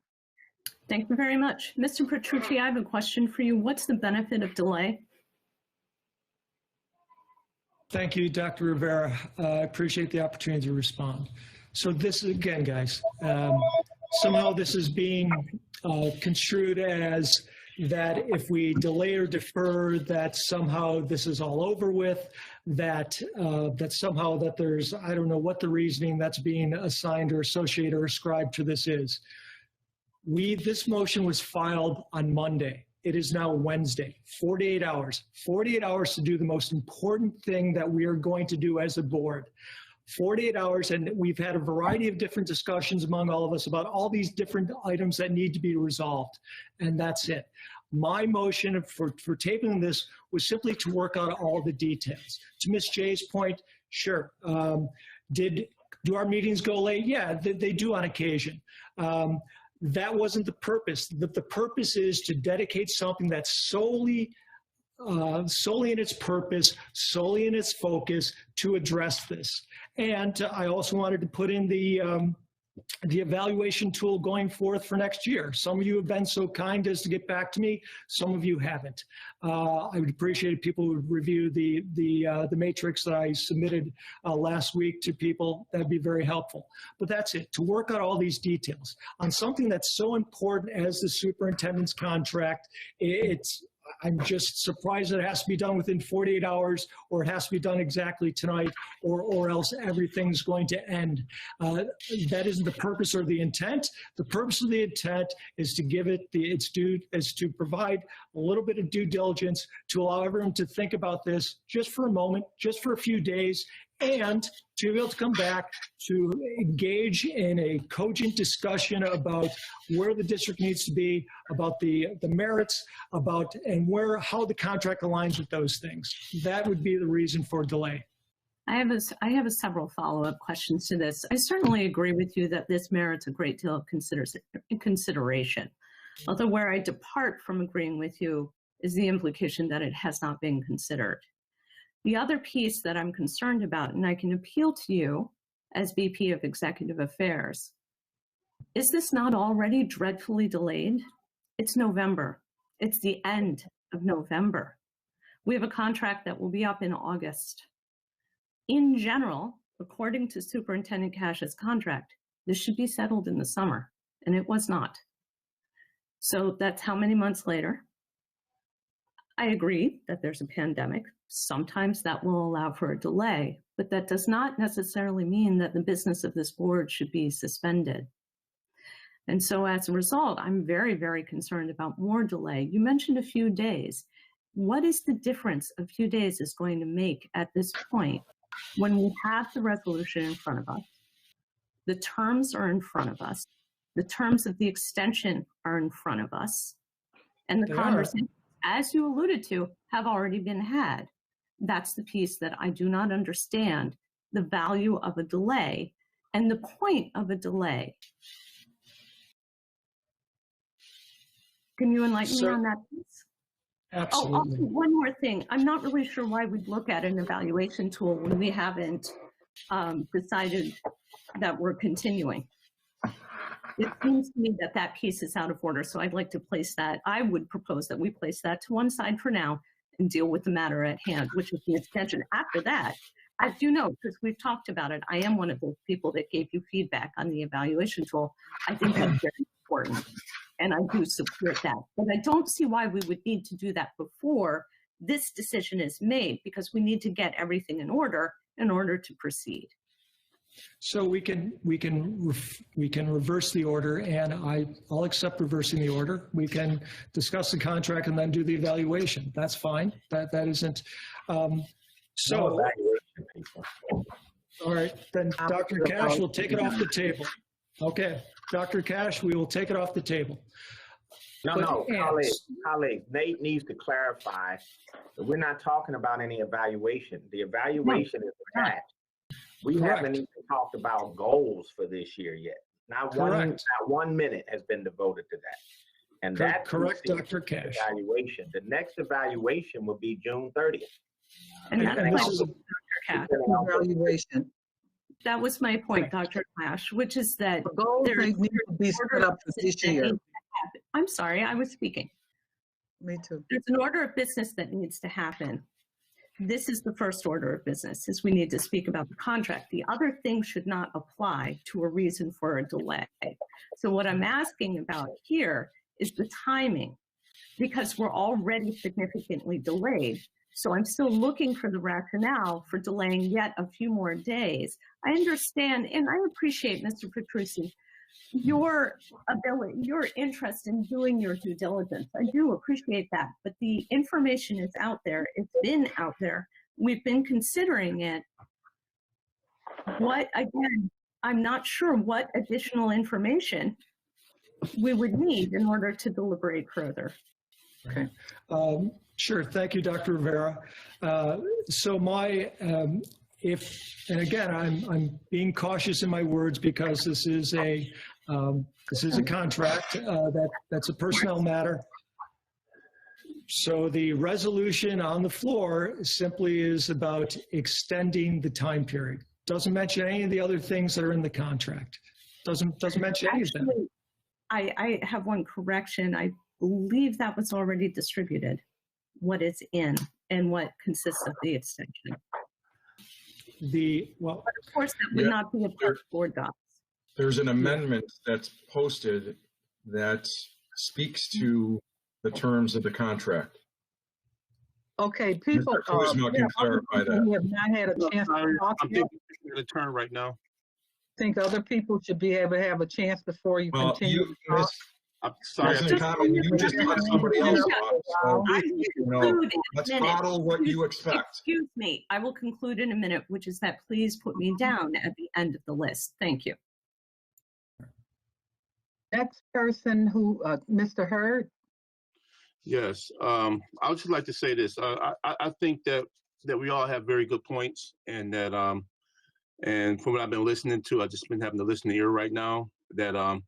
Thank you very much. Mr. Petrucci, I have a question for you. What's the benefit of delay? Thank you, Dr. Rivera. I appreciate the opportunity to respond. So this, again, guys, somehow this is being construed as that if we delay or defer, that somehow this is all over with, that somehow that there's, I don't know what the reasoning that's being assigned or associated or ascribed to this is. This motion was filed on Monday. It is now Wednesday, 48 hours. 48 hours to do the most important thing that we are going to do as a board. 48 hours, and we've had a variety of different discussions among all of us about all these different items that need to be resolved, and that's it. My motion for tabling this was simply to work out all the details. To Ms. J's point, sure. Do our meetings go late? Yeah, they do on occasion. That wasn't the purpose. The purpose is to dedicate something that's solely in its purpose, solely in its focus to address this. And I also wanted to put in the evaluation tool going forth for next year. Some of you have been so kind as to get back to me. Some of you haven't. I would appreciate if people would review the matrix that I submitted last week to people. That'd be very helpful. But that's it, to work out all these details on something that's so important as the superintendent's contract. I'm just surprised that it has to be done within 48 hours, or it has to be done exactly tonight, or else everything's going to end. That isn't the purpose or the intent. The purpose of the intent is to give it its due, is to provide a little bit of due diligence to allow everyone to think about this just for a moment, just for a few days, and to be able to come back to engage in a cogent discussion about where the district needs to be, about the merits, how the contract aligns with those things. That would be the reason for delay. I have several follow-up questions to this. I certainly agree with you that this merits a great deal of consideration. Although where I depart from agreeing with you is the implication that it has not been considered. The other piece that I'm concerned about, and I can appeal to you as VP of Executive Affairs, is this not already dreadfully delayed? It's November. It's the end of November. We have a contract that will be up in August. In general, according to Superintendent Cash's contract, this should be settled in the summer, and it was not. So that's how many months later? I agree that there's a pandemic. Sometimes that will allow for a delay, but that does not necessarily mean that the business of this board should be suspended. And so as a result, I'm very, very concerned about more delay. You mentioned a few days. What is the difference a few days is going to make at this point when we have the resolution in front of us? The terms are in front of us. The terms of the extension are in front of us. And the conversation, as you alluded to, have already been had. That's the piece that I do not understand, the value of a delay and the point of a delay. Can you enlighten me on that piece? Absolutely. Oh, also, one more thing. I'm not really sure why we'd look at an evaluation tool when we haven't decided that we're continuing. It seems to me that that piece is out of order, so I'd like to place that. I would propose that we place that to one side for now and deal with the matter at hand, which is the extension. After that, I do know, because we've talked about it, I am one of those people that gave you feedback on the evaluation tool. I think that's very important, and I do support that. But I don't see why we would need to do that before this decision is made, because we need to get everything in order to proceed. So we can reverse the order, and I'll accept reversing the order. We can discuss the contract and then do the evaluation. That's fine. That isn't. So, all right, then Dr. Cash will take it off the table. Okay, Dr. Cash, we will take it off the table. No, colleagues, Nate needs to clarify that we're not talking about any evaluation. The evaluation is attached. We haven't even talked about goals for this year yet. Not Correct. not 1 minute has been devoted to that. And that's Correct, the Dr. Cash. evaluation. The next evaluation will be June 30th. And that's And my this is a- point, Dr. Cash. Evaluation. That was my point, Dr. Cash, which is that Goals there is need to be set up for this year. I'm sorry, I was speaking. Me too. There's an order of business that needs to happen. This is the first order of business, is we need to speak about the contract. The other thing should not apply to a reason for a delay. So what I'm asking about here is the timing, because we're already significantly delayed. So I'm still looking for the rationale for delaying yet a few more days. I understand, and I appreciate, Mr. Petrucci, your ability, your interest in doing your due diligence. I do appreciate that, but the information is out there. It's been out there. We've been considering it. What, again, I'm not sure what additional information we would need in order to deliberate further. Okay. Sure. Thank you, Dr. Rivera. So and again, I'm being cautious in my words because this is a contract that's a personnel matter. So the resolution on the floor simply is about extending the time period. Doesn't mention any of the other things that are in the contract. Doesn't mention any of them. Actually, I have one correction. I believe that was already distributed, what is in and what consists of the extension. But of course, that would not be a part of board docs. There's an amendment that's posted that speaks to the terms of the contract. Okay, people. Mr. Kuzma can clarify that. We have not had a chance to talk I'm yet. taking a turn right now. Think other people should be able to have a chance before you Well, continue. you, to talk. I'm sorry. President Common, you just cut somebody else off. So, let's model what you expect. Excuse me, I will conclude in a minute, which is that please put me down at the end of the list. Thank you. Next person who, Mr. Hurd. Yes, I would just like to say this. I think that we all have very good points, and that and from what I've been listening to, I've just been having to listen to ear right now. That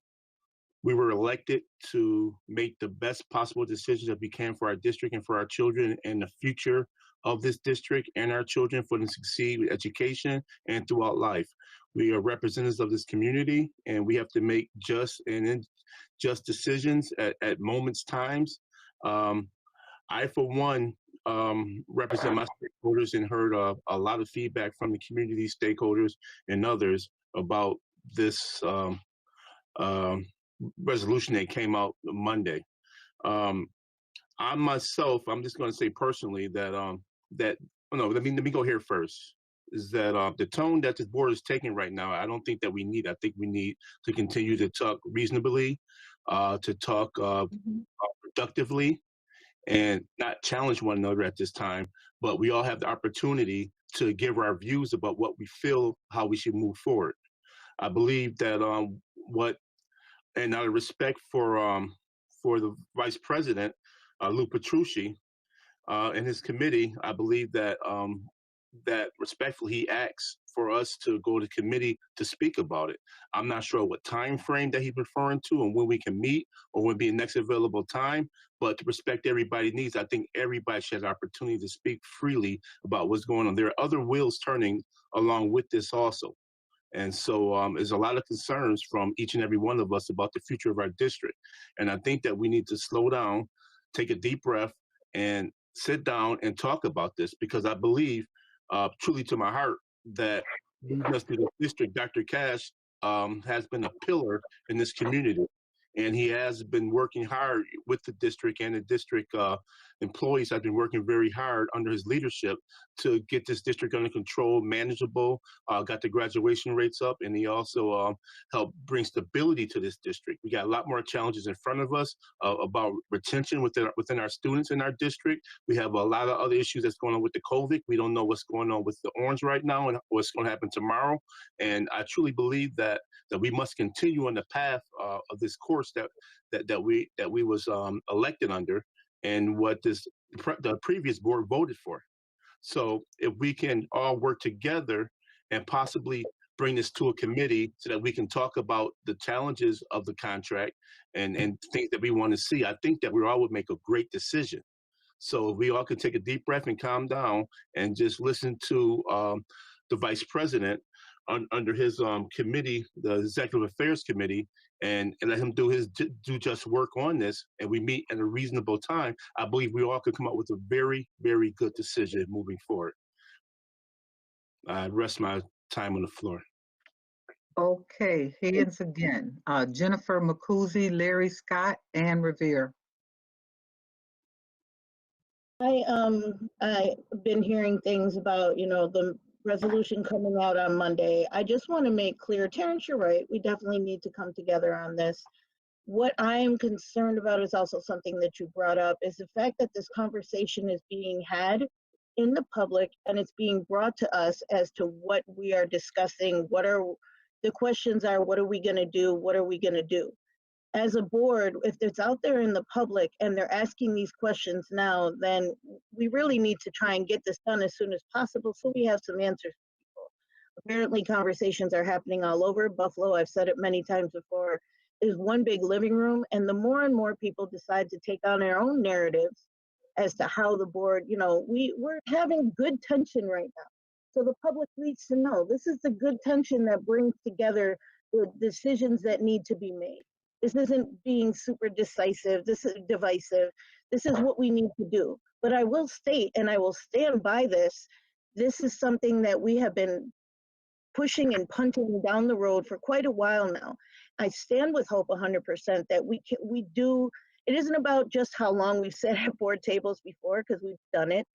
we were elected to make the best possible decisions that we can for our district and for our children and the future of this district and our children for them to succeed with education and throughout life. We are representatives of this community, and we have to make just decisions at moments, times. I, for one, represent my stakeholders and heard a lot of feedback from the community stakeholders and others about this resolution that came out Monday. I myself, I'm just going to say personally that let me go here first. Is that the tone that this board is taking right now? I don't think that we need. I think we need to continue to talk reasonably, to talk productively, and not challenge one another at this time. But we all have the opportunity to give our views about what we feel, how we should move forward. I believe that and out of respect for the Vice President, Lou Petrucci, and his committee, I believe that that respectfully he asks for us to go to committee to speak about it. I'm not sure what time frame that he's referring to and when we can meet or when be the next available time, but to respect everybody's needs, I think everybody should have the opportunity to speak freely about what's going on. There are other wheels turning along with this also. And so there's a lot of concerns from each and every one of us about the future of our district. And I think that we need to slow down, take a deep breath, and sit down and talk about this, because I believe truly to my heart that the district, Dr. Cash, has been a pillar in this community. And he has been working hard with the district, and the district employees have been working very hard under his leadership to get this district under control, manageable, got the graduation rates up, and he also helped bring stability to this district. We got a lot more challenges in front of us about retention within our students in our district. We have a lot of other issues that's going on with the COVID. We don't know what's going on with the Orange right now and what's going to happen tomorrow. And I truly believe that we must continue on the path of this course that we was elected under, and what the previous board voted for. So if we can all work together and possibly bring this to a committee so that we can talk about the challenges of the contract and things that we want to see. I think that we all would make a great decision. So if we all could take a deep breath and calm down and just listen to the vice president under his committee, the Executive Affairs Committee, and let him do just work on this, and we meet at a reasonable time, I believe we all could come up with a very, very good decision moving forward. I rest my time on the floor. Okay, hands again. Jennifer Makuzi, Larry Scott, and Revere. I've been hearing things about, the resolution coming out on Monday. I just want to make clear, Terrence, you're right. We definitely need to come together on this. What I am concerned about is also something that you brought up, is the fact that this conversation is being had in the public and it's being brought to us as to what we are discussing. What are the questions are, what are we going to do? What are we going to do? As a board, if it's out there in the public and they're asking these questions now, then we really need to try and get this done as soon as possible so we have some answers for people. Apparently conversations are happening all over. Buffalo, I've said it many times before, is one big living room, and the more and more people decide to take on their own narratives as to how the board, we're having good tension right now. So the public needs to know this is the good tension that brings together the decisions that need to be made. This isn't being super decisive. This is divisive. This is what we need to do. But I will state, and I will stand by this, this is something that we have been pushing and punting down the road for quite a while now. I stand with Hope 100% that we do. It isn't about just how long we've sat at board tables before, because we've done it.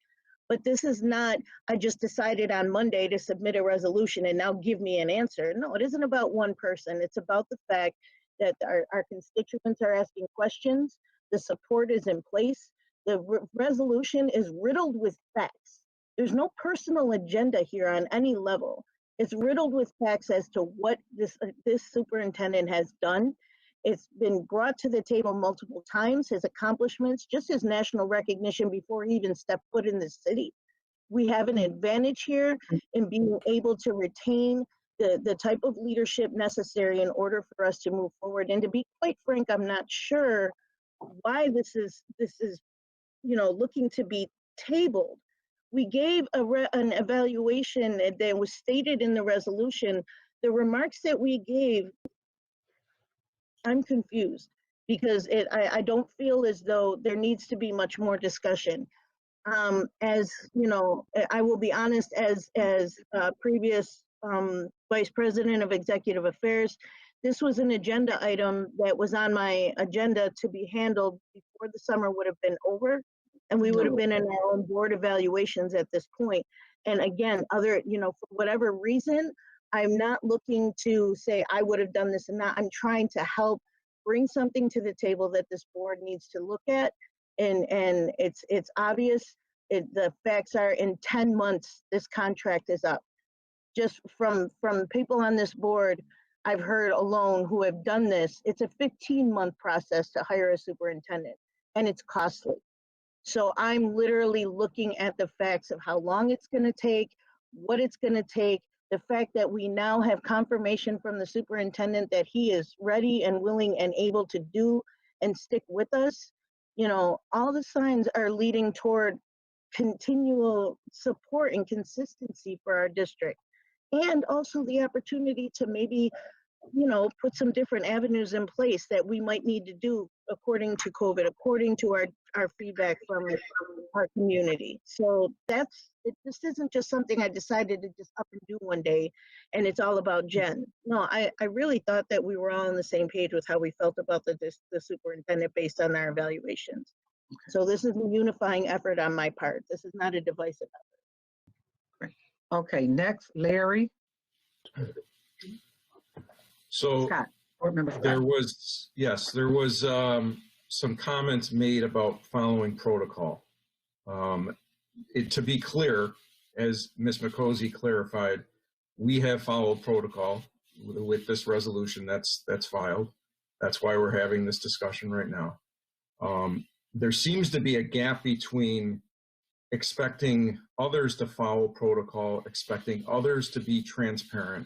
But this is not, I just decided on Monday to submit a resolution and now give me an answer. No, it isn't about one person. It's about the fact that our constituents are asking questions, the support is in place, the resolution is riddled with facts. There's no personal agenda here on any level. It's riddled with facts as to what this superintendent has done. It's been brought to the table multiple times, his accomplishments, just his national recognition before he even stepped foot in the city. We have an advantage here in being able to retain the type of leadership necessary in order for us to move forward. And to be quite frank, I'm not sure why this is looking to be tabled. We gave an evaluation that was stated in the resolution. The remarks that we gave, I'm confused because I don't feel as though there needs to be much more discussion. As you know, I will be honest, as previous Vice President of Executive Affairs, this was an agenda item that was on my agenda to be handled before the summer would have been over, and we would have been in our own board evaluations at this point. And again, for whatever reason, I'm not looking to say I would have done this and that. I'm trying to help bring something to the table that this board needs to look at. And it's obvious. The facts are in 10 months, this contract is up. Just from people on this board, I've heard alone who have done this, it's a 15-month process to hire a superintendent, and it's costly. So I'm literally looking at the facts of how long it's going to take, what it's going to take, the fact that we now have confirmation from the superintendent that he is ready and willing and able to do and stick with us. All the signs are leading toward continual support and consistency for our district. And also the opportunity to maybe, put some different avenues in place that we might need to do according to COVID, according to our feedback from our community. So this isn't just something I decided to just up and do one day, and it's all about Jen. No, I really thought that we were all on the same page with how we felt about the superintendent based on our evaluations. So this is a unifying effort on my part. This is not a divisive effort. Okay, next, Larry. So Scott, Board Member Scott. there was some comments made about following protocol. To be clear, as Ms. Makosi clarified, we have followed protocol with this resolution that's filed. That's why we're having this discussion right now. There seems to be a gap between expecting others to follow protocol, expecting others to be transparent,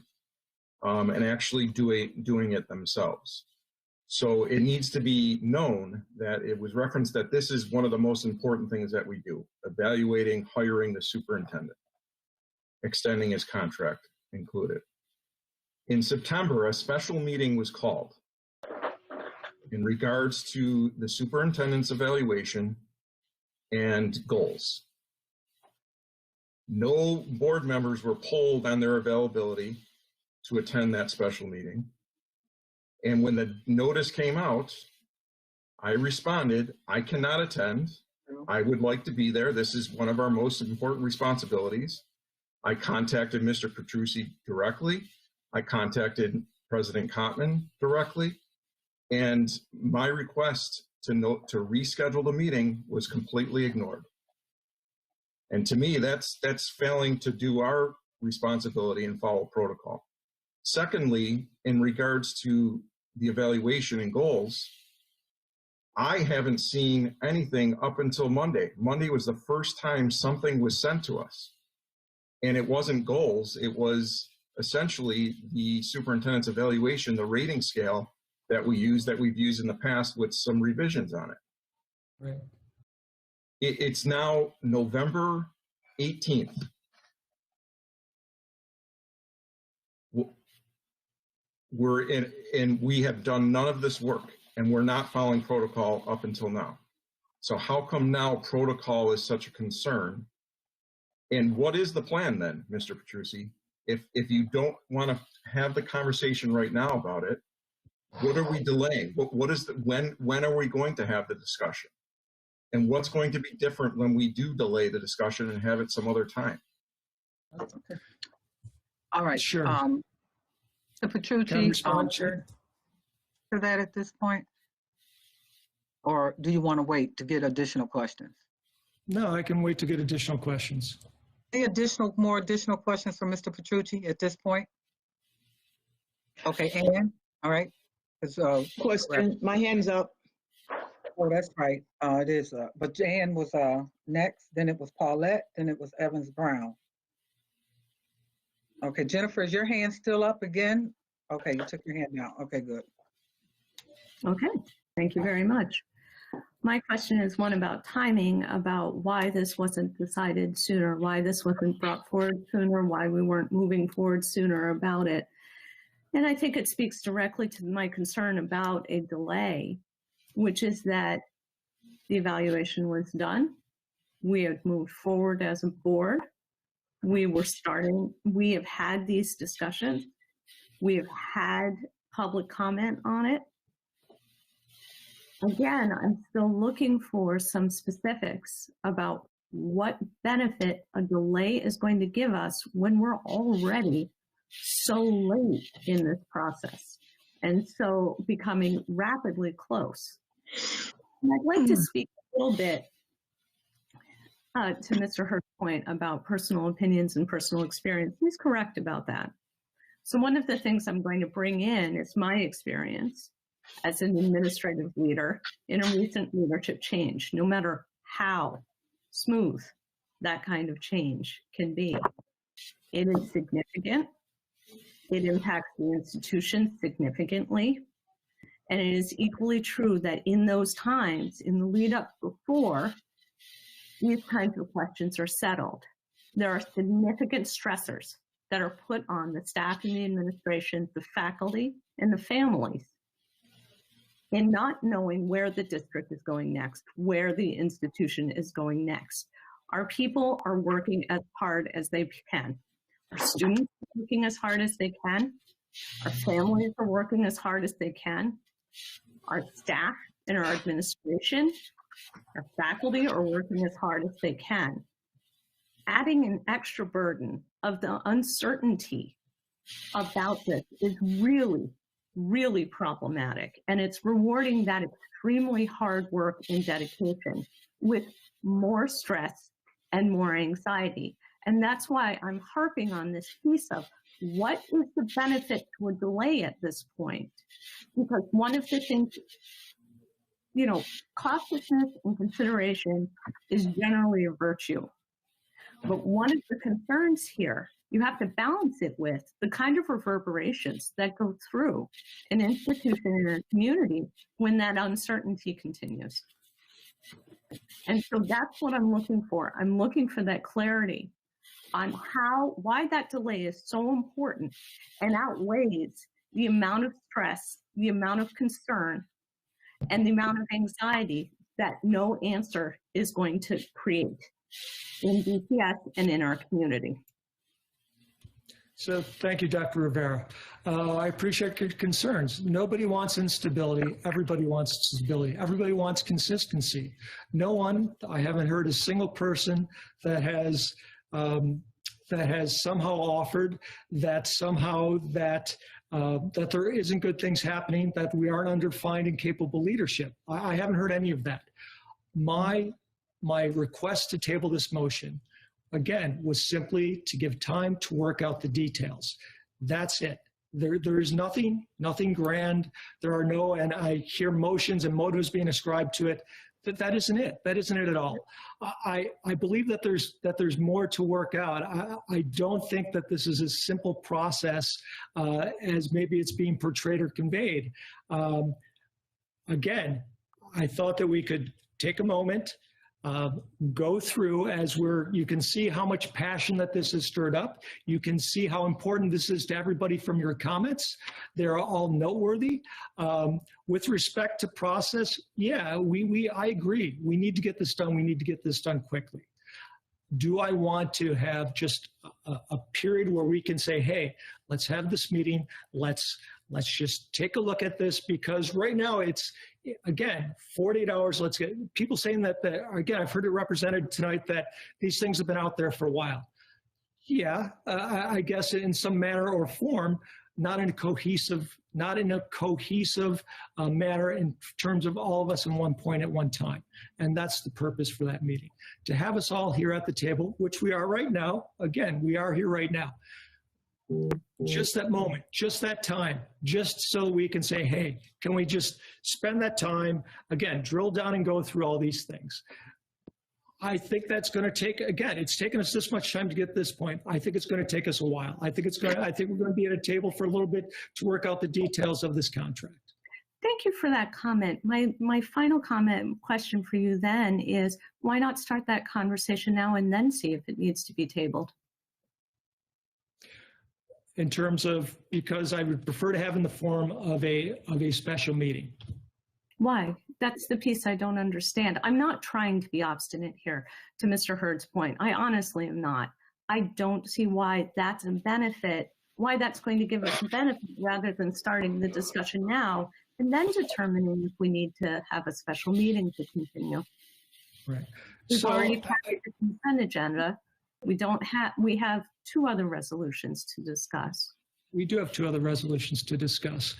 and actually doing it themselves. So it needs to be known that it was referenced that this is one of the most important things that we do, evaluating, hiring the superintendent, extending his contract included. In September, a special meeting was called in regards to the superintendent's evaluation and goals. No board members were polled on their availability to attend that special meeting. And when the notice came out, I responded, I cannot attend. I would like to be there. This is one of our most important responsibilities. I contacted Mr. Petrucci directly. I contacted President Kottman directly. And my request to reschedule the meeting was completely ignored. And to me, that's failing to do our responsibility and follow protocol. Secondly, in regards to the evaluation and goals, I haven't seen anything up until Monday. Monday was the first time something was sent to us. And it wasn't goals, it was essentially the superintendent's evaluation, the rating scale that we've used in the past with some revisions on it. Right. It's now November 18th. We're in, and we have done none of this work, and we're not following protocol up until now. So how come now protocol is such a concern? And what is the plan then, Mr. Petrucci? If you don't want to have the conversation right now about it, what are we delaying? What is the, when are we going to have the discussion? And what's going to be different when we do delay the discussion and have it some other time? Okay. All right. Sure. Mr. Petrucci, Can I respond, Chair? to that at this point? Or do you want to wait to get additional questions? No, I can wait to get additional questions. Any more additional questions from Mr. Petrucci at this point? Okay, Ann, all right. Question, my hand's up. Oh, that's right, it is, but Ann was next, then it was Paulette, then it was Evans Brown. Okay, Jennifer, is your hand still up again? Okay, you took your hand down, okay, good. Okay, thank you very much. My question is one about timing, about why this wasn't decided sooner, why this wasn't brought forward sooner, why we weren't moving forward sooner about it. And I think it speaks directly to my concern about a delay, which is that the evaluation was done. We have moved forward as a board. We have had these discussions. We have had public comment on it. Again, I'm still looking for some specifics about what benefit a delay is going to give us when we're already so late in this process and so becoming rapidly close. And I'd like to speak a little bit to Mr. Hurst's point about personal opinions and personal experience. He's correct about that. So one of the things I'm going to bring in is my experience as an administrative leader in a recent leadership change, no matter how smooth that kind of change can be. It is significant. It impacts the institution significantly. And it is equally true that in those times, in the lead up before these kinds of questions are settled, there are significant stressors that are put on the staff and the administration, the faculty, and the families in not knowing where the district is going next, where the institution is going next. Our people are working as hard as they can. Our students are working as hard as they can. Our families are working as hard as they can. Our staff and our administration, our faculty are working as hard as they can. Adding an extra burden of the uncertainty about this is really, really problematic. And it's rewarding that extremely hard work and dedication with more stress and more anxiety. And that's why I'm harping on this piece of what is the benefit to a delay at this point? Because one of the things, cautiousness and consideration is generally a virtue. But one of the concerns here, you have to balance it with the kind of reverberations that go through an institution and a community when that uncertainty continues. And so that's what I'm looking for. I'm looking for that clarity on why that delay is so important and outweighs the amount of stress, the amount of concern, and the amount of anxiety that no answer is going to create in BPS and in our community. So thank you, Dr. Rivera. I appreciate your concerns. Nobody wants instability. Everybody wants stability. Everybody wants consistency. No one, I haven't heard a single person that has somehow offered that somehow that there isn't good things happening, that we aren't under fined and capable leadership. I haven't heard any of that. My request to table this motion, again, was simply to give time to work out the details. That's it. There is nothing grand. There are no, and I hear motions and motives being ascribed to it. That isn't it. That isn't it at all. I believe that there's more to work out. I don't think that this is a simple process as maybe it's being portrayed or conveyed. Again, I thought that we could take a moment, go through you can see how much passion that this has stirred up. You can see how important this is to everybody from your comments. They're all noteworthy. With respect to process, yeah, I agree. We need to get this done. We need to get this done quickly. Do I want to have just a period where we can say, hey, let's have this meeting. Let's just take a look at this, because right now it's, again, 48 hours. Let's get people saying that, again, I've heard it represented tonight that these things have been out there for a while. Yeah, I guess in some manner or form, not in a cohesive manner in terms of all of us in one point at one time. And that's the purpose for that meeting, to have us all here at the table, which we are right now. Again, we are here right now. Just that moment, just that time, just so we can say, hey, can we just spend that time, again, drill down and go through all these things. I think that's going to take, again, it's taken us this much time to get to this point. I think it's going to take us a while. I think we're going to be at a table for a little bit to work out the details of this contract. Thank you for that comment. My final question for you then is, why not start that conversation now and then see if it needs to be tabled? In terms of, because I would prefer to have in the form of a special meeting. Why? That's the piece I don't understand. I'm not trying to be obstinate here, to Mr. Hurd's point. I honestly am not. I don't see why that's a benefit, why that's going to give us a benefit rather than starting the discussion now and then determining if we need to have a special meeting to continue. Right. We've already passed the consent agenda. We have two other resolutions to discuss. We do have two other resolutions to discuss.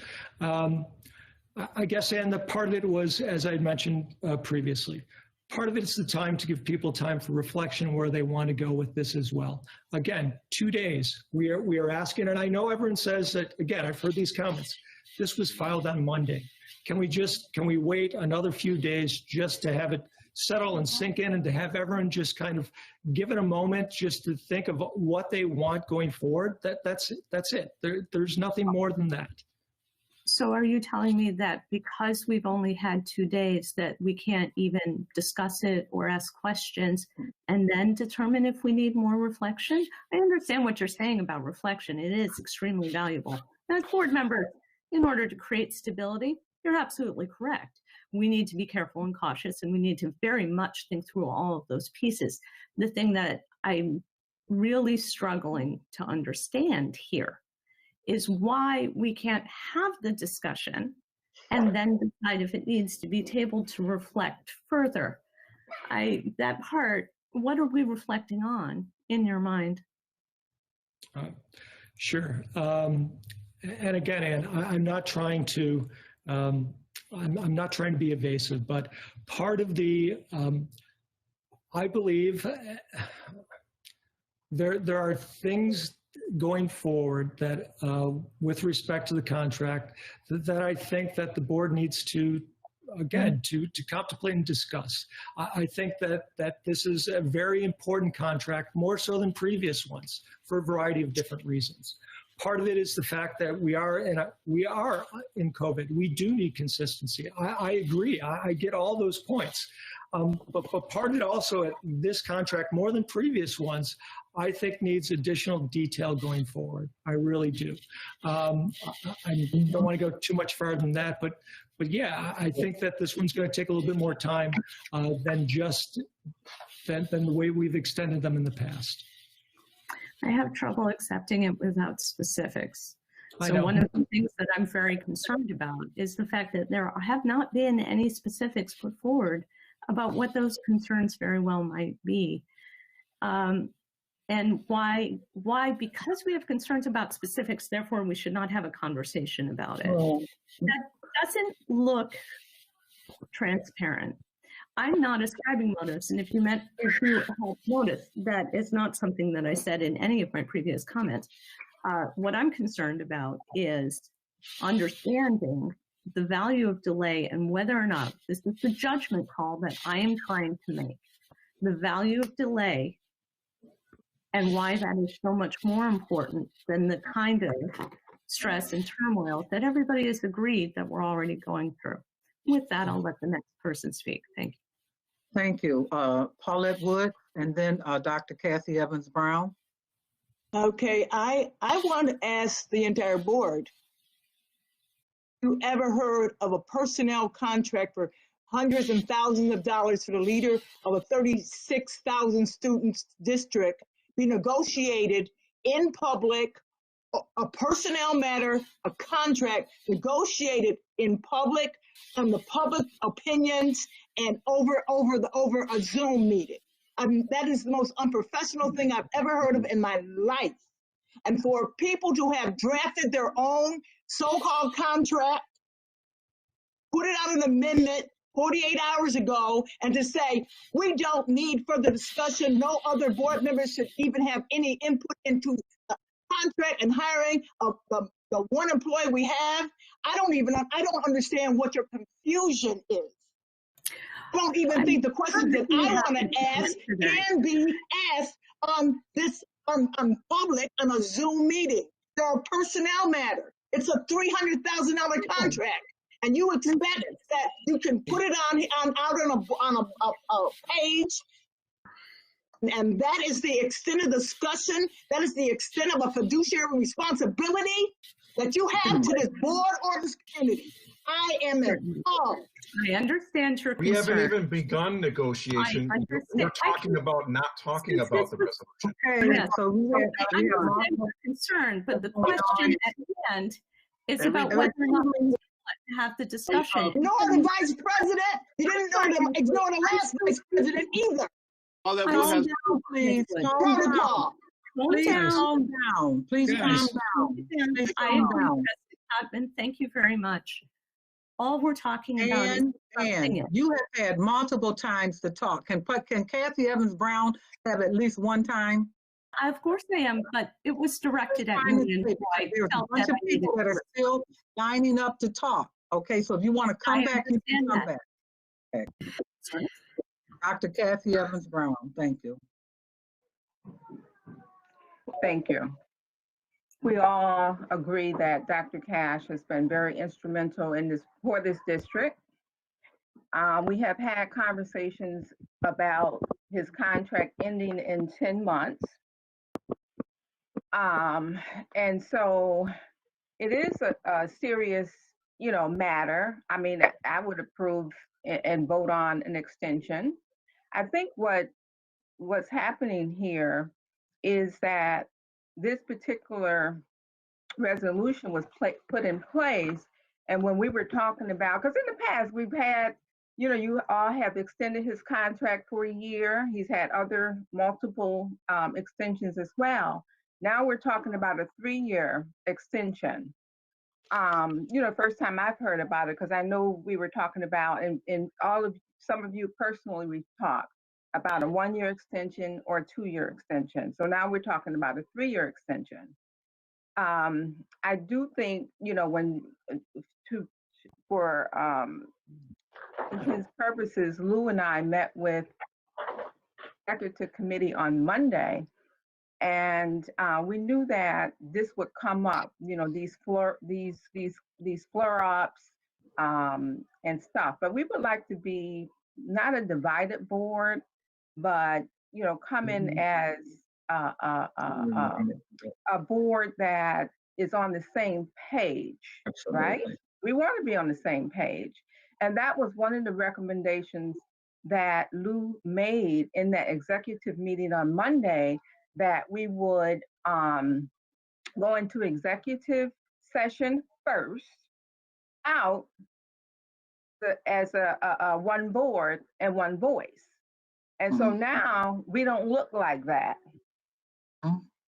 I guess, and the part of it was, as I mentioned previously, part of it is the time to give people time for reflection where they want to go with this as well. Again, 2 days. We are asking, and I know everyone says that, again, I've heard these comments. This was filed on Monday. Can we wait another few days just to have it settle and sink in, and to have everyone just kind of give it a moment just to think of what they want going forward? That's it. There's nothing more than that. So are you telling me that because we've only had 2 days that we can't even discuss it or ask questions and then determine if we need more reflection? I understand what you're saying about reflection. It is extremely valuable. And as board members, in order to create stability, you're absolutely correct. We need to be careful and cautious, and we need to very much think through all of those pieces. The thing that I'm really struggling to understand here is why we can't have the discussion and then decide if it needs to be tabled to reflect further. That part, what are we reflecting on in your mind? Sure. And again, Ann, I'm not trying to I'm not trying to be evasive, but part of the I believe there are things going forward that with respect to the contract that I think that the board needs to again, to contemplate and discuss. I think that this is a very important contract, more so than previous ones, for a variety of different reasons. Part of it is the fact that we are in COVID. We do need consistency. I agree. I get all those points. But part of it also, this contract, more than previous ones, I think needs additional detail going forward. I really do. I don't want to go too much farther than that, but yeah, I think that this one's going to take a little bit more time than the way we've extended them in the past. I have trouble accepting it without specifics. So one of the things that I'm very concerned about is the fact that there have not been any specifics put forward about what those concerns very well might be. And why, because we have concerns about specifics, therefore we should not have a conversation about it. That doesn't look transparent. I'm not ascribing motives, and if you have noticed, that is not something that I said in any of my previous comments. What I'm concerned about is understanding the value of delay and whether or not this is the judgment call that I am trying to make. The value of delay and why that is so much more important than the kind of stress and turmoil that everybody has agreed that we're already going through. With that, I'll let the next person speak. Thank you. Thank you. Paulette Wood, and then Dr. Kathy Evans Brown. Okay, I want to ask the entire board, you ever heard of a personnel contract for hundreds and thousands of dollars for the leader of a 36,000 students district be negotiated in public, a personnel matter, a contract negotiated in public on the public opinions and over a Zoom meeting? That is the most unprofessional thing I've ever heard of in my life. And for people to have drafted their own so-called contract, put it out an amendment 48 hours ago, and to say, we don't need further discussion, no other board members should even have any input into the contract and hiring of the one employee we have, I don't understand what your confusion is. I don't even think the questions that I want to ask can be asked on public on a Zoom meeting. They're a personnel matter. It's a $300,000 contract, and you expect that you can put it on a page, and that is the extent of discussion. That is the extent of a fiduciary responsibility that you have to this board or this community. I am appalled. I understand your concern. We haven't even begun negotiation. We're talking about not talking about the resolution. Okay, yes. So I understand your concern, but the question at the end is about whether or not we have the discussion. Ignore the vice president. You didn't ignore the last vice president either. All that Calm down, please. Calm down. Please calm down. Please calm down. Please calm down. Husband, thank you very much. All we're talking about is and you have had multiple times to talk. Can Kathy Evans Brown have at least one time? Of course I am, but it was directed at me. There's a bunch of people that are still lining up to talk. Okay, so if you want to come back, you can come back. Okay. Dr. Kathy Evans Brown, thank you. Thank you. We all agree that Dr. Cash has been very instrumental for this district. We have had conversations about his contract ending in 10 months. And so it is a serious, matter. I mean, I would approve and vote on an extension. I think what's happening here is that this particular resolution was put in place. And when we were talking about, because in the past we've had, you all have extended his contract for a year. He's had other multiple extensions as well. Now we're talking about a 3-year extension. First time I've heard about it, because I know we were talking about, and some of you personally, we've talked about a 1-year extension or a 2-year extension. So now we're talking about a 3-year extension. I do think, his purposes, Lou and I met with executive committee on Monday, and we knew that this would come up. You know, these flare-ups and stuff. But we would like to be not a divided board, but you know, come in as a board that is on the same page, right? We want to be on the same page. And that was one of the recommendations that Lou made in that executive meeting on Monday, that we would go into executive session first, out as a one board and one voice. And so now we don't look like that.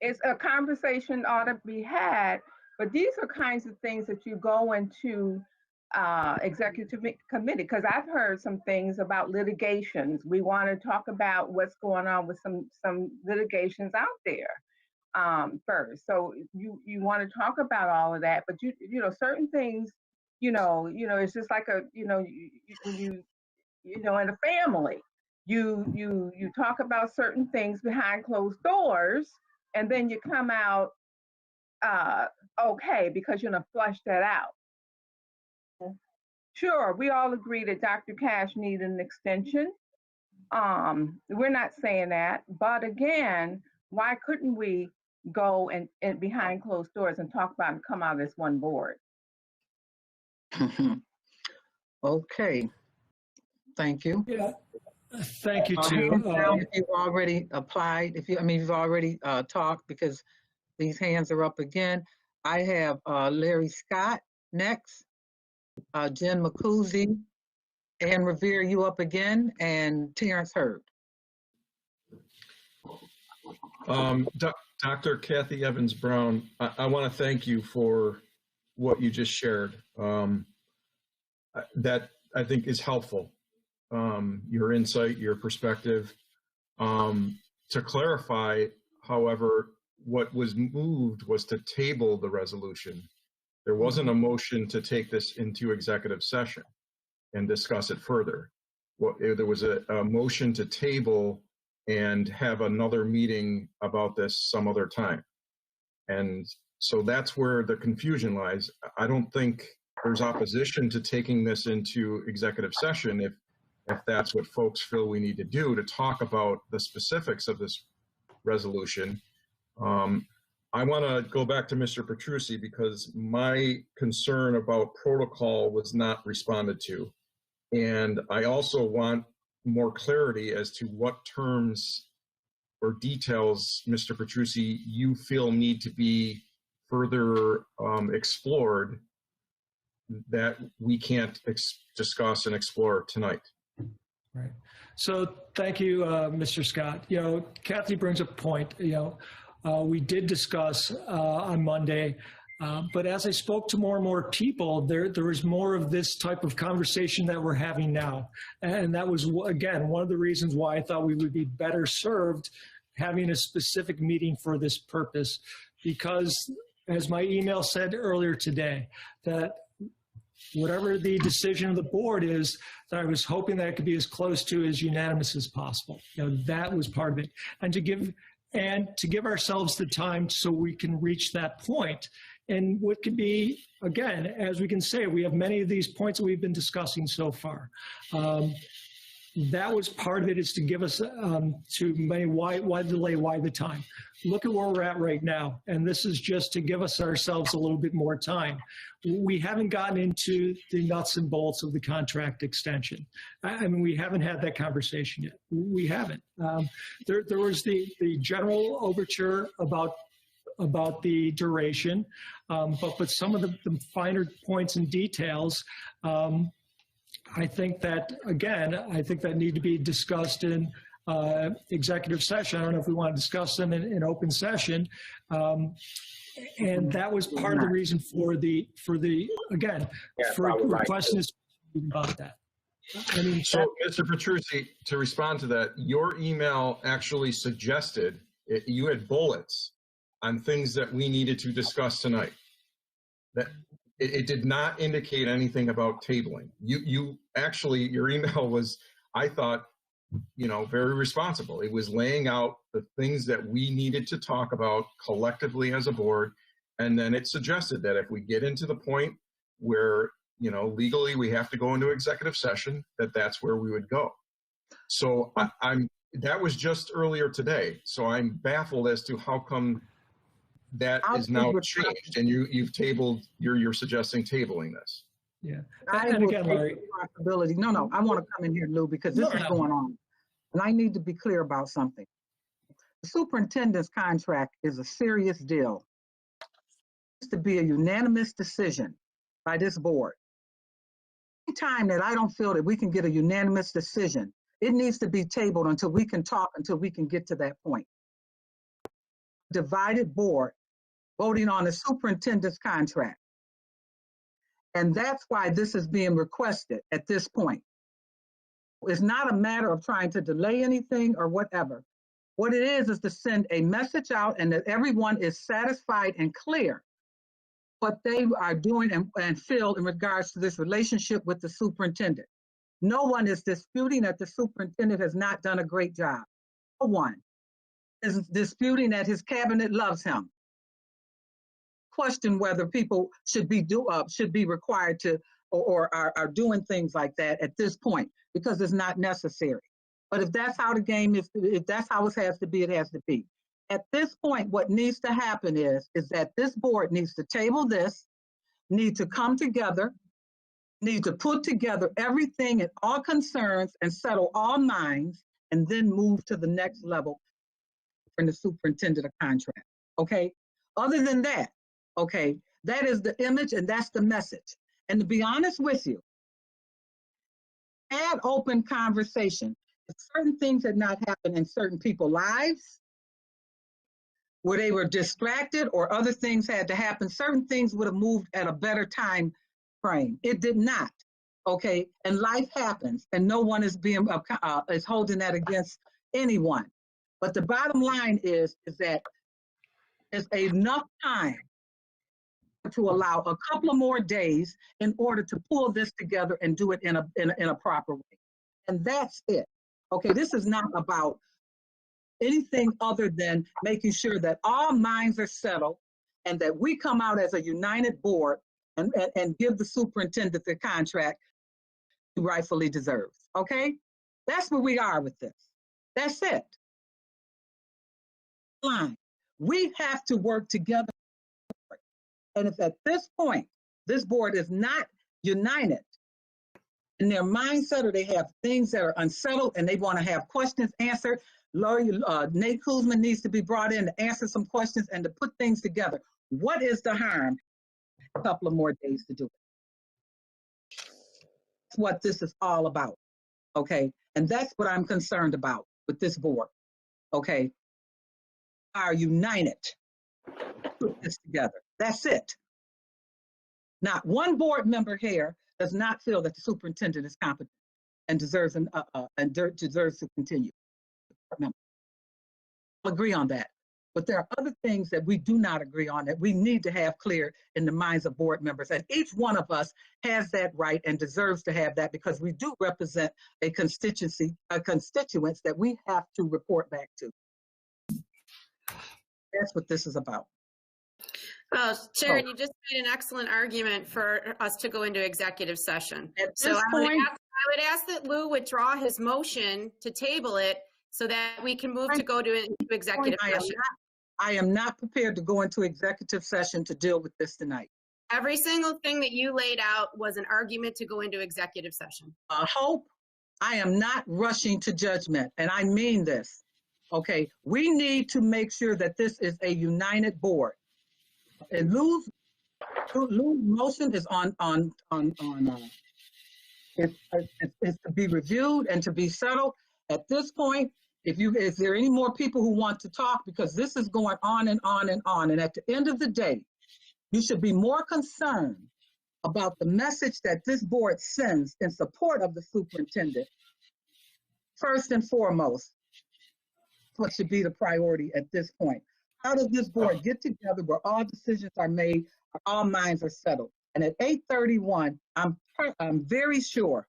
It's a conversation ought to be had, but these are kinds of things that you go into executive committee, because I've heard some things about litigations. We want to talk about what's going on with some litigations out there first. So you want to talk about all of that, but you know, certain things, you know, it's just like a, you know, you know, in a family, you talk about certain things behind closed doors, and then you come out okay, because you're gonna flush that out. Sure, we all agree that Dr. Cash needed an extension. We're not saying that, but again, why couldn't we go and behind closed doors and talk about and come out as one board? Okay, thank you. Yeah, thank you too. If you've already applied, you've already talked, because these hands are up again. I have Larry Scott next, Jen McCuzzi, Ann Revere, you up again, and Terrence Hurd. Dr. Kathy Evans Brown, I want to thank you for what you just shared. That I think is helpful. Your insight, your perspective. To clarify, however, what was moved was to table the resolution. There wasn't a motion to take this into executive session and discuss it further. There was a motion to table and have another meeting about this some other time. And so that's where the confusion lies. I don't think there's opposition to taking this into executive session if that's what folks feel we need to do to talk about the specifics of this resolution. I want to go back to Mr. Petrucci, because my concern about protocol was not responded to. And I also want more clarity as to what terms or details, Mr. Petrucci, you feel need to be further explored that we can't discuss and explore tonight. Right. So thank you, Mr. Scott. You know, Kathy brings up a point. You know, we did discuss on Monday, but as I spoke to more and more people, there was more of this type of conversation that we're having now. And that was, again, one of the reasons why I thought we would be better served having a specific meeting for this purpose, because as my email said earlier today, that whatever the decision of the board is, that I was hoping that it could be as close to as unanimous as possible. You know, that was part of it. And to give ourselves the time so we can reach that point. And what could be, again, as we can say, we have many of these points that we've been discussing so far. That was part of it, is to give us, why delay, why the time? Look at where we're at right now. And this is just to give us ourselves a little bit more time. We haven't gotten into the nuts and bolts of the contract extension. I mean, we haven't had that conversation yet. We haven't. There was the general overture about the duration, but some of the finer points and details, I think that, again, need to be discussed in executive session. I don't know if we want to discuss them in open session. And that was part of the reason for requesting this about that. I mean, so Mr. Petrucci, to respond to that, your email actually suggested you had bullets on things that we needed to discuss tonight. it did not indicate anything about tabling. You actually, your email was, I thought, very responsible. It was laying out the things that we needed to talk about collectively as a board. And then it suggested that if we get into the point where, legally we have to go into executive session, that's where we would go. So that was just earlier today. So I'm baffled as to how come that is now changed and you've tabled, you're suggesting tabling this. Yeah. And again, Larry, responsibility. No, I want to come in here, Lou, because this is going on. And I need to be clear about something. The superintendent's contract is a serious deal. It needs to be a unanimous decision by this board. Any time that I don't feel that we can get a unanimous decision, it needs to be tabled until we can talk, until we can get to that point. Divided board voting on the superintendent's contract. And that's why this is being requested at this point. It's not a matter of trying to delay anything or whatever. What it is to send a message out and that everyone is satisfied and clear what they are doing and feel in regards to this relationship with the superintendent. No one is disputing that the superintendent has not done a great job. No one is disputing that his cabinet loves him. Question whether people should be required to or are doing things like that at this point, because it's not necessary. But if that's how the game is, if that's how it has to be, it has to be. At this point, what needs to happen is that this board needs to table this, need to come together, need to put together everything and all concerns and settle all minds, and then move to the next level for the superintendent of contract, okay? Other than that, okay, that is the image and that's the message. And to be honest with you, add open conversation. If certain things had not happened in certain people's lives, where they were distracted or other things had to happen, certain things would have moved at a better time frame. It did not, okay? And life happens and no one is is holding that against anyone. But the bottom line is that there's enough time to allow a couple of more days in order to pull this together and do it in a proper way. And that's it. Okay, this is not about anything other than making sure that all minds are settled and that we come out as a united board and give the superintendent the contract he rightfully deserves. Okay, that's where we are with this. That's it. Line. We have to work together. And if at this point, this board is not united in their mindset, or they have things that are unsettled and they want to have questions answered, Nate Kuzma needs to be brought in to answer some questions and to put things together. What is the harm? A couple of more days to do it. That's what this is all about, okay? And that's what I'm concerned about with this board, okay? Are united to put this together. That's it. Not one board member here does not feel that the superintendent is competent and deserves deserves to continue. I'll agree on that. But there are other things that we do not agree on that we need to have clear in the minds of board members. And each one of us has that right and deserves to have that, because we do represent a constituents that we have to report back to. That's what this is about. Well, Sharon, you just made an excellent argument for us to go into executive session. So I would ask that Lou withdraw his motion to table it so that we can move to go to executive session. I am not prepared to go into executive session to deal with this tonight. Every single thing that you laid out was an argument to go into executive session. Hope, I am not rushing to judgment, and I mean this. Okay, we need to make sure that this is a united board. And Lou's motion is is to be reviewed and to be settled. At this point, is there any more people who want to talk? Because this is going on and on and on. And at the end of the day, you should be more concerned about the message that this board sends in support of the superintendent. First and foremost, what should be the priority at this point? How does this board get together where all decisions are made, all minds are settled? And at 8:31, I'm very sure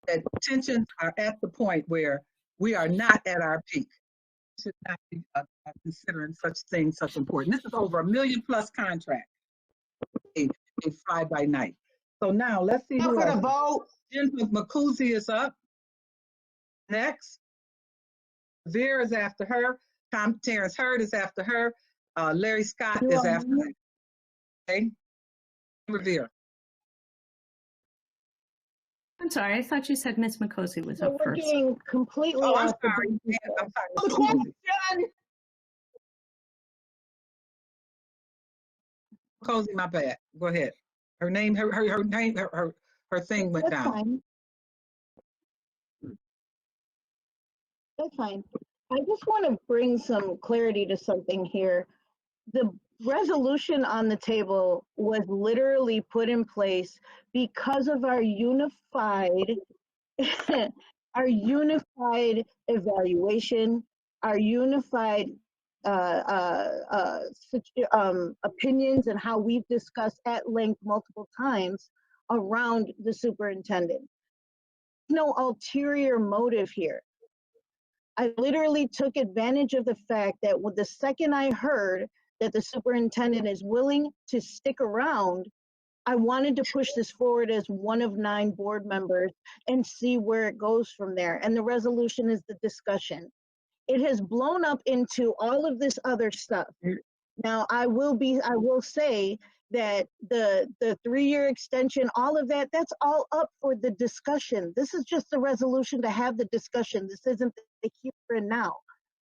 that tensions are at the point where we are not at our peak. Should not be considering such things such important. This is over $1 million+ contract, a fly by night. So now let's see who else. Vote. Jen Macuzzi is up next. Veer is after her. Tom Terrence Hurd is after her. Larry Scott is after her. Okay. Veer. I'm sorry, I thought you said Ms. Makosi was up We're first. getting completely Oh, I'm off the sorry. beat. I'm sorry. Question. Cozy, my bad. Go ahead. Her name, her thing went That's down. fine. That's fine. I just want to bring some clarity to something here. The resolution on the table was literally put in place because of our unified our unified evaluation, our unified opinions, and how we've discussed at length multiple times around the superintendent. No ulterior motive here. I literally took advantage of the fact that the second I heard that the superintendent is willing to stick around, I wanted to push this forward as one of 9 board members and see where it goes from there. And the resolution is the discussion. It has blown up into all of this other stuff. Now, I will say that the 3-year extension, all of that, that's all up for the discussion. This is just the resolution to have the discussion. This isn't the here and now.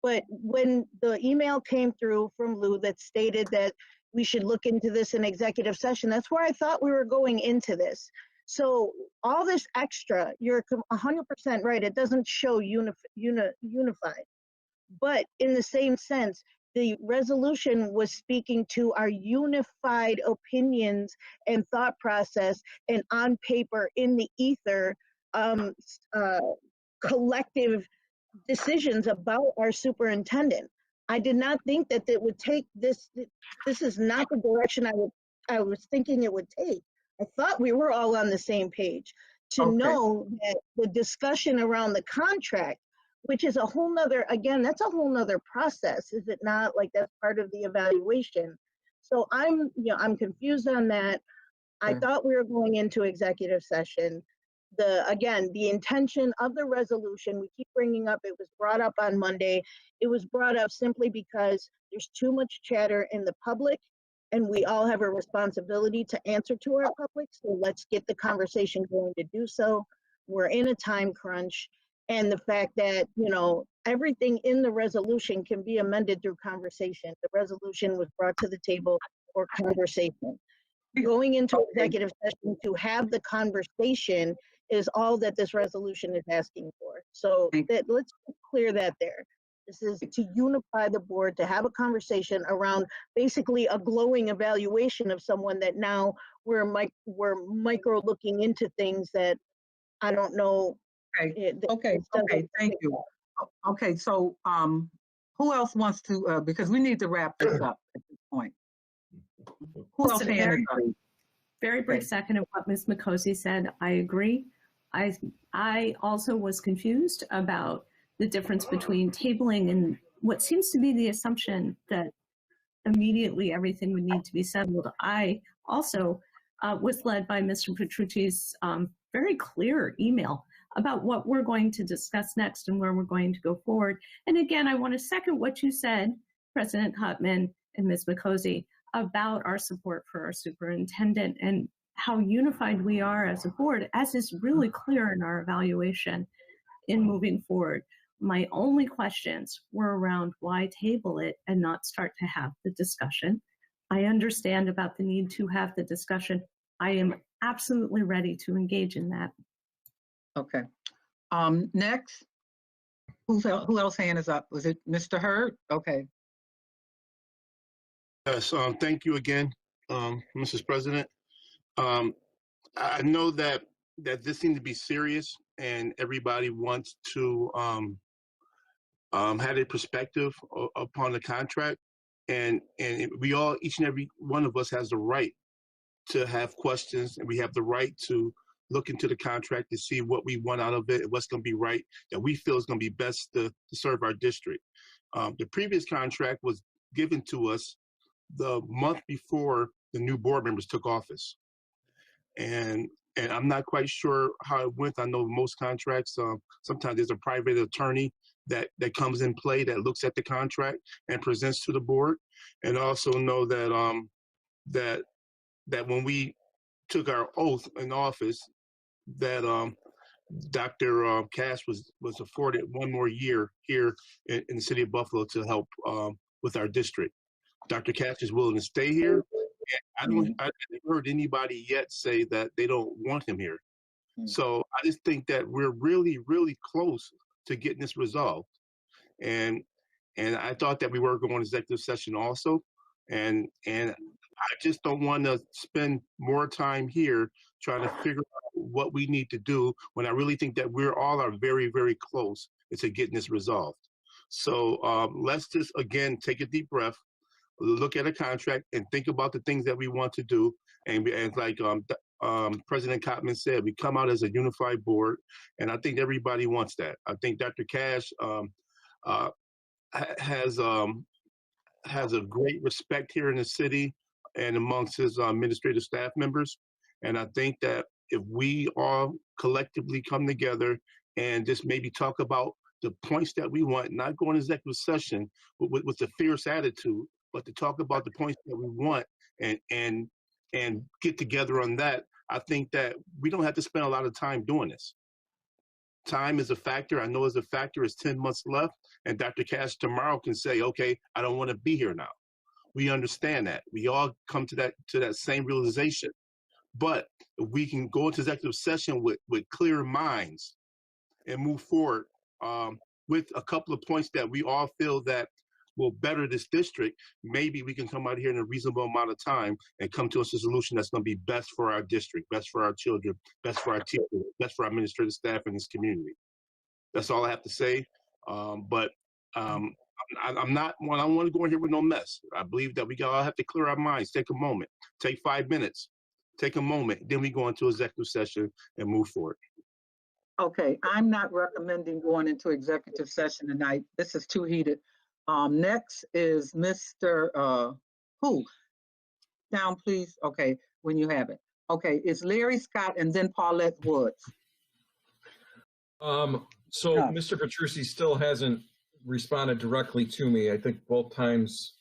But when the email came through from Lou that stated that we should look into this in executive session, that's where I thought we were going into this. So all this extra, you're 100% right, it doesn't show unified. But in the same sense, the resolution was speaking to our unified opinions and thought process, and on paper, in the ether, collective decisions about our superintendent. I did not think that it would take this. This is not the direction I was thinking it would take. I thought we were all on the same page to know that the discussion around the contract, which is a whole nother, again, that's a whole nother process, is it not? Like, that's part of the evaluation. So I'm confused on that. I thought we were going into executive session. Again, the intention of the resolution, we keep bringing up, it was brought up on Monday. It was brought up simply because there's too much chatter in the public, and we all have a responsibility to answer to our public. So let's get the conversation going to do so. We're in a time crunch. And the fact that, everything in the resolution can be amended through conversation. The resolution was brought to the table for conversation. Going into executive session to have the conversation is all that this resolution is asking for. So let's clear that there. This is to unify the board, to have a conversation around basically a glowing evaluation of someone that now we're micro looking into things that I don't know. Okay, thank you. Okay, so who else wants to, because we need to wrap this up at this point. Who else? Just a very brief second of what Ms. Makosi said. I agree. I also was confused about the difference between tabling and what seems to be the assumption that immediately everything would need to be settled. I also was led by Mr. Petrucci's very clear email about what we're going to discuss next and where we're going to go forward. And again, I want to second what you said, President Hutman and Ms. Makosi, about our support for our superintendent and how unified we are as a board, as is really clear in our evaluation in moving forward. My only questions were around why table it and not start to have the discussion. I understand about the need to have the discussion. I am absolutely ready to engage in that. Okay. Next, who else hand is up? Was it Mr. Hurd? Okay. Yes, thank you again, Mrs. President. I know that this seems to be serious, and everybody wants to have a perspective upon the contract, and we all, each and every one of us, has the right to have questions, and we have the right to look into the contract to see what we want out of it and what's going to be right, that we feel is going to be best to serve our district. The previous contract was given to us the month before the new board members took office. And I'm not quite sure how it went. I know most contracts, sometimes there's a private attorney that comes in play that looks at the contract and presents to the board. And also know that that when we took our oath in office, that Dr. Cash was afforded one more year here in the city of Buffalo to help with our district. Dr. Cash is willing to stay here. I haven't heard anybody yet say that they don't want him here. So I just think that we're really, really close to getting this resolved. And I thought that we were going to executive session also. And I just don't want to spend more time here trying to figure out what we need to do when I really think that we're all are very, very close to getting this resolved. So let's just, again, take a deep breath, look at a contract and think about the things that we want to do. And like President Kottman said, we come out as a unified board, and I think everybody wants that. I think Dr. Cash has a great respect here in the city and amongst his administrative staff members. And I think that if we all collectively come together and just maybe talk about the points that we want, not go in executive session with a fierce attitude, but to talk about the points that we want and get together on that, I think that we don't have to spend a lot of time doing this. Time is a factor. I know as a factor, it's 10 months left, and Dr. Cash tomorrow can say, okay, I don't want to be here now. We understand that. We all come to that same realization. But if we can go into executive session with clear minds and move forward with a couple of points that we all feel that will better this district, maybe we can come out here in a reasonable amount of time and come to a solution that's going to be best for our district, best for our children, best for our teachers, best for our administrative staff in this community. That's all I have to say. I'm not, I don't want to go in here with no mess. I believe that we all have to clear our minds, take a moment, take 5 minutes, take a moment, then we go into executive session and move forward. Okay, I'm not recommending going into executive session tonight. This is too heated. Next is Mr. Who? Down, please. Okay, when you have it. Okay, it's Larry Scott and then Paulette Woods. So Mr. Petrucci still hasn't responded directly to me. I think both times,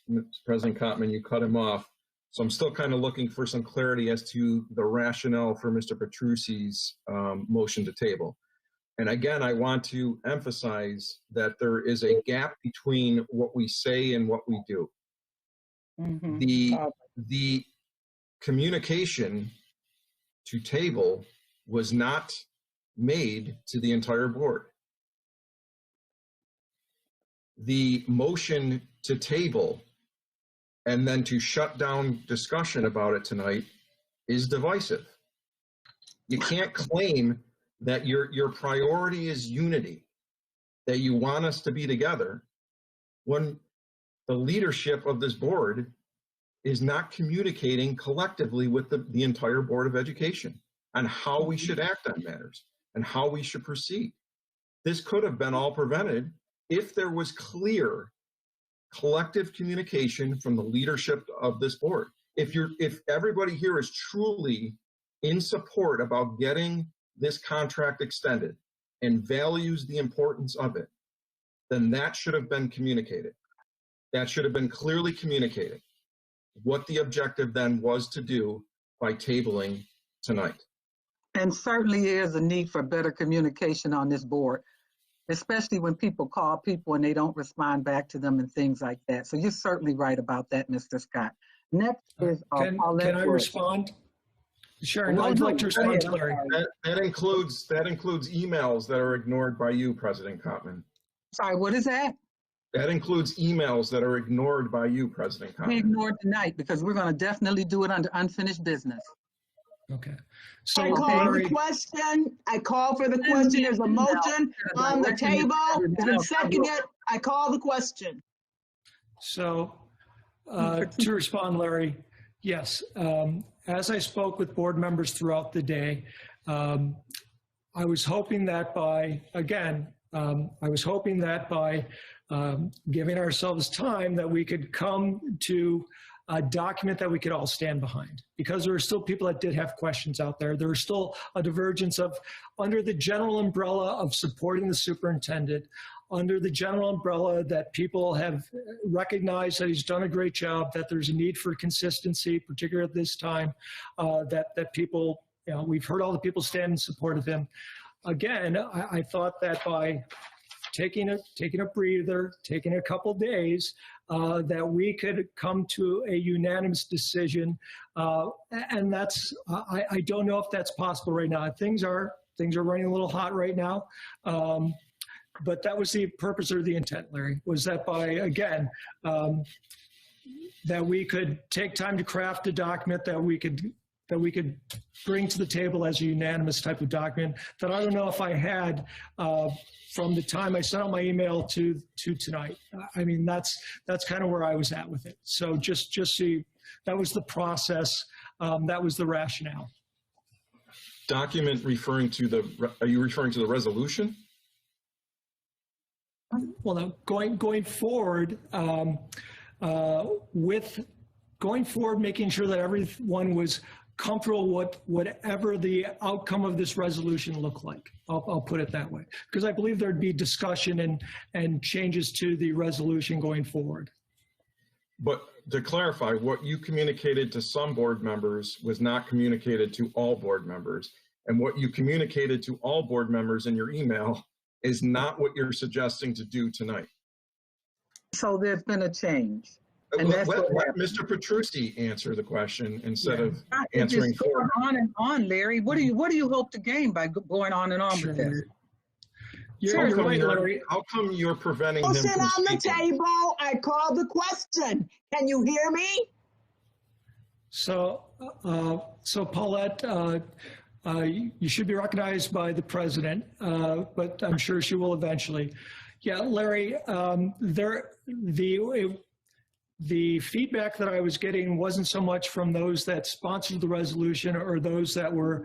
President Kottman, you cut him off. So I'm still kind of looking for some clarity as to the rationale for Mr. Petrucci's motion to table. And again, I want to emphasize that there is a gap between what we say and what we do. Mm-hmm. The communication to table was not made to the entire board. The motion to table and then to shut down discussion about it tonight is divisive. You can't claim that your priority is unity, that you want us to be together, when the leadership of this board is not communicating collectively with the entire Board of Education on how we should act on matters and how we should proceed. This could have been all prevented if there was clear collective communication from the leadership of this board. If everybody here is truly in support about getting this contract extended and values the importance of it, then that should have been communicated. That should have been clearly communicated, what the objective then was to do by tabling tonight. And certainly there's a need for better communication on this board, especially when people call people and they don't respond back to them and things like that. So you're certainly right about that, Mr. Scott. Next is can I respond? Sharon, I'd like to respond to Larry. That includes emails that are ignored by you, President Kottman. Sorry, what is that? That includes emails that are ignored by you, President Kottman. We ignored tonight because we're going to definitely do it under unfinished business. Okay. So I call the question. I call for the question. There's a motion on the table. It's been seconded. I call the question. So to respond, Larry, Yes. As I spoke with board members throughout the day, I was hoping that by, again, giving ourselves time that we could come to a document that we could all stand behind, because there are still people that did have questions out there. There is still a divergence of, under the general umbrella of supporting the superintendent, under the general umbrella that people have recognized that he's done a great job, that there's a need for consistency, particularly at this time, that people, you know, we've heard all the people stand in support of him. Again, I thought that by taking a breather, taking a couple days, that we could come to a unanimous decision, and that's I don't know if that's possible right now. Things are running a little hot right now, but that was the purpose or the intent, Larry, was that by, again, that we could take time to craft a document that we could bring to the table as a unanimous type of document that I don't know if I had from the time I sent out my email to tonight. I mean, that's kind of where I was at with it. So just see, that was the process. That was the rationale. Document referring to the, are you referring to the resolution? Well, no, going forward, making sure that everyone was comfortable with whatever the outcome of this resolution looked like. I'll put it that way, because I believe there'd be discussion and changes to the resolution going forward. But to clarify, what you communicated to some board members was not communicated to all board members. And what you communicated to all board members in your email is not what you're suggesting to do tonight. So there's been a change. And Let that's what Mr. Petrucci answer the question instead of it's answering just for going him. on and on, Larry. What do you hope to gain by going on and on with this? How come you're preventing him Motion from on the speaking? table. I called the question. Can you hear me? So, Paulette, you should be recognized by the president, but I'm sure she will eventually. Yeah, Larry, the feedback that I was getting wasn't so much from those that sponsored the resolution or those that were,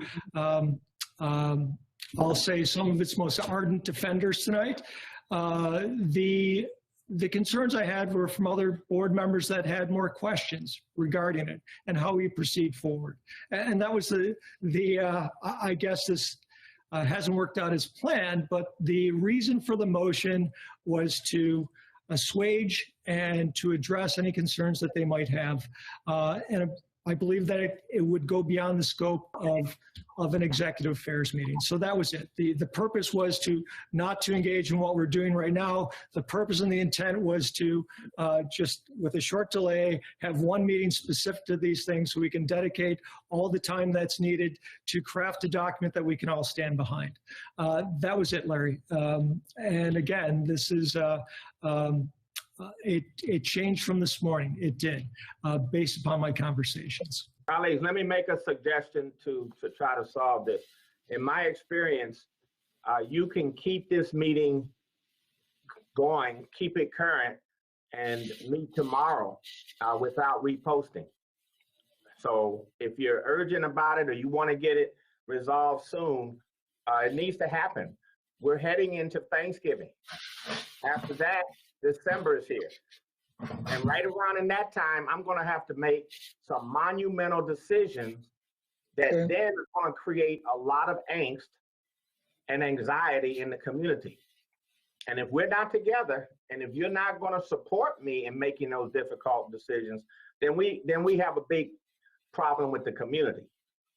I'll say, some of its most ardent defenders tonight. The concerns I had were from other board members that had more questions regarding it and how we proceed forward. And that was I guess this hasn't worked out as planned, but the reason for the motion was to assuage and to address any concerns that they might have. And I believe that it would go beyond the scope of an executive affairs meeting. So that was it. The purpose was not to engage in what we're doing right now. The purpose and the intent was to just, with a short delay, have one meeting specific to these things so we can dedicate all the time that's needed to craft a document that we can all stand behind. That was it, Larry. And again, this is, it changed from this morning. It did, based upon my conversations. Colleagues, let me make a suggestion to try to solve this. In my experience, you can keep this meeting going, keep it current, and meet tomorrow without reposting. So if you're urgent about it or you want to get it resolved soon, it needs to happen. We're heading into Thanksgiving. After that, December is here. And right around in that time, I'm going to have to make some monumental decisions that then are going to create a lot of angst and anxiety in the community. And if we're not together, and if you're not going to support me in making those difficult decisions, then we have a big problem with the community.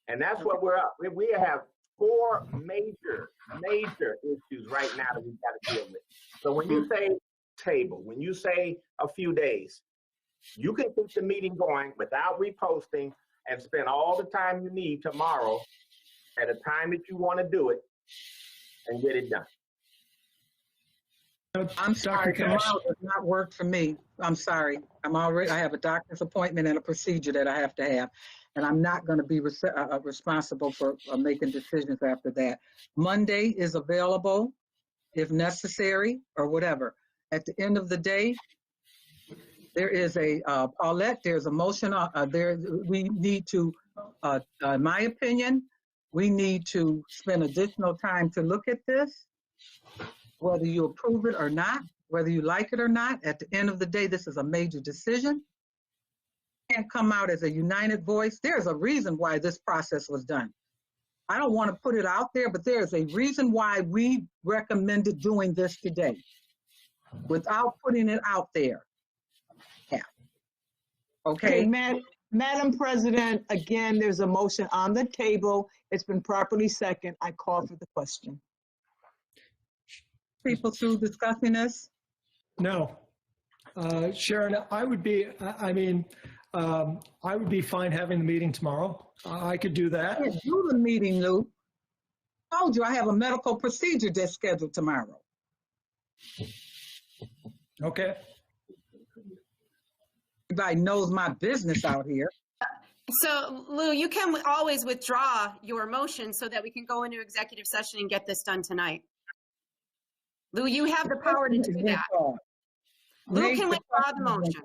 And that's what we're up. We have 4 major issues right now that we've got to deal with. So when you say table, when you say a few days, you can keep the meeting going without reposting and spend all the time you need tomorrow at a time that you want to do it and get it done. I'm sorry, tomorrow does not work for me. I'm sorry. I have a doctor's appointment and a procedure that I have to have, and I'm not going to be responsible for making decisions after that. Monday is available if necessary or whatever. At the end of the day, There is a, Paulette, there's a motion, we need to, in my opinion, we need to spend additional time to look at this, whether you approve it or not, whether you like it or not. At the end of the day, this is a major decision. Can't come out as a united voice. There's a reason why this process was done. I don't want to put it out there, but there's a reason why we recommended doing this today without putting it out there. Yeah. Okay. Madam President, again, there's a motion on the table. It's been properly seconded. I call for the question. People through discussing this? No. Sharon, I would be fine having the meeting tomorrow. I could do that. I can't do the meeting, Lou. I told you I have a medical procedure that's scheduled tomorrow. Okay. Everybody knows my business out here. So Lou, you can always withdraw your motion so that we can go into executive session and get this done tonight. Lou, you have the power to do that. Lou can withdraw the motion.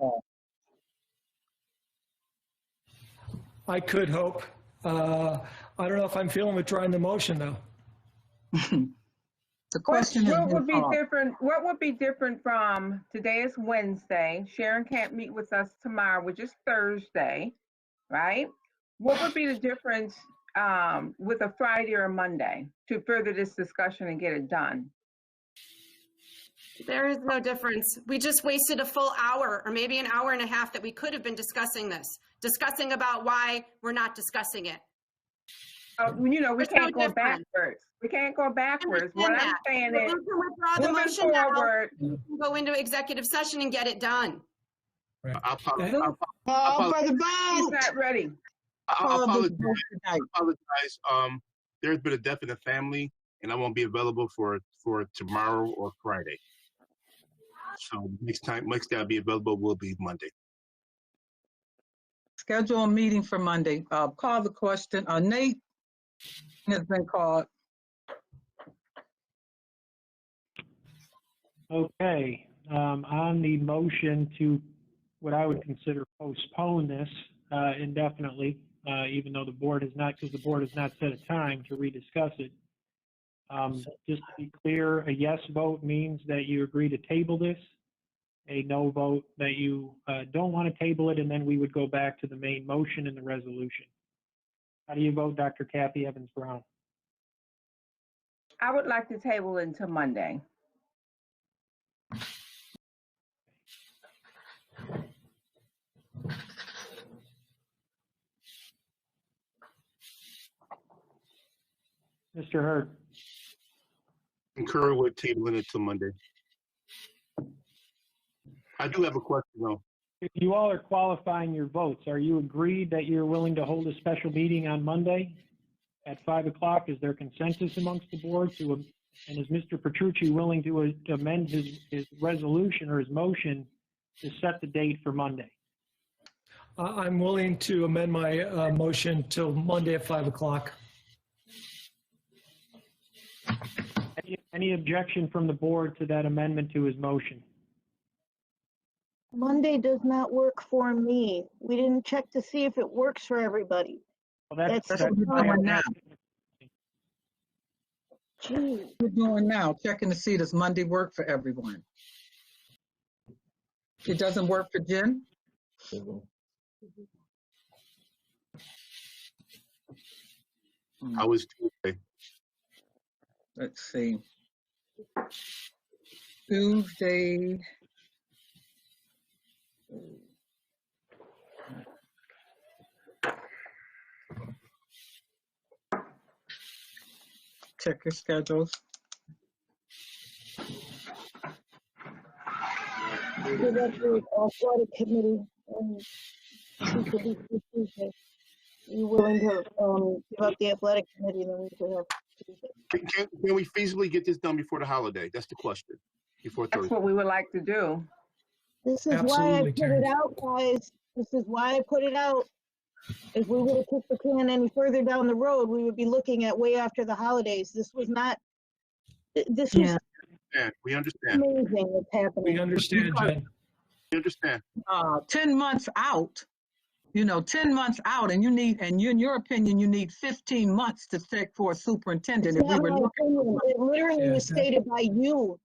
I could hope. I don't know if I'm feeling withdrawing the motion, though. The question is, what would be different? What would be different from today is Wednesday? Sharon can't meet with us tomorrow, which is Thursday, right? What would be the difference with a Friday or a Monday to further this discussion and get it done? There is no difference. We just wasted a full hour or maybe an hour and a half that we could have been discussing this, discussing about why we're not discussing it. You know, we There's can't no go difference. backwards. We can't go backwards. What I'm saying But is, we can withdraw the moving motion now. forward, We can go into executive session and get it done. I apologize. Call for the he's vote. not ready. I apologize. There's been a death in the family, and I won't be available for tomorrow or Friday. So next day I'll be available will be Monday. schedule a meeting for Monday. Call the question. Nate has been called. Okay, on the motion to what I would consider postpone this indefinitely, even though the board has not, because the board has not set a time to rediscuss it. Just to be clear, a yes vote means that you agree to table this. A no vote that you don't want to table it, and then we would go back to the main motion and the resolution. How do you vote, Dr. Kathy Evans-Brown? I would like to table it until Monday. Mr. Hurd. Concur with tabling it till Monday. I do have a question though. If you all are qualifying your votes, are you agreed that you're willing to hold a special meeting on Monday at 5 o'clock? Is there consensus amongst the board to, and is Mr. Petrucci willing to amend his resolution or his motion to set the date for Monday? I'm willing to amend my motion till Monday at 5 o'clock. Any objection from the board to that amendment to his motion? Monday does not work for me. We didn't check to see if it works for everybody. Well, That's what we're doing now. Gee. We're doing now, checking to see does Monday work for everyone. It doesn't work for Jen? I was Tuesday. Let's see. Tuesday. Check your schedules. So that's the athletic committee and Tuesday. You willing to give up the athletic committee, then we could have Tuesday. Can we feasibly get this done before the holiday? That's the question. Before That's Thursday. what we would like to do. This is why I put it out, guys. This is why I put it out. If we would have kicked the can any further down the road, we would be looking at way after the holidays. This was not, this was Yeah, we understand. amazing what's happening. We understand, Jen. You understand? 10 months out, 10 months out, and in your opinion, you need 15 months to check for a superintendent. It's If we not were my looking opinion. It literally was stated by you,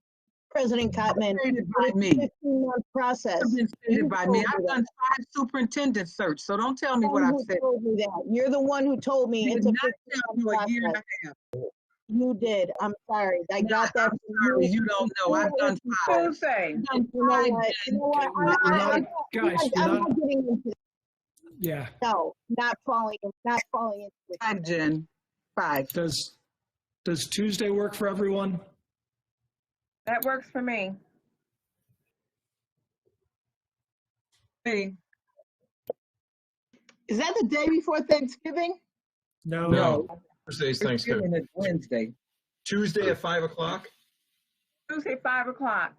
President Cotman. Stated by It's a me. 15-month process. It's been stated You by me. told I've that. done 5 superintendent search, so don't tell me what You're the I've one said. who told me that. You're the one who told me You it's did a not tell me a year and process. a half. You did. I'm sorry. I got that I'm from sorry, you. you don't know. I've done 5. Tuesday. I've done You know 5, what? You know what? We're not, guys, we're I'm not, not getting into this. yeah. No, not falling into this. 5, Jen. 5. Does Tuesday work for everyone? That works for me. Is that the day before Thanksgiving? No. Thursday's Thanksgiving. It's Wednesday. Tuesday at 5 o'clock? Tuesday, 5 o'clock.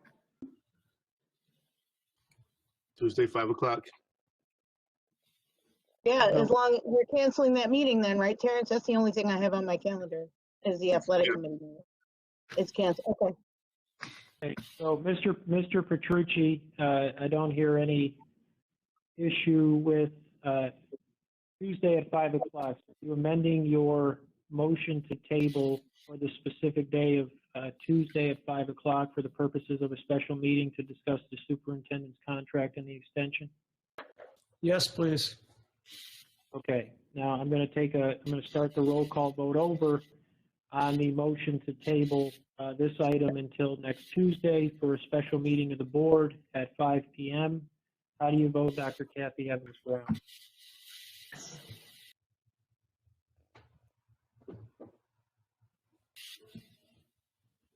Tuesday, 5 o'clock. Yeah, as long we're canceling that meeting then, right, Terrence? That's the only thing I have on my calendar is the athletic committee meeting. It's canceled. Okay. Okay, so Mr. Petrucci, I don't hear any issue with Tuesday at 5 o'clock. You're amending your motion to table for the specific day of Tuesday at 5 o'clock for the purposes of a special meeting to discuss the superintendent's contract and the extension? Yes, please. Okay, now I'm going to start the roll call vote over on the motion to table this item until next Tuesday for a special meeting of the board at 5 p.m. How do you vote, Dr. Kathy Evans Brown?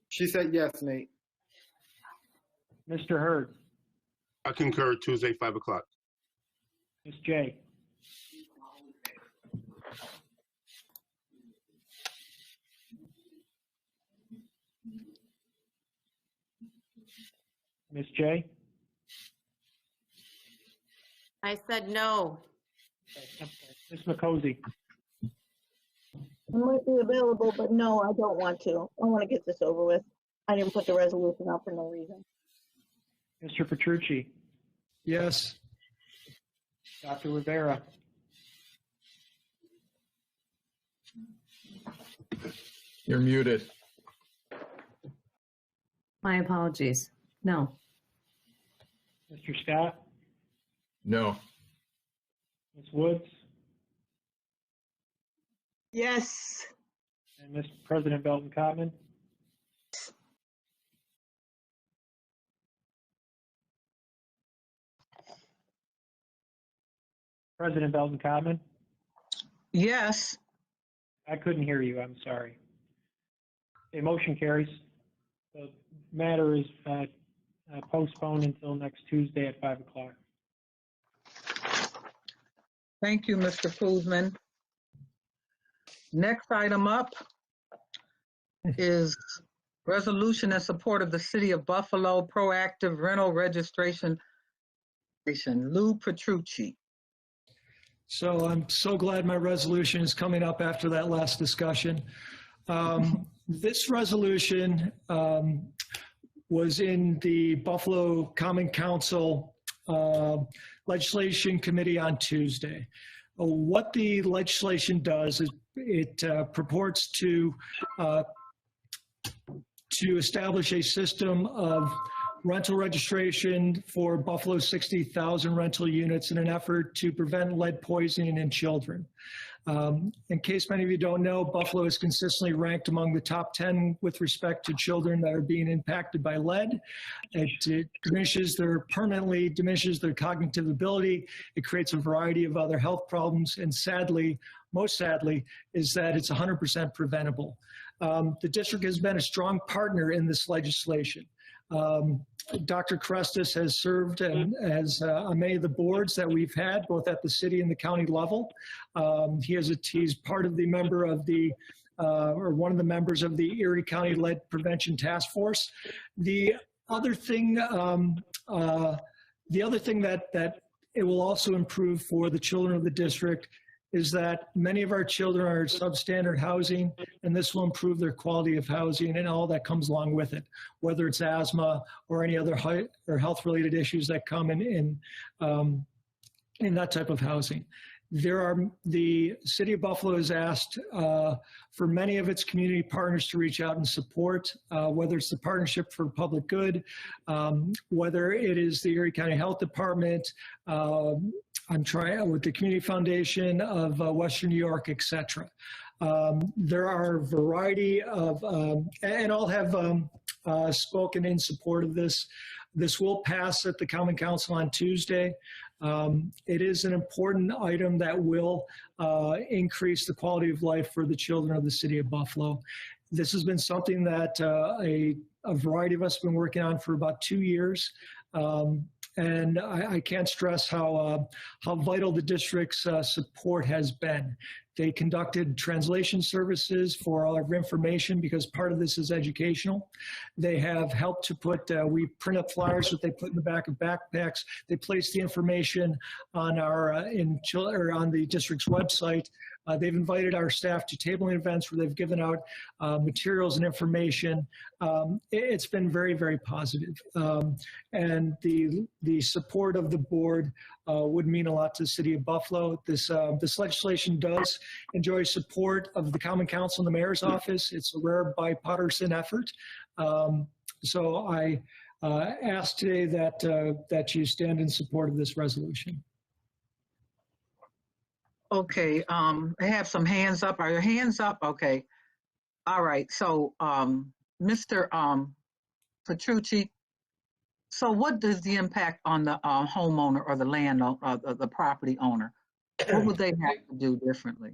She said yes, Nate. Mr. Hurd, I concur, Tuesday, 5 o'clock. Ms. J, Ms. J, I said no. Ms. McCosy, I might be available, but no, I don't want to. I want to get this over with. I didn't put the resolution out for no reason. Mr. Petrucci, Yes. Dr. Rivera, You're muted. My apologies. No. Mr. Scott, No. Ms. Woods, Yes. and Mr. President Belton Cotman. President Belton Cotman, Yes. I couldn't hear you. I'm sorry. A motion carries. The matter is postponed until next Tuesday at 5 o'clock. Thank you, Mr. Kuzman. Next item up is resolution in support of the City of Buffalo proactive rental registration. Lou Petrucci. So I'm so glad my resolution is coming up after that last discussion. This resolution was in the Buffalo Common Council Legislation Committee on Tuesday. What the legislation does is it purports to establish a system of rental registration for Buffalo's 60,000 rental units in an effort to prevent lead poisoning in children. In case many of you don't know, Buffalo is consistently ranked among the top 10 with respect to children that are being impacted by lead. It permanently diminishes their cognitive ability. It creates a variety of other health problems. And sadly, most sadly, is that it's 100% preventable. The district has been a strong partner in this legislation. Dr. Crestis has served as on many of the boards that we've had, both at the city and the county level. He's part of the member of the, or one of the members of the Erie County Lead Prevention Task Force. The other thing that it will also improve for the children of the district is that many of our children are substandard housing, and this will improve their quality of housing and all that comes along with it, whether it's asthma or any other health-related issues that come in that type of housing. The City of Buffalo has asked for many of its community partners to reach out and support, whether it's the Partnership for Public Good, whether it is the Erie County Health Department, I'm trying with the Community Foundation of Western New York, etc. There are a variety of, and all have spoken in support of this. This will pass at the Common Council on Tuesday. It is an important item that will increase the quality of life for the children of the City of Buffalo. This has been something that a variety of us have been working on for about 2 years. And I can't stress how vital the district's support has been. They conducted translation services for all of information because part of this is educational. They have helped to put, we print up flyers that they put in the back of backpacks. They place the information on on the district's website. They've invited our staff to tabling events where they've given out materials and information. It's been very, very positive. And the support of the board would mean a lot to the City of Buffalo. This legislation does enjoy support of the Common Council and the Mayor's Office. It's a rare bipartisan effort. So I ask today that you stand in support of this resolution. Okay, I have some hands up. Are your hands up? Okay. All right, so Mr. Petrucci, so what is the impact on the homeowner or the landowner, the property owner? What would they have to do differently?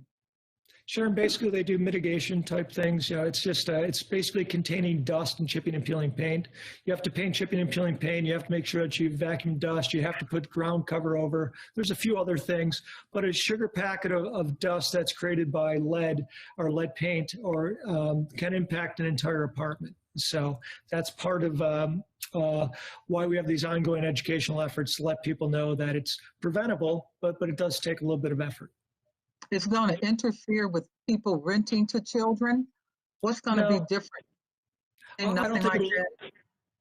Sure, and basically they do mitigation type things. You know, it's just, it's basically containing dust and chipping and peeling paint. You have to paint chipping and peeling paint. You have to make sure that you vacuum dust. You have to put ground cover over. There's a few other things, but a sugar packet of dust that's created by lead or lead paint or can impact an entire apartment. So that's part of why we have these ongoing educational efforts to let people know that it's preventable, but it does take a little bit of effort. It's going to interfere with people renting to children? What's going to be different? And nothing like that?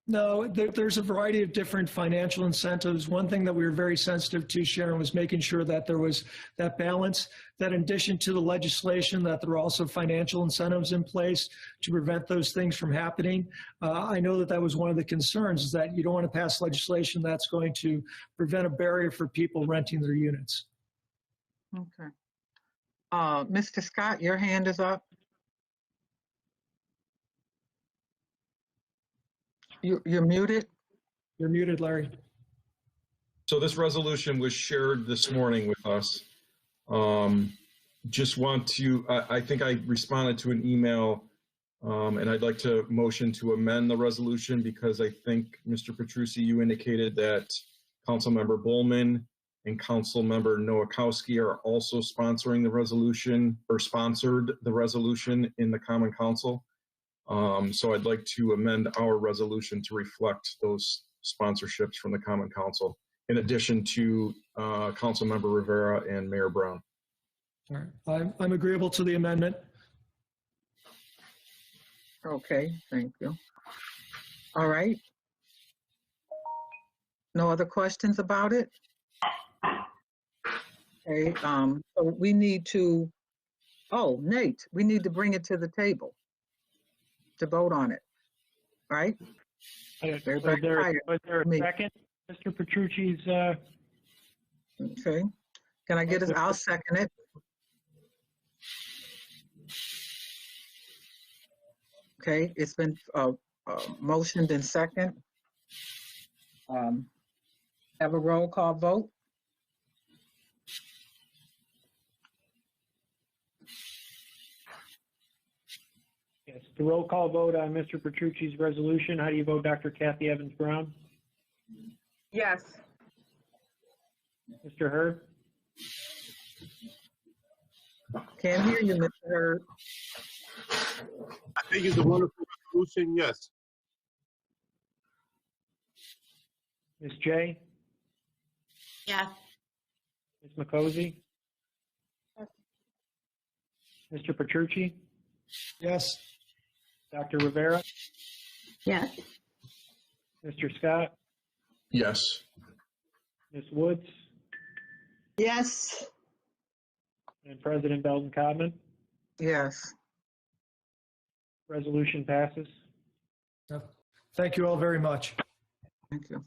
No, there's a variety of different financial incentives. One thing that we were very sensitive to, Sharon, was making sure that there was that balance, that in addition to the legislation, that there are also financial incentives in place to prevent those things from happening. I know that that was one of the concerns, is that you don't want to pass legislation that's going to prevent a barrier for people renting their units. Okay. Mr. Scott, your hand is up. You're muted. You're muted, Larry. So this resolution was shared this morning with us. Just want to, I think I responded to an email and I'd like to motion to amend the resolution because I think, Mr. Petrucci, you indicated that Councilmember Bowman and Councilmember Nowakowski are also sponsoring the resolution or sponsored the resolution in the Common Council. So I'd like to amend our resolution to reflect those sponsorships from the Common Council, in addition to Councilmember Rivera and Mayor Brown. All right, I'm agreeable to the amendment. Okay, thank you. All right. No other questions about it? Okay, so we need to, Nate, we need to bring it to the table to vote on it, right? Was there a second, Mr. Petrucci's? Okay, can I get it? I'll second it. Okay, it's been motioned and second. Have a roll call vote. Yes, the roll call vote on Mr. Petrucci's resolution. How do you vote, Dr. Kathy Evans Brown? Yes. Mr. Hurd? Can't hear you, Mr. Hurd. I think it's a wonderful resolution, yes. Ms. J? Yeah. Ms. McCosey? Yes. Mr. Petrucci, Yes. Dr. Rivera, Yes. Mr. Scott, Yes. Ms. Woods, Yes. and President Belton Codman. Yes. Resolution passes. Thank you all very much. Thank you.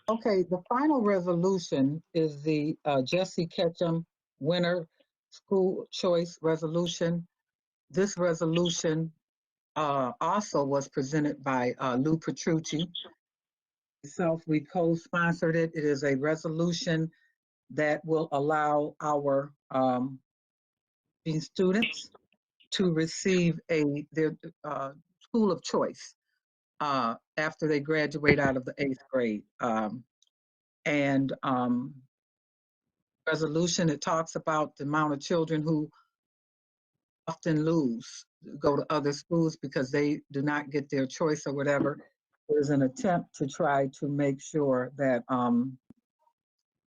Okay, the final resolution is the Jesse Ketchum Winter School Choice Resolution. This resolution also was presented by Lou Petrucci. Myself, we co-sponsored it. It is a resolution that will allow our students to receive their school of choice after they graduate out of the 8th grade. Resolution, it talks about the amount of children who often go to other schools because they do not get their choice or whatever. There's an attempt to try to make sure that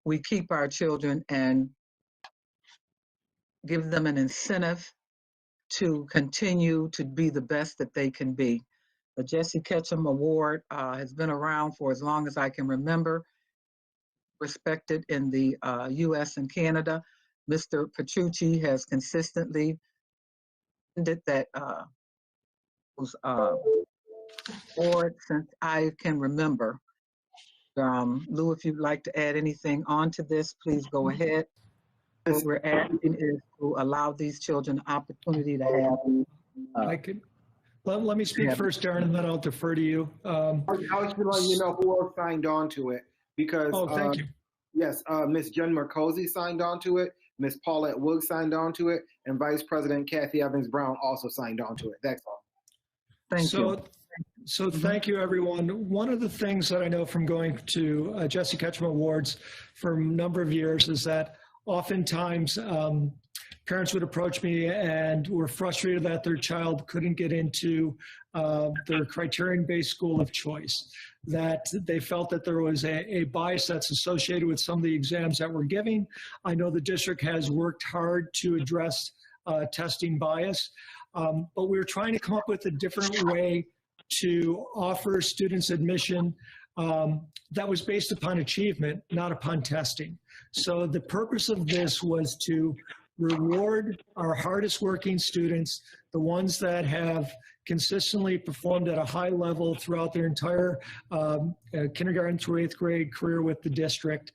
we keep our children and give them an incentive to continue to be the best that they can be. The Jesse Ketchum Award has been around for as long as I can remember, respected in the US and Canada. Mr. Petrucci has consistently did that award since I can remember. Lou, if you'd like to add anything onto this, please go ahead. What we're asking is to allow these children the opportunity to have. I could. Let me speak first, Darren, and then I'll defer to you. I was letting you know who else signed on to it because. Oh, thank you. Yes, Ms. Jen Mercosi signed on to it, Ms. Paulette Wood signed on to it, and Vice President Kathy Evans Brown also signed on to it. That's all. Thank you. So thank you, everyone. One of the things that I know from going to Jesse Ketchum Awards for a number of years is that oftentimes parents would approach me and were frustrated that their child couldn't get into their criterion-based school of choice, that they felt that there was a bias that's associated with some of the exams that we're giving. I know the district has worked hard to address testing bias, but we were trying to come up with a different way to offer students admission that was based upon achievement, not upon testing. So the purpose of this was to reward our hardest working students, the ones that have consistently performed at a high level throughout their entire kindergarten through 8th grade career with the district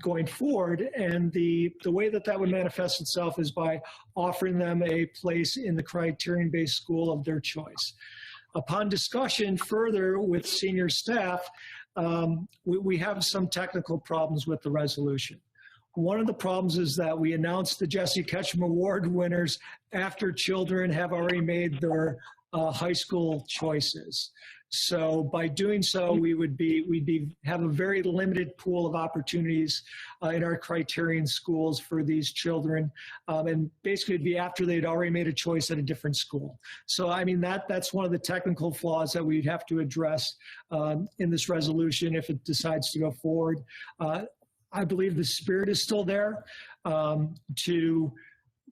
going forward. And the way that that would manifest itself is by offering them a place in the criterion-based school of their choice. Upon discussion further with senior staff, we have some technical problems with the resolution. One of the problems is that we announced the Jesse Ketchum Award winners after children have already made their high school choices. So by doing so, we'd have a very limited pool of opportunities in our criterion schools for these children, and basically it'd be after they'd already made a choice at a different school. So I mean that's one of the technical flaws that we'd have to address in this resolution if it decides to go forward. I believe the spirit is still there to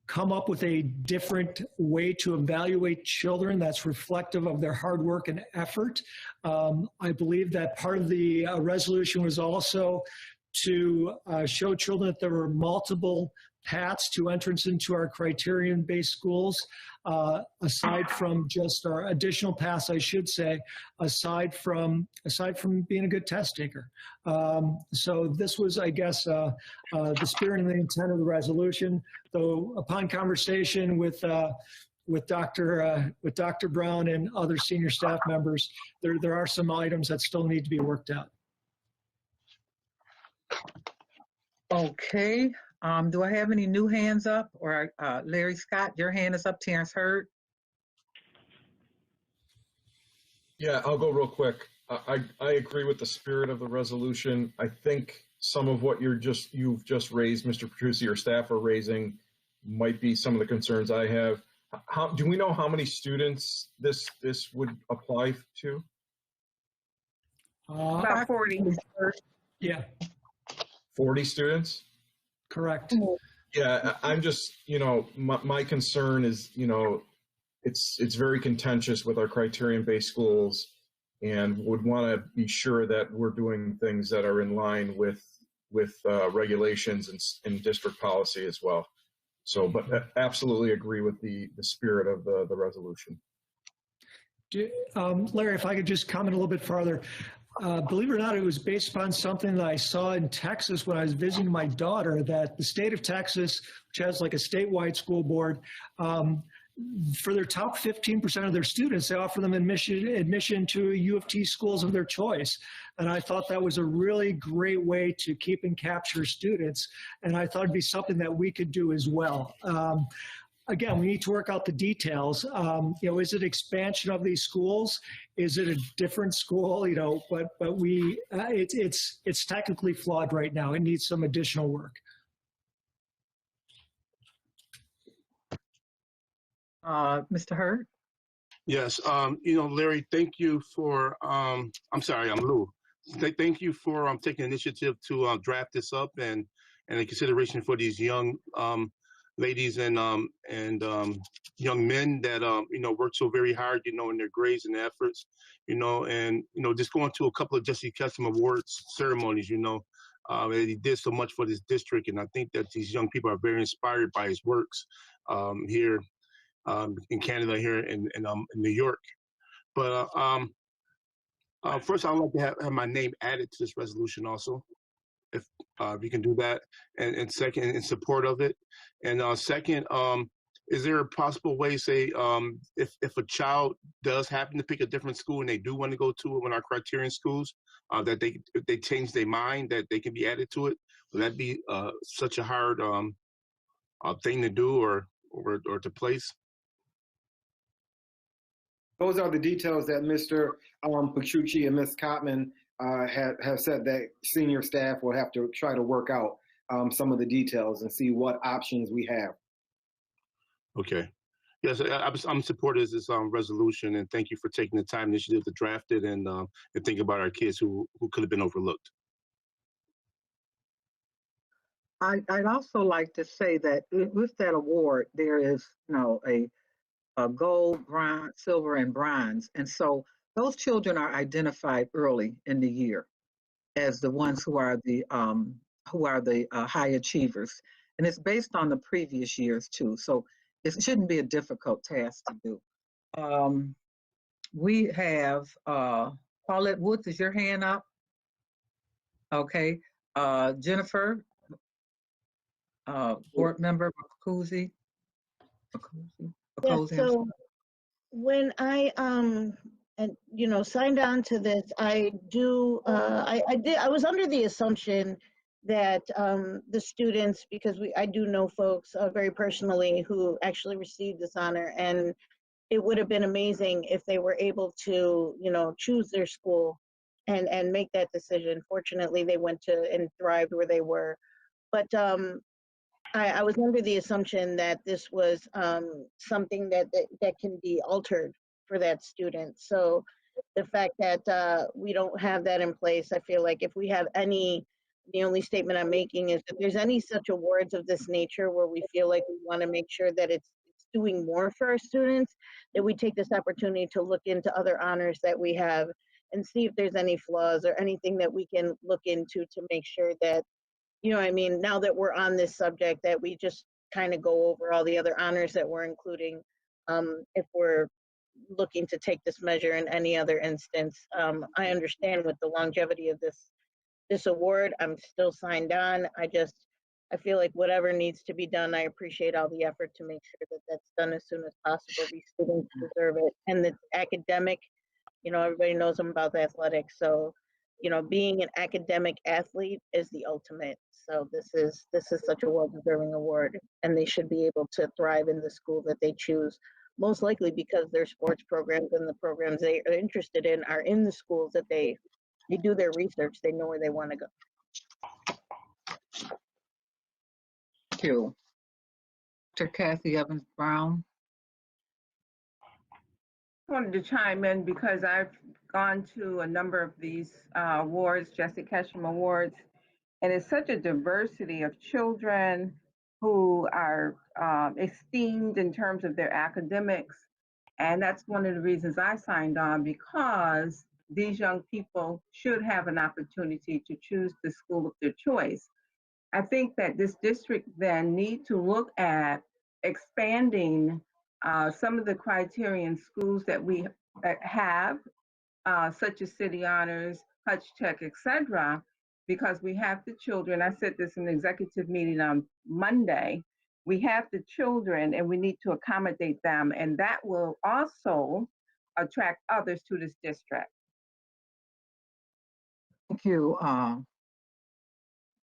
come up with a different way to evaluate children that's reflective of their hard work and effort. I believe that part of the resolution was also to show children that there were multiple paths to entrance into our criterion-based schools, aside from just our additional paths, I should say, aside from being a good test taker. So this was, I guess, the spirit and the intent of the resolution. Though upon conversation with Dr. Brown and other senior staff members, there are some items that still need to be worked out. Okay. Do I have any new hands up? Or Larry Scott, your hand is up. Terrence Hurd. Yeah, I'll go real quick. I agree with the spirit of the resolution. I think some of what you've just raised, Mr. Petrucci, or staff are raising, might be some of the concerns I have. Do we know how many students this would apply to? About 40. Yeah. 40 students? Correct. Yeah, I'm just, my concern is, it's very contentious with our criterion-based schools, and would want to be sure that we're doing things that are in line with regulations and district policy as well. So, but absolutely agree with the spirit of the resolution. Larry, if I could just comment a little bit farther. Believe it or not, it was based upon something that I saw in Texas when I was visiting my daughter, that the state of Texas, which has like a statewide school board, for their top 15% of their students, they offer them admission to U of T schools of their choice. And I thought that was a really great way to keep and capture students. And I thought it'd be something that we could do as well. Again, we need to work out the details. Is it expansion of these schools? Is it a different school? But it's technically flawed right now. It needs some additional work. Mr. Hurd? Yes, Larry, thank you for, I'm sorry, I'm Lou. Thank you for taking initiative to draft this up and in consideration for these young ladies and young men that, work so very hard, in their grades and efforts, and, just going to a couple of Jesse Ketchum Awards ceremonies, and he did so much for this district. And I think that these young people are very inspired by his works here in Canada, here in New York. But first, I'd like to have my name added to this resolution also, if you can do that. And second, in support of it. And second, is there a possible way, say, if a child does happen to pick a different school and they do want to go to one of our criterion schools, that if they change their mind, that they can be added to it? Would that be such a hard thing to do or to place? Those are the details that Mr. Petrucci and Ms. Cotman have said that senior staff will have to try to work out some of the details and see what options we have. Okay. Yes, I'm supportive of this resolution, and thank you for taking the time initiative to draft it and think about our kids who could have been overlooked. I'd also like to say that with that award, there is, a gold, bronze, silver, and bronze. And so those children are identified early in the year as the ones who are the high achievers. And it's based on the previous years too. So it shouldn't be a difficult task to do. We have Paulette Woods, is your hand up? Okay. Jennifer, board member Makouzi. Yeah, so when I signed on to this, I was under the assumption that the students, because I do know folks very personally who actually received this honor, and it would have been amazing if they were able to choose their school and make that decision. Fortunately, they went to and thrived where they were, but I was under the assumption that this was something that can be altered for that student. So the fact that we don't have that in place, I feel like if we have any, the only statement I'm making is that there's any such awards of this nature where we feel like we want to make sure that it's doing more for our students, that we take this opportunity to look into other honors that we have and see if there's any flaws or anything that we can look into to make sure that, now that we're on this subject, that we just kind of go over all the other honors that we're including if we're looking to take this measure in any other instance. I understand with the longevity of this award, I'm still signed on. I feel like whatever needs to be done, I appreciate all the effort to make sure that that's done as soon as possible. These students deserve it. And the academic, everybody knows I'm about the athletics. So, being an academic athlete is the ultimate. So this is such a well-deserving award, and they should be able to thrive in the school that they choose, most likely because their sports programs and the programs they are interested in are in the schools that they do their research, they know where they want to go. Thank you. Dr. Kathy Evans Brown. I wanted to chime in because I've gone to a number of these awards, Jesse Ketchum Awards, and it's such a diversity of children, who are esteemed in terms of their academics. And that's one of the reasons I signed on, because these young people should have an opportunity to choose the school of their choice. I think that this district then need to look at expanding some of the criterion schools that we have, such as City Honors, Hutch Tech, etc., because we have the children. I said this in the executive meeting on Monday. We have the children and we need to accommodate them, and that will also attract others to this district. Thank you,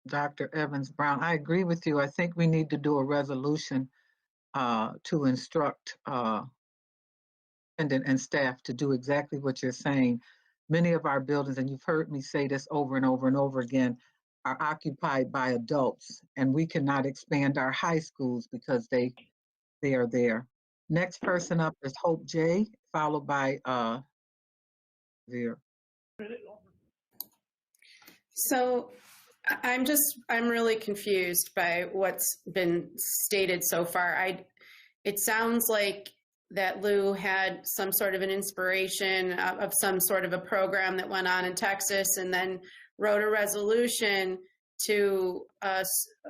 Dr. Evans-Brown. I agree with you. I think we need to do a resolution to instruct and staff to do exactly what you're saying. Many of our buildings, and you've heard me say this over and over and over again, are occupied by adults, and we cannot expand our high schools because they are there. Next person up is Hope J, followed by Veer. So I'm really confused by what's been stated so far. It sounds like that Lou had some sort of an inspiration of some sort of a program that went on in Texas and then wrote a resolution to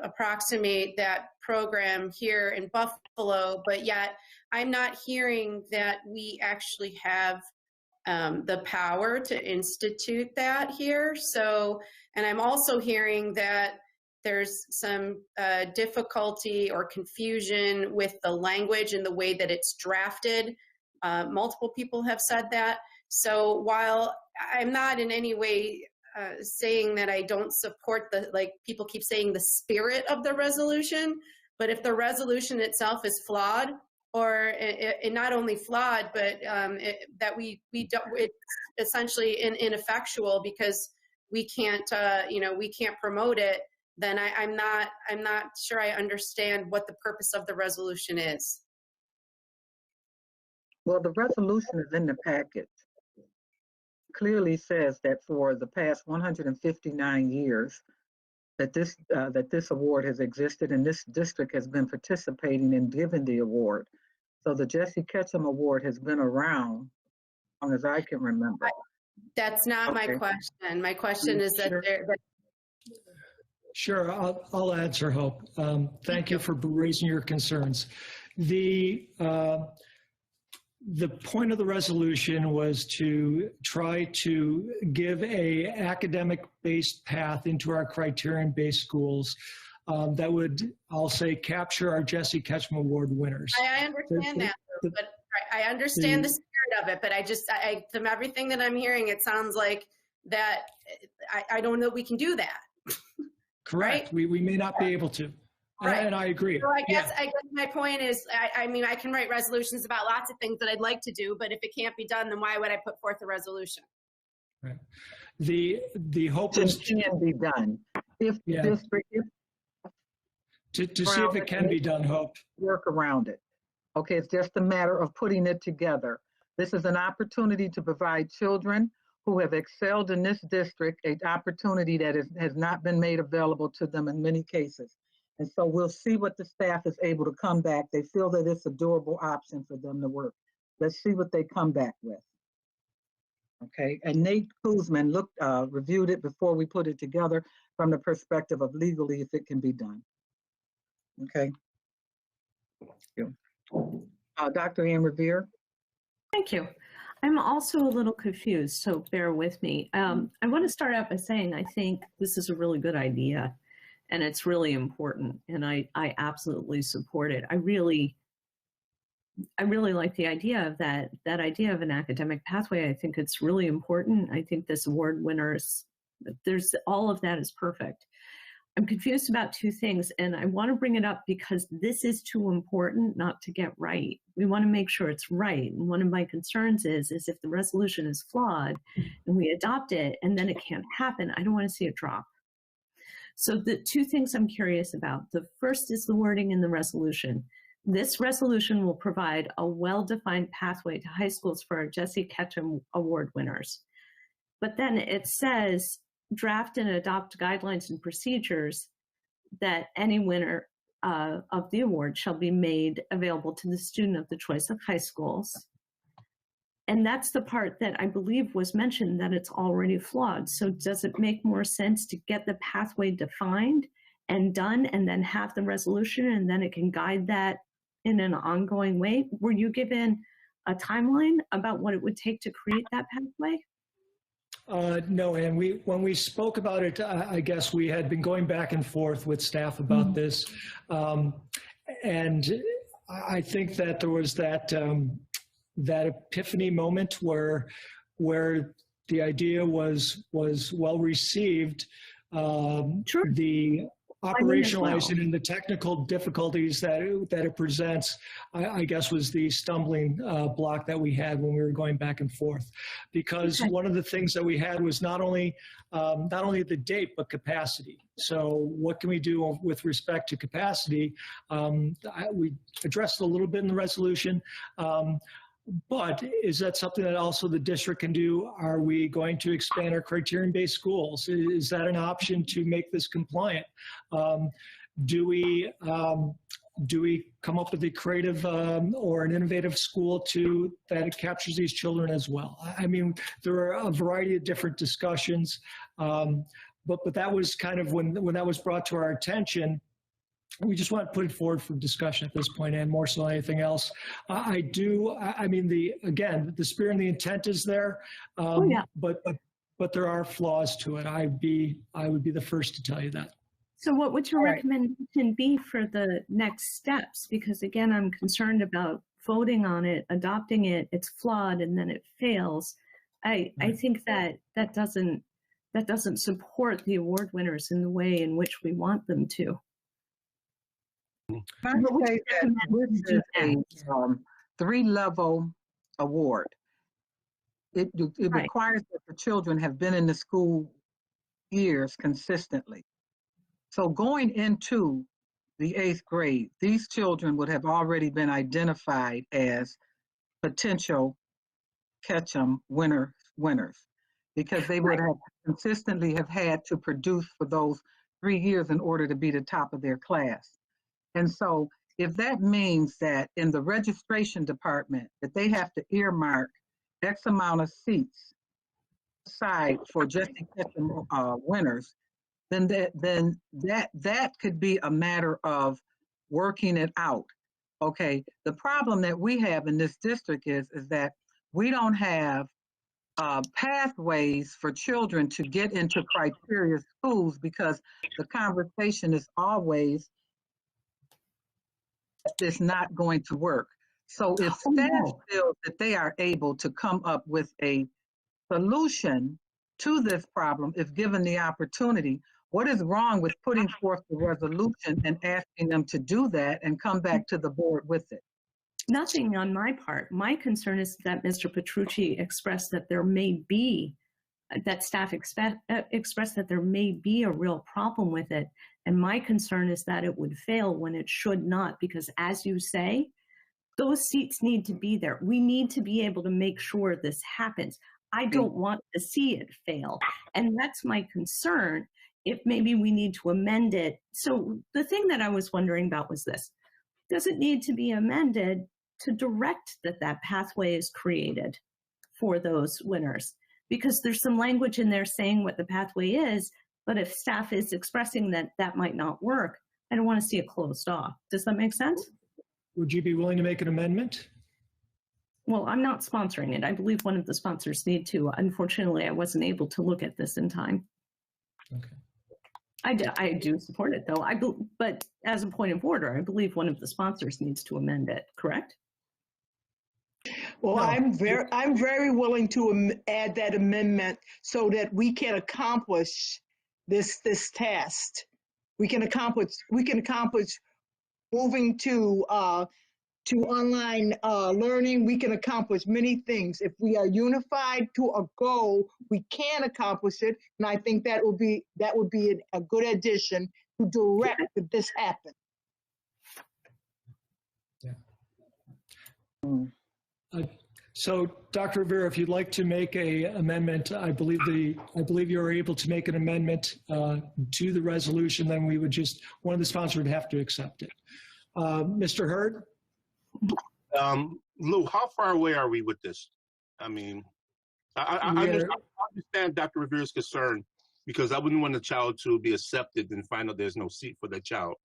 approximate that program here in Buffalo, but yet I'm not hearing that we actually have the power to institute that here. So, and I'm also hearing that there's some difficulty or confusion with the language and the way that it's drafted. Multiple people have said that. So while I'm not in any way saying that I don't support like people keep saying, the spirit of the resolution, but if the resolution itself is flawed, or not only flawed, but that we don't, it's essentially ineffectual because we can't, we can't promote it, then I'm not sure I understand what the purpose of the resolution is. Well, the resolution is in the packet. Clearly says that for the past 159 years that this award has existed and this district has been participating in giving the award. So the Jesse Ketchum Award has been around as long as I can remember. That's not my question. My question is that Sure, I'll answer, Hope. Thank you for raising your concerns. The point of the resolution was to try to give a academic-based path into our criterion-based schools that would, I'll say, capture our Jesse Ketchum Award winners. I understand that, but I understand the spirit of it, but from everything that I'm hearing, it sounds like that I don't know we can do that. Correct. Right? We may not be able to. Right. And I agree. So I guess my point is, I mean, I can write resolutions about lots of things that I'd like to do, but if it can't be done, then why would I put forth a resolution? Right. The hope is it can be done. If the district to see if it can be done, Hope. Work around it. Okay, it's just a matter of putting it together. This is an opportunity to provide children who have excelled in this district an opportunity that has not been made available to them in many cases. And so we'll see what the staff is able to come back. They feel that it's a durable option for them to work. Let's see what they come back with. Okay, and Nate Kuzman reviewed it before we put it together from the perspective of legally if it can be done. Okay. Thank you. Dr. Ann Revere. Thank you. I'm also a little confused, so bear with me. I want to start out by saying I think this is a really good idea and it's really important, and I absolutely support it. I really like the idea of that idea of an academic pathway. I think it's really important. I think this award winners, all of that is perfect. I'm confused about two things, and I want to bring it up because this is too important not to get right. We want to make sure it's right. And one of my concerns is if the resolution is flawed and we adopt it and then it can't happen, I don't want to see it drop. So the two things I'm curious about. The first is the wording in the resolution. This resolution will provide a well-defined pathway to high schools for our Jesse Ketchum Award winners. But then it says, draft and adopt guidelines and procedures that any winner of the award shall be made available to the student of the choice of high schools. And that's the part that I believe was mentioned, that it's already flawed. So does it make more sense to get the pathway defined and done and then have the resolution, and then it can guide that in an ongoing way? Were you given a timeline about what it would take to create that pathway? No, and when we spoke about it, I guess we had been going back and forth with staff about this. And I think that there was that epiphany moment where the idea was well received. The operationalizing and the technical difficulties that it presents, I guess, was the stumbling block that we had when we were going back and forth. Because one of the things that we had was not only the date, but capacity. So what can we do with respect to capacity? We addressed it a little bit in the resolution. But is that something that also the district can do? Are we going to expand our criterion-based schools? Is that an option to make this compliant? Do we come up with a creative or an innovative school that captures these children as well? I mean, there are a variety of different discussions, but that was kind of when that was brought to our attention. We just want to put it forward for discussion at this point, and more so than anything else. I mean, the spirit and the intent is there, but there are flaws to it. I would be the first to tell you that. So what would your recommendation be for the next steps? Because again, I'm concerned about voting on it, adopting it, it's flawed, and then it fails. I think that doesn't support the award winners in the way in which we want them to. I would say that this is a three-level award. It requires that the children have been in the school years consistently. So going into the 8th grade, these children would have already been identified as potential Ketchum winners, because they would have consistently have had to produce for those 3 years in order to be the top of their class. And so if that means that in the registration department that they have to earmark X amount of seats aside for just the Ketchum winners, then that could be a matter of working it out. Okay, the problem that we have in this district is that we don't have pathways for children to get into criteria schools, because the conversation is always it's not going to work. So if staff feels that they are able to come up with a solution to this problem, if given the opportunity, what is wrong with putting forth the resolution and asking them to do that and come back to the board with it? Nothing on my part. My concern is that Mr. Petrucci expressed that there may be, that staff expressed that there may be a real problem with it. And my concern is that it would fail when it should not, because as you say, those seats need to be there. We need to be able to make sure this happens. I don't want to see it fail. And that's my concern, if maybe we need to amend it. So the thing that I was wondering about was this: does it need to be amended to direct that pathway is created for those winners? Because there's some language in there saying what the pathway is, but if staff is expressing that might not work, I don't want to see it closed off. Does that make sense? Would you be willing to make an amendment? Well, I'm not sponsoring it. I believe one of the sponsors need to. Unfortunately, I wasn't able to look at this in time. Okay. I do support it, though. But as a point of order, I believe one of the sponsors needs to amend it, correct? Well, I'm very willing to add that amendment so that we can accomplish this task. We can accomplish moving to online learning. We can accomplish many things. If we are unified to a goal, we can accomplish it. And I think that would be a good addition to direct that this happen. Yeah. So, Dr. Rivera, if you'd like to make a amendment, I believe you're able to make an amendment to the resolution. Then we would just one of the sponsors would have to accept it. Mr. Hurd. Lou, how far away are we with this? I mean, I understand Dr. Rivera's concern because I wouldn't want the child to be accepted and find out there's no seat for that child.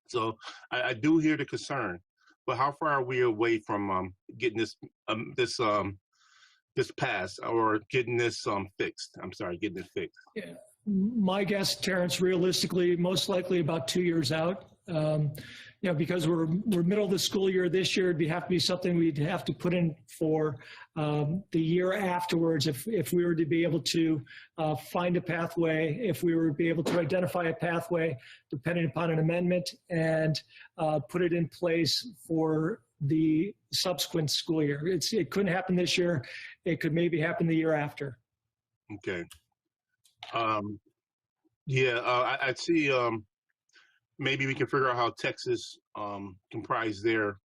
So I do hear the concern, but how far are we away from getting this passed or getting this fixed? I'm sorry, getting it fixed. Yeah. My guess, Terrence, realistically, most likely about 2 years out. You know, because we're middle of the school year this year, it'd have to be something we'd have to put in for the year afterwards if we were to be able to find a pathway, if we were to be able to identify a pathway depending upon an amendment and put it in place for the subsequent school year. It couldn't happen this year. It could maybe happen the year after. Okay. I'd see maybe we can figure out how Texas comprise their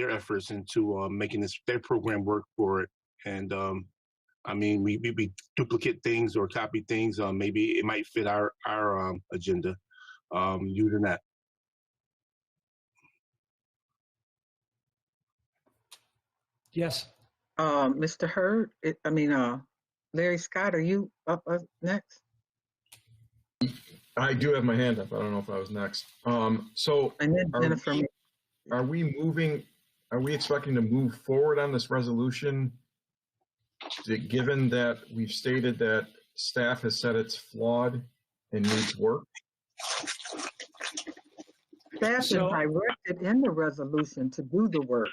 efforts into making their program work for it. And I mean, we duplicate things or copy things. Maybe it might fit our agenda. Using that. Yes. Mr. Hurd, Larry Scott, are you up next? I do have my hand up. I don't know if I was next. So are we expecting to move forward on this resolution, given that we've stated that staff has said it's flawed and needs work? Staff is directed in the resolution to do the work.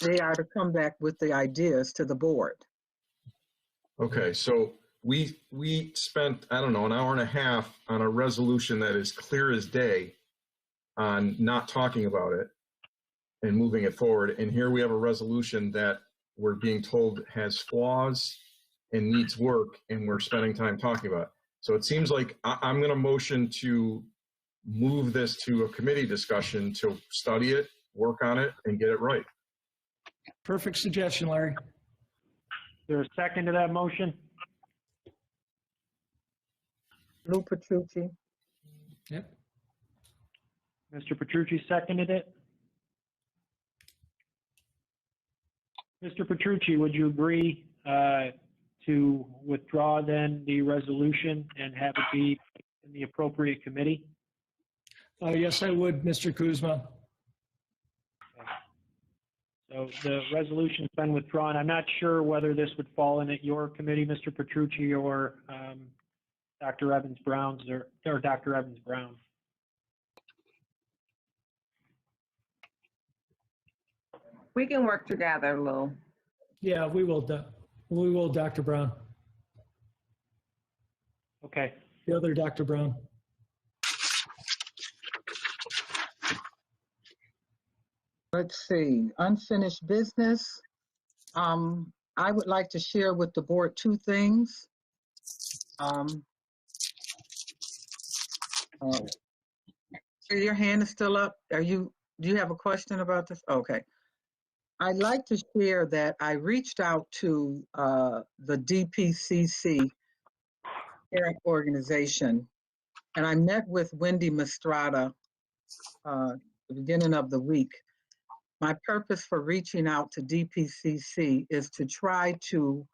They are to come back with the ideas to the board. Okay, so we spent, I don't know, an hour and a half on a resolution that is clear as day on not talking about it and moving it forward. And here we have a resolution that we're being told has flaws and needs work, and we're spending time talking about it. So it seems like I'm going to motion to move this to a committee discussion to study it, work on it, and get it right. Perfect suggestion, Larry. Is there a second to that motion? Lou Petrucci. Yep. Mr. Petrucci seconded it. Mr. Petrucci, would you agree to withdraw then the resolution and have it be in the appropriate committee? Yes, I would, Mr. Kuzma. So the resolution's been withdrawn. I'm not sure whether this would fall in at your committee, Mr. Petrucci, or Dr. Evans-Brown's or Dr. Evans-Brown. We can work together, Lou. Yeah, we will, Dr. Brown. Okay. The other Dr. Brown. Let's see, unfinished business. I would like to share with the board two things. Your hand is still up. Do you have a question about this? Okay. I'd like to share that I reached out to the DPCC parent organization, and I met with Wendy Mastrada the beginning of the week. My purpose for reaching out to DPCC is to try to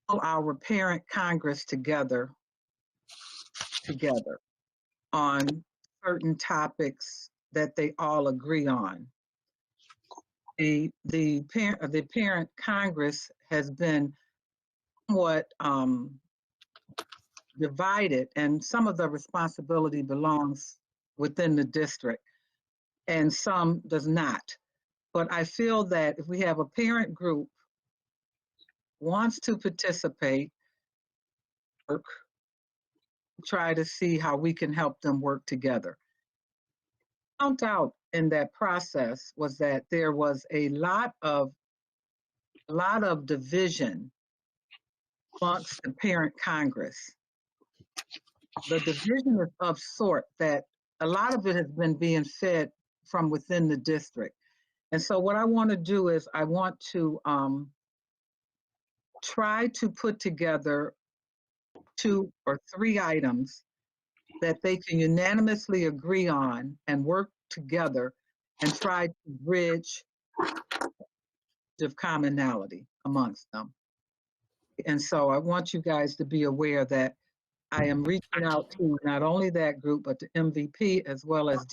pull our parent Congress together on certain topics that they all agree on. The parent Congress has been somewhat divided, and some of the responsibility belongs within the district and some does not. But I feel that if we have a parent group wants to participate, work, try to see how we can help them work together. Found out in that process was that there was a lot of division amongst the parent Congress. The division is of sort that a lot of it has been being fed from within the district. And so what I want to do is I want to try to put together 2 or 3 items that they can unanimously agree on and work together and try to bridge the commonality amongst them. And so I want you guys to be aware that I am reaching out to not only that group, but the MVP as well as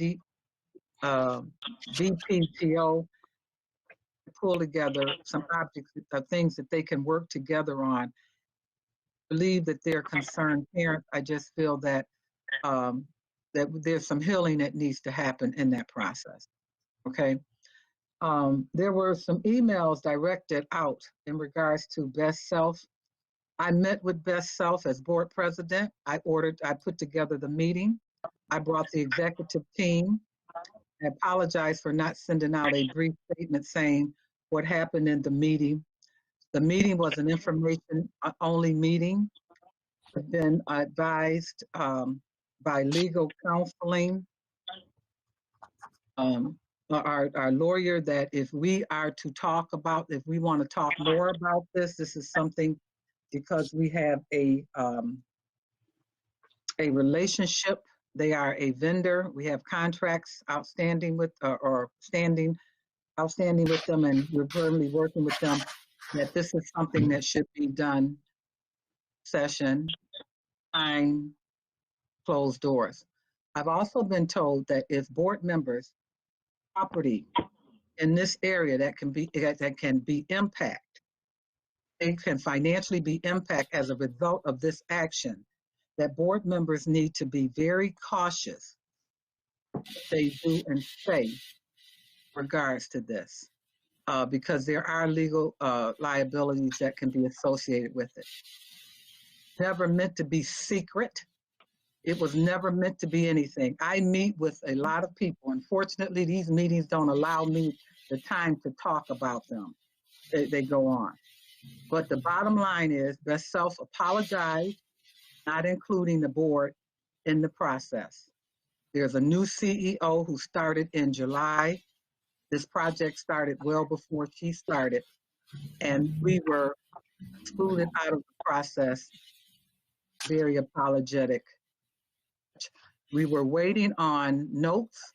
BPTO to pull together some objects, things that they can work together on. Believe that they're concerned parents. I just feel that that there's some healing that needs to happen in that process. Okay. There were some emails directed out in regards to Best Self. I met with Best Self as board president. I put together the meeting. I brought the executive team. I apologize for not sending out a brief statement saying what happened in the meeting. The meeting was an information only meeting. I've been advised by legal counseling, our lawyer, that if we are to talk about, if we want to talk more about this is something, because we have a relationship. They are a vendor. We have contracts outstanding with, outstanding with them, and we're currently working with them, that this is something that should be done session, behind closed doors. I've also been told that if board members' property in this area that can be impacted, it can financially be impacted as a result of this action, that board members need to be very cautious what they do and say in regards to this, because there are legal liabilities that can be associated with it. Never meant to be secret. It was never meant to be anything. I meet with a lot of people. Unfortunately, these meetings don't allow me the time to talk about them. They go on. But the bottom line is, Best Self apologized, not including the board in the process. There's a new CEO who started in July. This project started well before she started, and we were excluded out of the process. Very apologetic. We were waiting on notes.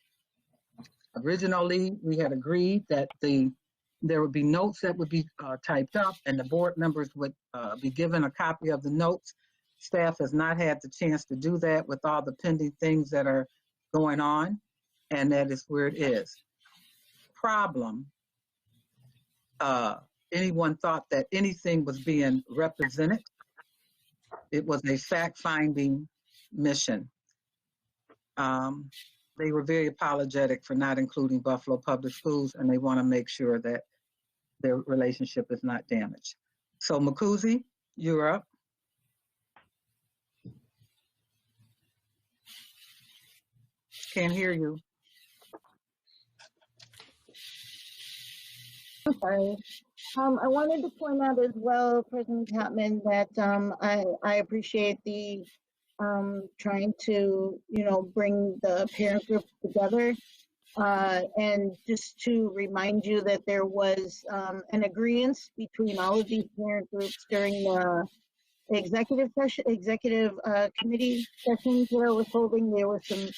Originally, we had agreed that there would be notes that would be typed up, and the board members would be given a copy of the notes. Staff has not had the chance to do that with all the pending things that are going on, and that is where it is. Problem, anyone thought that anything was being represented. It was a fact-finding mission. They were very apologetic for not including Buffalo Public Schools, and they want to make sure that their relationship is not damaged. So Makuzi, you're up. Can't hear you. I'm sorry. I wanted to point out as well, President Chapman, that I appreciate the trying to, bring the parent group together. And just to remind you that there was an agreement between all of these parent groups during the executive committee sessions that I was holding. There was some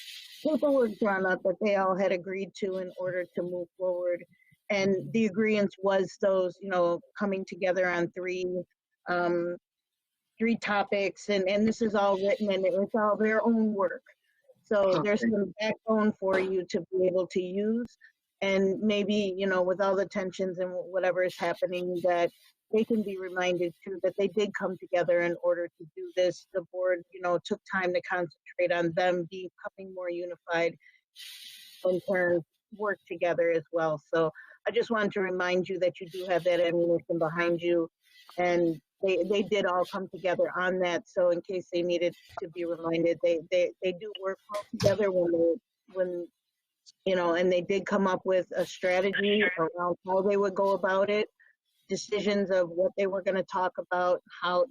paperwork drawn up that they all had agreed to in order to move forward. And the agreement was those, coming together on three topics, and this is all written, and it's all their own work. So there's some backbone for you to be able to use, and maybe, with all the tensions and whatever is happening, that they can be reminded too that they did come together in order to do this. The board, took time to concentrate on them becoming more unified and turn work together as well. So I just wanted to remind you that you do have that ammunition behind you, and they did all come together on that. So in case they needed to be reminded, they do work well together when and they did come up with a strategy around how they would go about it, decisions of what they were going to talk about, how,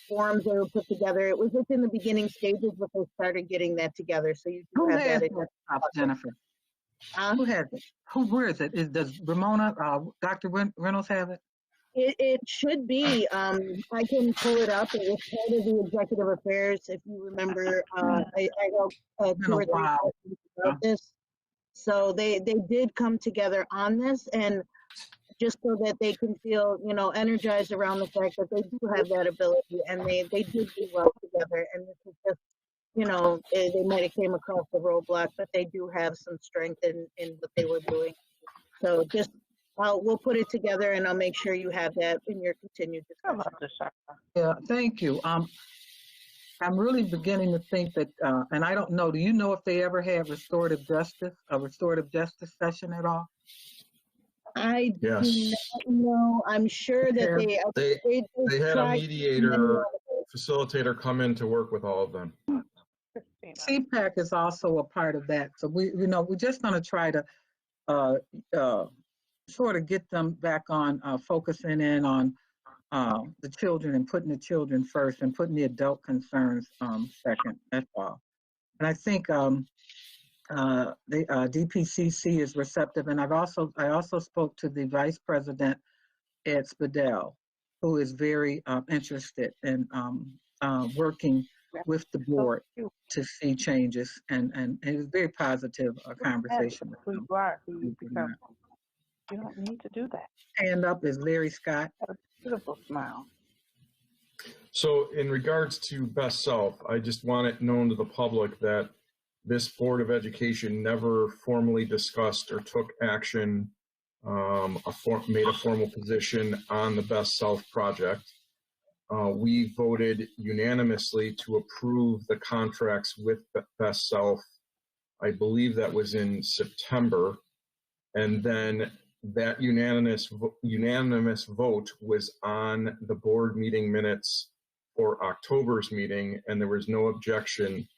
forms that were put together. It was just in the beginning stages, but they started getting that together. So you do Who have has that. that stuff, Jennifer? Who has it? Where is it? Does Ramona, Dr. Reynolds have it? It should be. I can pull it up. It was part of the executive affairs. If you remember, I helped Been 2 a or 3 while. questions about this. So they did come together on this, and just so that they can feel, you know, energized around the fact that they do have that ability, and they did do well together. And this is just, you know, they might have came across the roadblock, but they do have some strength in what they were doing. So just, we'll put it together, and I'll make sure you have that in your continued discussion. Yeah, thank you. I'm really beginning to think that, and I don't know, do you know if they ever had a restorative justice session at all? I Yes. do not know. I'm sure that They had a mediator, facilitator come in to work with all of them. CPAC is also a part of that. So we're just going to try to sort of get them back on focusing in on the children and putting the children first and putting the adult concerns second. That's all. And I think the DPCC is receptive, and I also spoke to the Vice President, Ed Spadell, who is very interested in working with the board to see changes, and it was very positive conversation with them. You don't need to do that. Hand up is Larry Scott. Beautiful smile. So in regards to Best Self, I just want it known to the public that this Board of Education never formally discussed or took action, made a formal position on the Best Self project. We voted unanimously to approve the contracts with Best Self. I believe that was in September. And then that unanimous vote was on the board meeting minutes for October's meeting, and there was no objection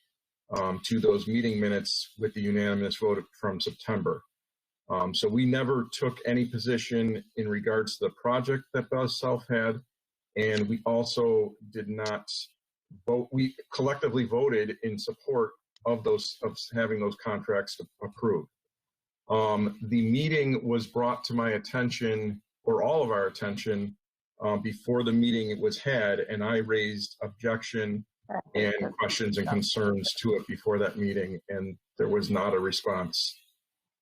to those meeting minutes with the unanimous vote from September. So we never took any position in regards to the project that Best Self had, and we also did not vote. We collectively voted in support of having those contracts approved. The meeting was brought to my attention, or all of our attention, before the meeting was had, and I raised objection and questions and concerns to it before that meeting, and there was not a response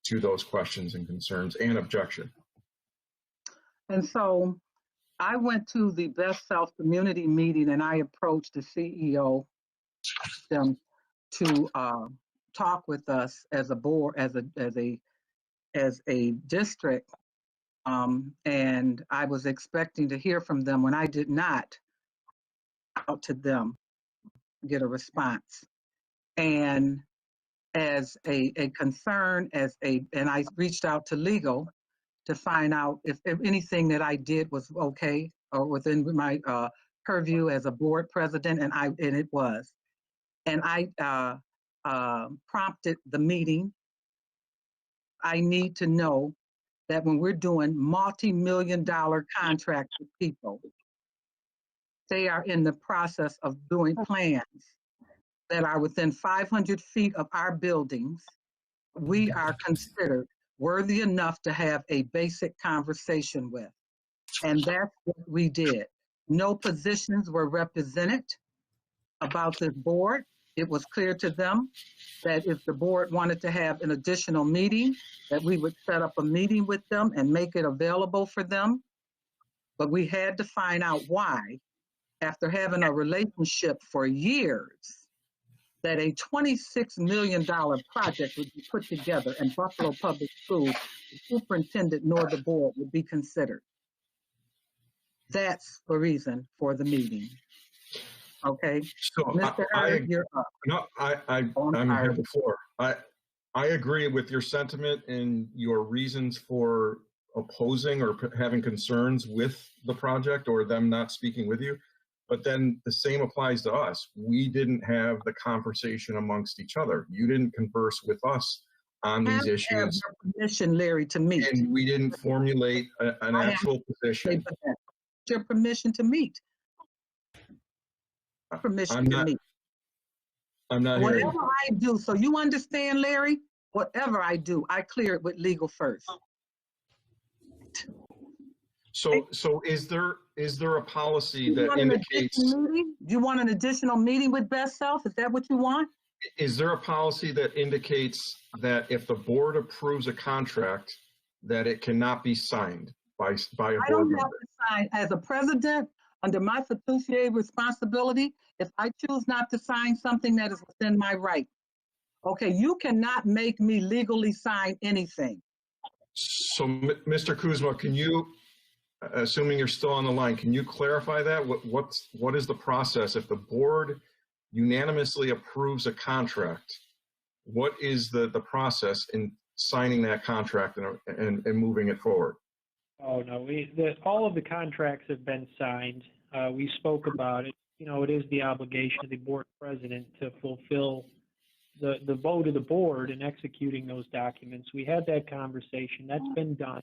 to those questions and concerns and objection. And so I went to the Best Self community meeting, and I approached the CEO them to talk with us as a board, as a district, and I was expecting to hear from them when I did not out to them get a response. And as a concern, and I reached out to legal to find out if anything that I did was okay or within my purview as a board president, and it was. And I prompted the meeting. I need to know that when we're doing multi-million-dollar contracts with people, they are in the process of doing plans that are within 500 feet of our buildings. We are considered worthy enough to have a basic conversation with. And that's what we did. No positions were represented about this board. It was clear to them that if the board wanted to have an additional meeting, that we would set up a meeting with them and make it available for them. But we had to find out why, after having a relationship for years, that a $26 million project would be put together in Buffalo Public Schools, the superintendent nor the board would be considered. That's the reason for the meeting. Okay, so Mr. Hurd, you're up. No, I'm here before. I agree with your sentiment and your reasons for opposing or having concerns with the project or them not speaking with you. But then the same applies to us. We didn't have the conversation amongst each other. You didn't converse with us on these issues. Have your permission, Larry, to meet. And we didn't formulate an actual position. Your permission to meet. permission I'm to not, meet. I'm not hearing. Whatever I do, so you understand, Larry, whatever I do, I clear it with legal first. So is there a policy You that want an indicates, additional meeting? Do you want an additional meeting with Best Self? Is that what you want? is there a policy that indicates that if the board approves a contract, that it cannot be signed by a I board don't member? have to sign, as a president, under my fiduciary responsibility, if I choose not to sign something that is within my right. Okay, you cannot make me legally sign anything. So, Mr. Kuzma, can you, assuming you're still on the line, can you clarify that? What is the process if the board unanimously approves a contract? What is the process in signing that contract and moving it forward? Oh, no, all of the contracts have been signed. We spoke about it. You know, it is the obligation of the board president to fulfill the vote of the board in executing those documents. We had that conversation. That's been done.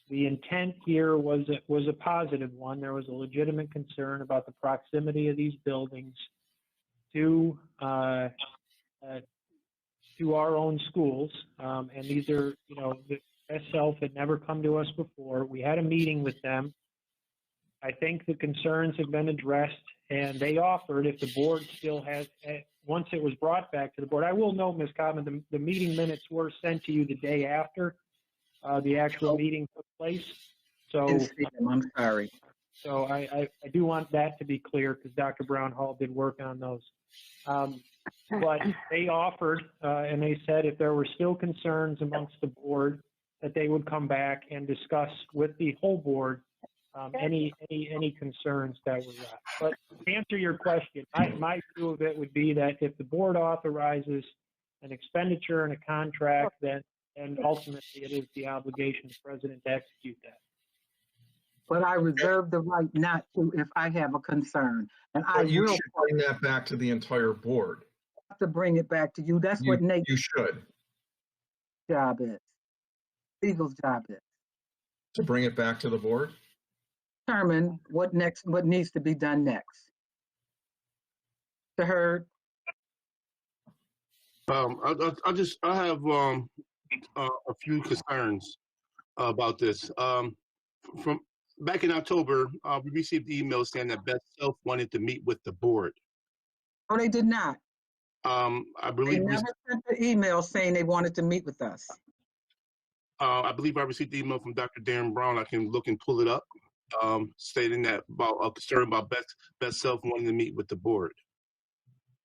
The intent here was a positive one. There was a legitimate concern about the proximity of these buildings to our own schools. And these are, you know, the Best Self had never come to us before. We had a meeting with them. I think the concerns have been addressed, and they offered, if the board still has, once it was brought back to the board, I will note, Ms. Codman, the meeting minutes were sent to you the day after the actual meeting took place. So I'm sorry. So I do want that to be clear, because Dr. Brown Hall did work on those. But they offered, and they said if there were still concerns amongst the board, that they would come back and discuss with the whole board any concerns that were left. But to answer your question, my view of it would be that if the board authorizes an expenditure and a contract, then ultimately it is the obligation of the president to execute that. But I reserve the right not to if I have a concern. And I But you will should bring that back to the entire board. have to bring it back to you. That's what Nate's You should. job is. Legal's job is. To bring it back to the board? Determine what needs to be done next. To her. I have a few concerns about this. From back in October, we received the email saying that Best Self wanted to meet with the board. No, they did not. I They believe never sent the email saying they wanted to meet with us. I believe I received the email from Dr. Darren Brown. I can look and pull it up, stating that about a concern about Best Self wanting to meet with the board.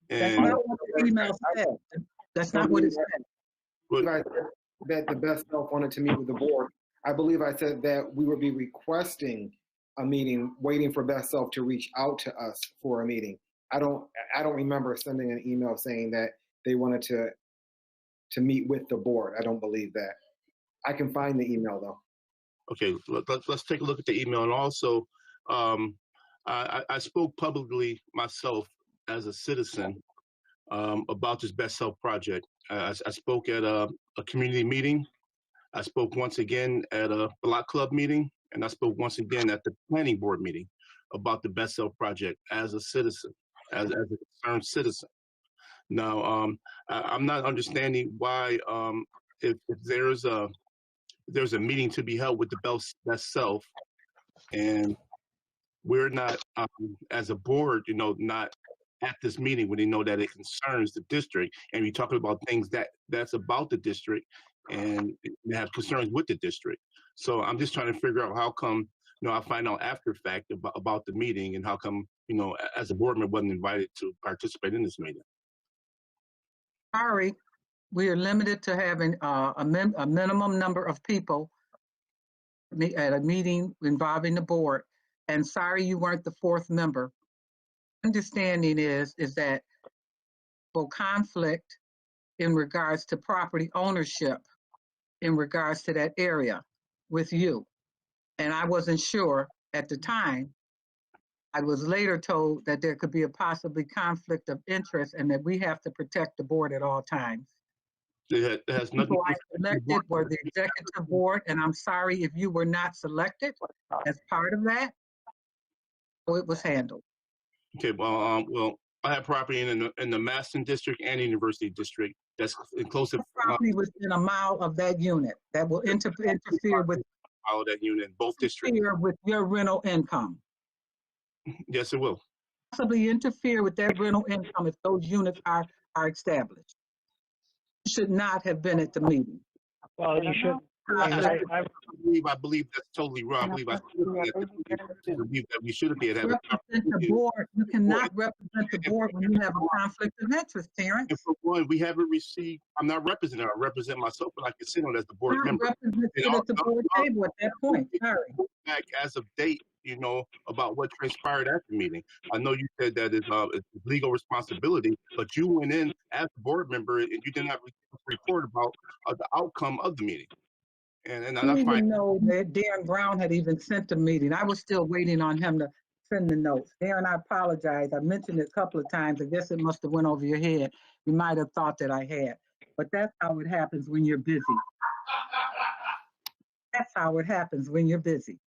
That's And not what the email said. That's not what it said. That the Best Self wanted to meet with the board. I believe I said that we would be requesting a meeting, waiting for Best Self to reach out to us for a meeting. I don't remember sending an email saying that they wanted to meet with the board. I don't believe that. I can find the email though. Okay, let's take a look at the email. And also, I spoke publicly myself as a citizen about this Best Self project. I spoke at a community meeting. I spoke once again at a block club meeting, and I spoke once again at the planning board meeting about the Best Self project as a citizen, as a concerned citizen. Now, I'm not understanding why, if there's a meeting to be held with the Best Self, and we're not, as a board, not at this meeting when they know that it concerns the district, and we're talking about things that's about the district, and they have concerns with the district. So I'm just trying to figure out how come, I find out after fact about the meeting, and how come, as a board member wasn't invited to participate in this meeting. Sorry, we are limited to having a minimum number of people at a meeting involving the board. And sorry you weren't the fourth member. Understanding is that for conflict in regards to property ownership, in regards to that area with you. And I wasn't sure at the time. I was later told that there could be a possibly conflict of interest and that we have to protect the board at all times. It has nothing People I selected were the executive board, and I'm sorry if you were not selected as part of that. So it was handled. Okay, well, I have property in the Maston district and University district. That's inclusive. Property within a mile of that unit that will interfere with Follow that unit in both districts. with your rental income. Yes, it will. Possibly interfere with that rental income if those units are established. You should not have been at the meeting. Well, you should. I believe that's totally wrong. I believe that we should be at that. Represent the board. You cannot represent the board when you have a conflict of interest, Terrence. And for one, we haven't received. I'm not representing. I represent myself, but I can sit on as the board member. Represent at the board table at that point. Sorry. Back as of date, about what transpired at the meeting. I know you said that it's legal responsibility, but you went in as a board member and you did not report about the outcome of the meeting. And I didn't even know that Darren Brown had even sent the meeting. I was still waiting on him to send the notes. Darren, I apologize. I mentioned it a couple of times. I guess it must have went over your head. You might have thought that I had, but that's how it happens when you're busy. That's how it happens when you're busy.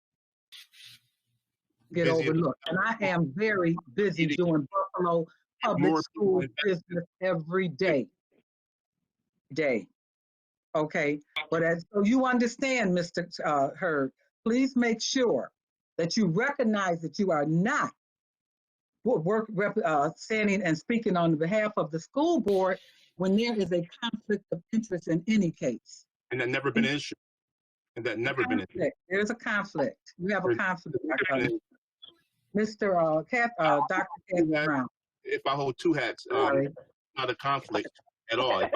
Get overlooked. And I am very busy doing Buffalo public school business every day. Okay, but so you understand, Mr. Hurd, please make sure that you recognize that you are not standing and speaking on behalf of the school board when there is a conflict of interest in any case. And that never been an issue. And that never been an issue. There's a conflict. We have a conflict. Mr. Dr. Kathy Brown. If I hold two hats, not a conflict at all.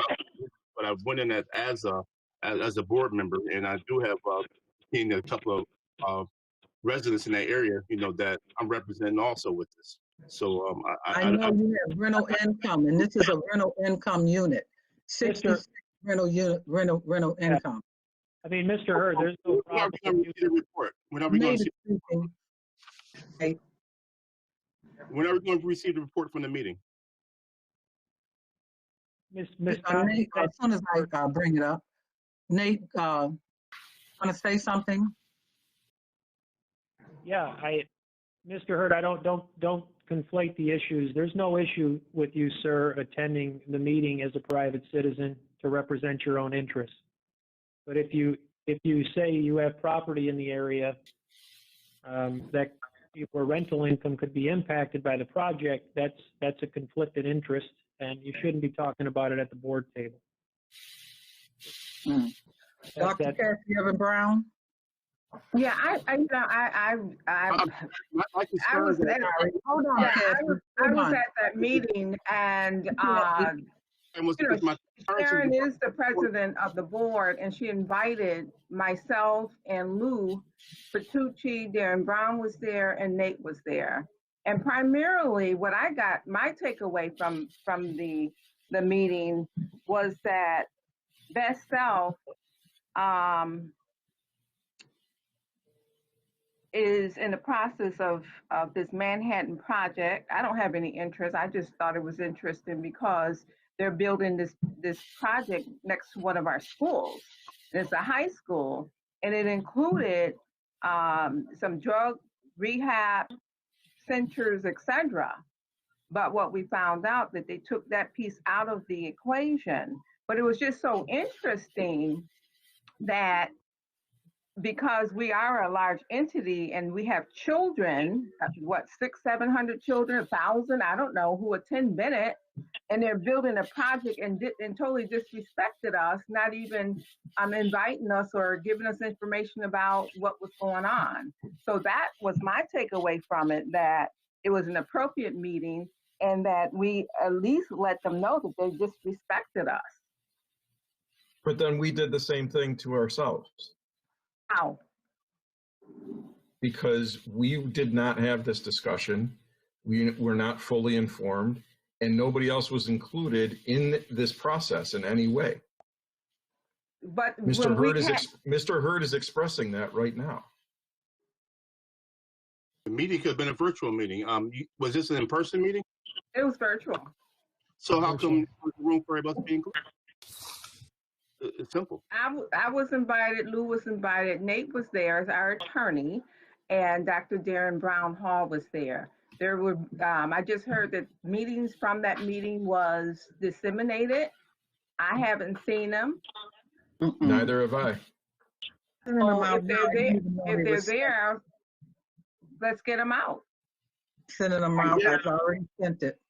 But I went in as a board member, and I do have a couple of residents in that area, that I'm representing also with this. So I know you have rental income, and this is a rental income unit. 66 rental income. I mean, Mr. Hurd, there's no problem. When are we going to receive the report from the meeting? Nate, as soon as I bring it up, Nate, want to say something? Yeah, Mr. Hurd, I don't conflate the issues. There's no issue with you, sir, attending the meeting as a private citizen to represent your own interests. But if you say you have property in the area that your rental income could be impacted by the project, that's a conflicted interest, and you shouldn't be talking about it at the board table. Dr. Kathy Evan Brown? Yeah, I was at, hold on, yeah, I was at that meeting, and Sharon is the president of the board, and she invited myself and Lou Bertucci, Darren Brown was there, and Nate was there. And primarily, what I got, my takeaway from the meeting was that Best Self is in the process of this Manhattan project. I don't have any interest. I just thought it was interesting because they're building this project next to one of our schools. It's a high school, and it included some drug rehab centers, etc. But what we found out that they took that piece out of the equation. But it was just so interesting that because we are a large entity and we have children, what, 600-700 children, 1,000, I don't know, who attend Bennett, and they're building a project and totally disrespected us, not even inviting us or giving us information about what was going on. So that was my takeaway from it, that it was an appropriate meeting and that we at least let them know that they disrespected us. But then we did the same thing to ourselves. How? Because we did not have this discussion. We were not fully informed, and nobody else was included in this process in any way. But Mr. Hurd is expressing that right now. The meeting could have been a virtual meeting. Was this an in-person meeting? It was virtual. So how come there was room for everybody to be included? It's simple. I was invited, Lou was invited, Nate was there as our attorney, and Dr. Darren Brown Hall was there. There were, I just heard that meetings from that meeting was disseminated. I haven't seen them. Neither have I. So if they're there, let's get them out. Sending them out, I've already sent it.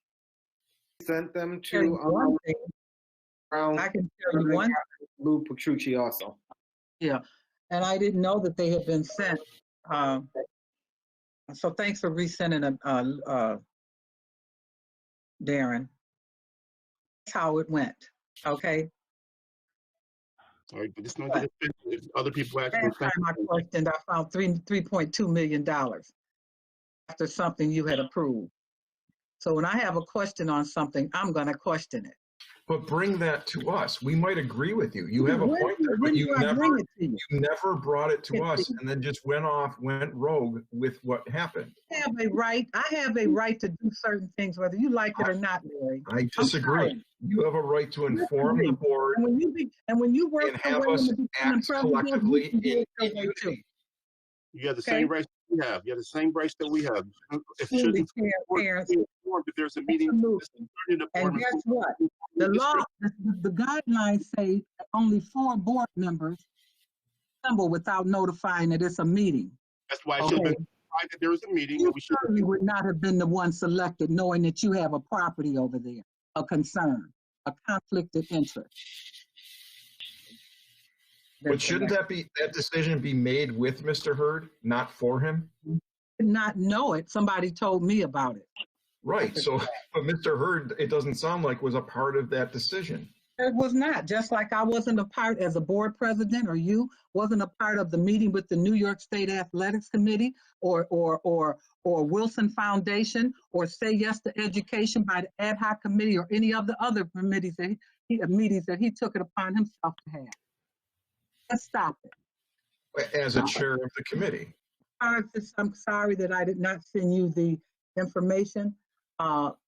Sent them Tell you one to thing. I can tell you one. Lou Petrucci also. Yeah, and I didn't know that they had been sent. So thanks for resending them, Darren. That's how it went, okay? All right, but just don't get offended if other people actually. Last time I questioned, I found $3.2 million after something you had approved. So when I have a question on something, I'm gonna question it. But bring that to us. We might agree with you. You have a point there, but you never brought it to us and then just went rogue with what happened. I have a right to do certain things, whether you like it or not, Larry. I disagree. You have a right to inform the board and when you work and have us act collectively in unity. You have the same rights we have. You have the same rights that we have. If there's a meeting, and guess what? The law, the guidelines say that only 4 board members assemble without notifying that it's a meeting. That's why it should have been notified that there was a meeting. You certainly would not have been the one selected, knowing that you have a property over there, a concern, a conflict of interest. But shouldn't that decision be made with Mr. Hurd, not for him? Did not know it. Somebody told me about it. Right. So, but Mr. Hurd, it doesn't sound like was a part of that decision. It was not. Just like I wasn't a part as a board president, or you wasn't a part of the meeting with the New York State Athletics Committee, or Wilson Foundation, or Say Yes to Education by the Ad Hoc Committee, or any of the other committees that meetings that he took it upon himself to have. Let's stop it. As a chair of the committee. I'm sorry that I did not send you the information.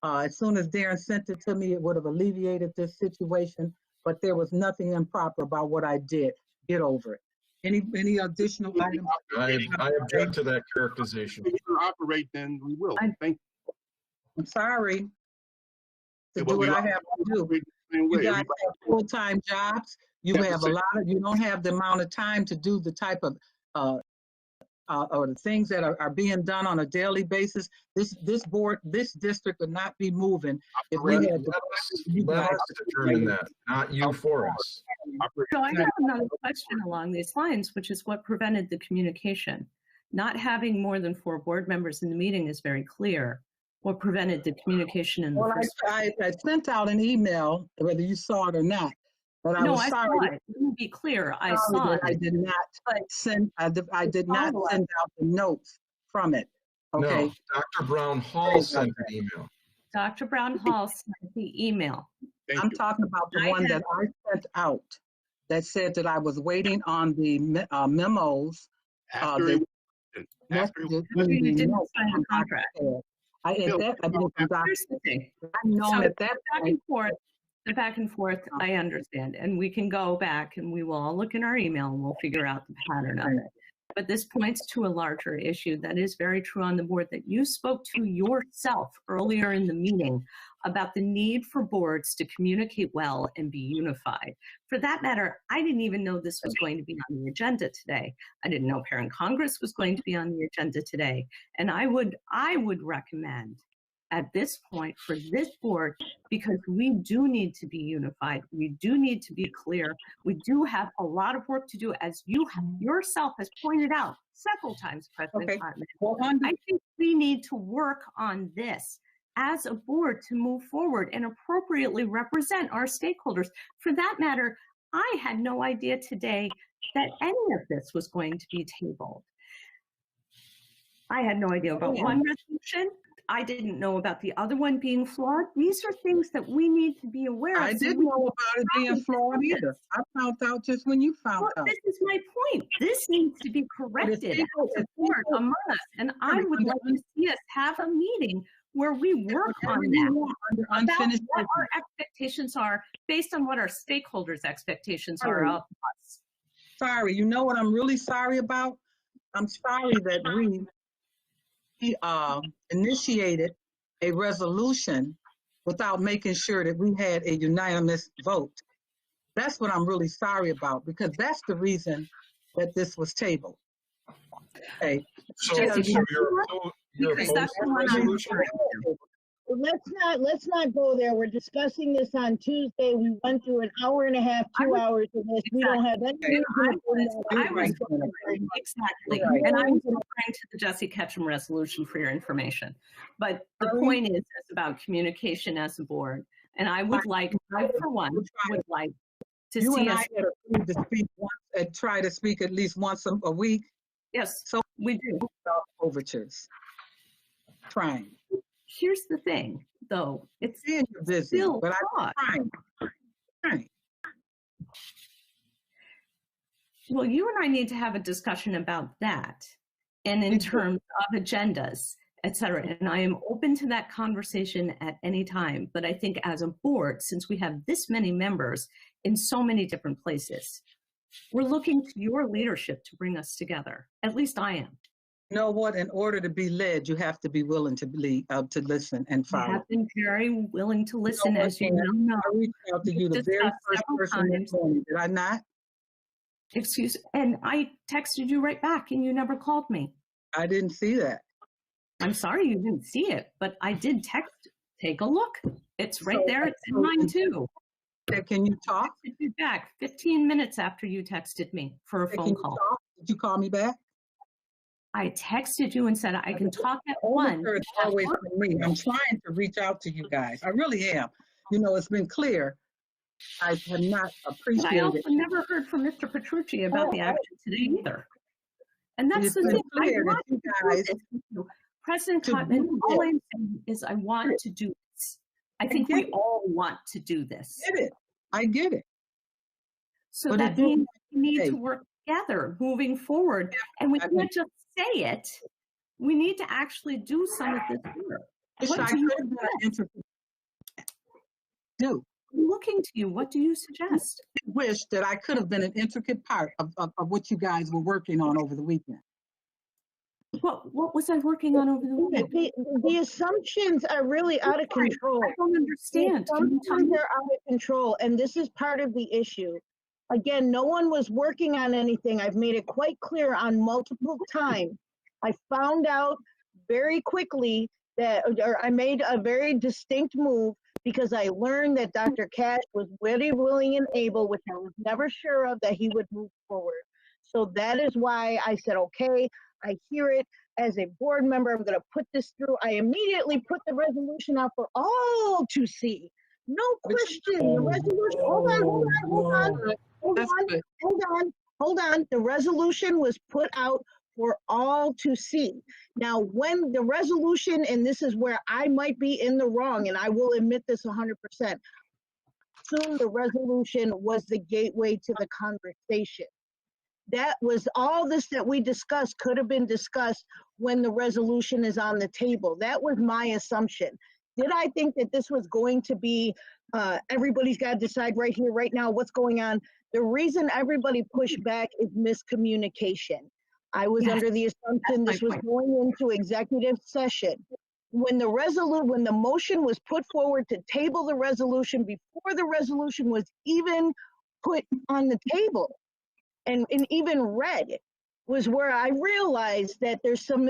As soon as Darren sent it to me, it would have alleviated this situation, but there was nothing improper about what I did. Get over it. Any additional items? I object to that characterization. If you operate, then we will. Thank you. I'm sorry to do what I have to do. You guys have full-time jobs. You have you don't have the amount of time to do the type of or the things that are being done on a daily basis. This district would not be moving if we had let us determine that, not you for us. So I have another question along these lines, which is what prevented the communication. Not having more than 4 board members in the meeting is very clear. What prevented the communication in the first place? I sent out an email, whether you saw it or not. But I was sorry. Saw it. Let me be clear. I saw it. I did not send. I did not send out the notes from it. Okay. No, Dr. Brown Hall sent an email. Dr. Brown Hall sent the email. I'm talking about the one that I sent out that said that I was waiting on the memos. After you didn't sign a contract. Here's the thing. The back and forth, I understand. And we can go back and we will all look in our email and we'll figure out the pattern of it. But this points to a larger issue that is very true on the board that you spoke to yourself earlier in the meeting about the need for boards to communicate well and be unified. For that matter, I didn't even know this was going to be on the agenda today. I didn't know Parent Congress was going to be on the agenda today. And I would recommend at this point for this board, because we do need to be unified. We do need to be clear. We do have a lot of work to do, as you yourself has pointed out several times, President Hartman. I think we need to work on this as a board to move forward and appropriately represent our stakeholders. For that matter, I had no idea today that any of this was going to be tabled. I had no idea about one resolution. I didn't know about the other one being flawed. These are things that we need to be aware of. I didn't know about it being flawed either. I found out just when you found out. This is my point. This needs to be corrected as a board among us. And I would like to see us have a meeting where we work on that, about what our expectations are based on what our stakeholders' expectations are of us. Sorry, you know what I'm really sorry about? I'm sorry that we we initiated a resolution without making sure that we had a unanimous vote. That's what I'm really sorry about, because that's the reason that this was tabled. Okay. So, Just- so you're opposed to the resolution? Let's not go there. We're discussing this on Tuesday. We went through an hour and a half, 2 hours of this. We don't have any reason to bring that up. Exactly. Right. And I was referring to the Jesse Ketchum resolution for your information. But the point is, it's about communication as a board. And I would like, I for one, would like to You see and us. I had agreed to speak once and try to speak at least once a week. Yes, so we do. Overtures. Trying. Here's the thing, though. It's you're busy, still but thought. I'm trying. Well, you and I need to have a discussion about that, and in terms of agendas, et cetera. And I am open to that conversation at any time. But I think as a board, since we have this many members in so many different places, we're looking to your leadership to bring us together. At least I am. You know what? In order to be led, you have to be willing to listen and I follow. have been very willing to listen, as you know. I reached out to you the very first person this morning, did I not? Excuse, and I texted you right back and you never called me. I didn't see that. I'm sorry you didn't see it, but I did text. Take a look. It's right So- there. It's in mine too. Can you talk? I texted you back 15 minutes after you texted me for a Can phone you call. talk? Did you call me back? I texted you and said I can talk at 1. It's always from me. I'm trying to reach out to you guys. I really am. You know, it's been clear. I have not But I appreciated also it. never heard from Mr. Petrucci about the action today either. And that's It's the been thing. I clear that want you to do guys this with you. President to Cotman, do all this. I'm saying is I want to do this. I think get we it. all want to do this. Get it. I get it. So But that it didn't means we need say. to work together moving forward. And we can't just say it. We need to actually do some of this work. Wish What I do you could have been an suggest? do. I'm looking to you. What do you suggest? Wish that I could have been an intricate part of what you guys were working on over the weekend. What was I working on over the weekend? The assumptions are really out of Sorry, control. I don't understand. The Can you tell assumptions me? are out of control, and this is part of the issue. Again, no one was working on anything. I've made it quite clear on multiple times. I found out very quickly that, or I made a very distinct move because I learned that Dr. Cash was ready, willing, and able, which I was never sure of, that he would move forward. So that is why I said, okay, I hear it. As a board member, I'm going to put this through. I immediately put the resolution out for all to see. No question. The resolution, hold on. The resolution was put out for all to see. Now, when the resolution, and this is where I might be in the wrong, and I will admit this 100%, soon the resolution was the gateway to the conversation. That was all this that we discussed could have been discussed when the resolution is on the table. That was my assumption. Did I think that this was going to be, everybody's got to decide right here, right now, what's going on? The reason everybody pushed back is miscommunication. I was under the assumption this was going into executive session. When the motion was put forward to table the resolution before the resolution was even put on the table and even read, was where I realized that there's some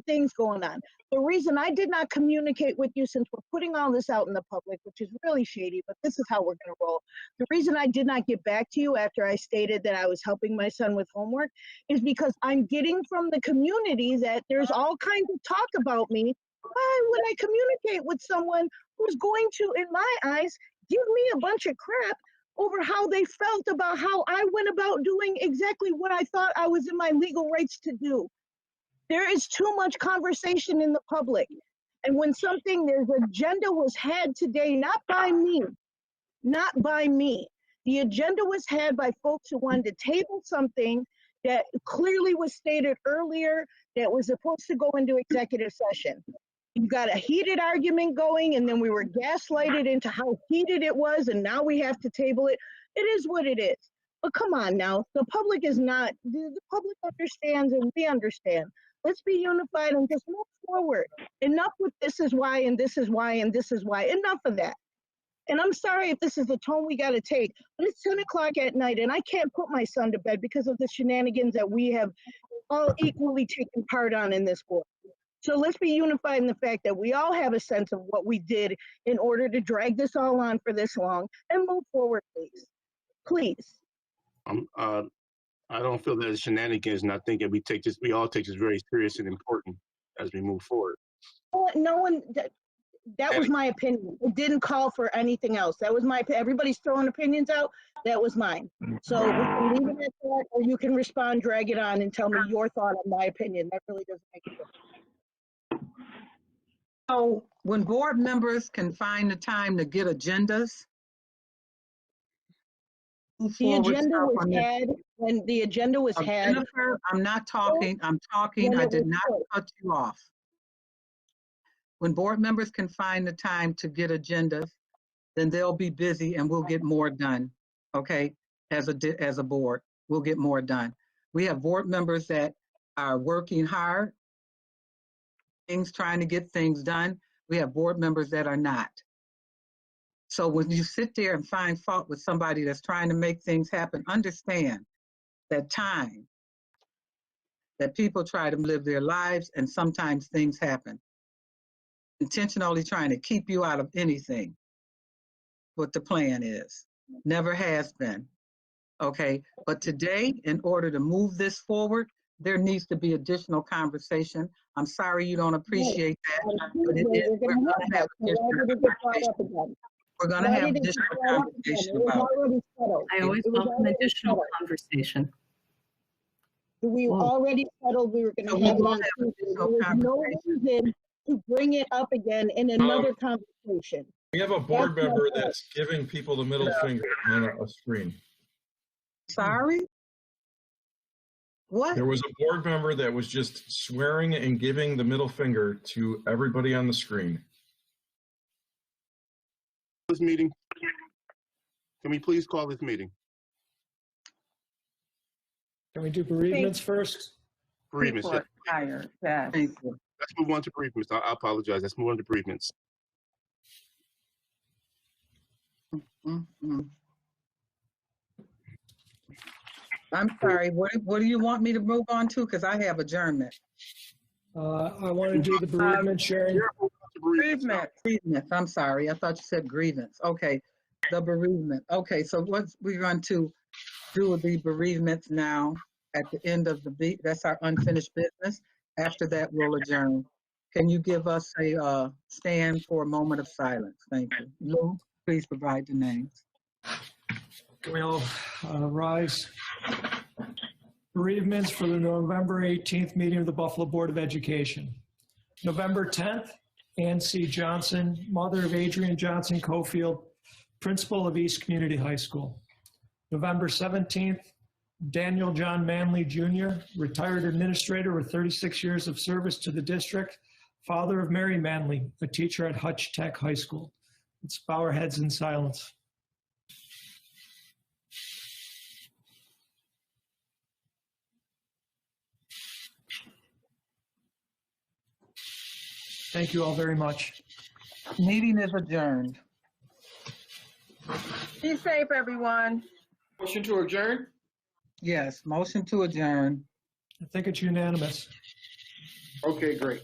things going on. The reason I did not communicate with you, since we're putting all this out in the public, which is really shady, but this is how we're going to roll. The reason I did not get back to you after I stated that I was helping my son with homework is because I'm getting from the community that there's all kinds of talk about me. Why would I communicate with someone who's going to, in my eyes, give me a bunch of crap over how they felt about how I went about doing exactly what I thought I was in my legal rights to do? There is too much conversation in the public. And when there's agenda was had today, not by me. The agenda was had by folks who wanted to table something that clearly was stated earlier that was supposed to go into executive session. You got a heated argument going, and then we were gaslighted into how heated it was, and now we have to table it. It is what it is. But come on now, the public is not, the public understands and we understand. Let's be unified and just move forward. Enough with this is why, and this is why, and this is why. Enough of that. And I'm sorry if this is the tone we got to take, but it's 10 o'clock at night and I can't put my son to bed because of the shenanigans that we have all equally taken part on in this board. So let's be unified in the fact that we all have a sense of what we did in order to drag this all on for this long and move forward, please. Please. I don't feel that it's shenanigans, and I think that we all take this very serious and important as we move forward. No one, that was my opinion. It didn't call for anything else. That was my, everybody's throwing opinions out. That was mine. So we can leave it at that, or you can respond, drag it on, and tell me your thought on my opinion. That really doesn't make a difference. So when board members can find the time to get agendas, the agenda was had when the agenda was had. Jennifer, I'm not talking, I'm talking, I did not cut you off. When board members can find the time to get agendas, then they'll be busy and we'll get more done, okay? As a board, we'll get more done. We have board members that are working hard, trying to get things done. We have board members that are not. So when you sit there and find fault with somebody that's trying to make things happen, understand that time, that people try to live their lives and sometimes things happen. Intentionally trying to keep you out of anything, what the plan is. Never has been, okay? But today, in order to move this forward, there needs to be additional conversation. I'm sorry you don't appreciate that, but it is, we're gonna have additional conversation. We're going to have additional conversation about it. I always welcome additional conversation. We already settled we were going to have it on Tuesday. There was no reason to bring it up again in another conversation. We have a board member that's giving people the middle finger on a screen. Sorry? What? There was a board member that was just swearing and giving the middle finger to everybody on the screen. This meeting. Can we please call this meeting? Can we do bereavements first? Bereavements. People are tired. Yes. Let's move on to bereavements. I apologize. Let's move on to bereavements. I'm sorry, what do you want me to move on to? Because I have adjournment. I want to do the bereavement sharing. Bereavement. I'm sorry, I thought you said grievance. Okay, the bereavement. Okay, so what we're going to do the bereavements now at the end of that's our unfinished business. After that, we'll adjourn. Can you give us a stand for a moment of silence? Thank you. Lou, please provide the names. Can we all rise? Bereavements for the November 18th meeting of the Buffalo Board of Education. November 10th, Ann C. Johnson, mother of Adrian Johnson Cofield, principal of East Community High School. November 17th, Daniel John Manley Jr., retired administrator with 36 years of service to the district, father of Mary Manley, a teacher at Hutch Tech High School. Let's bow our heads in silence. Thank you all very much. Meeting is adjourned. Be safe, everyone. Motion to adjourn? Yes, motion to adjourn. I think it's unanimous. Okay, great.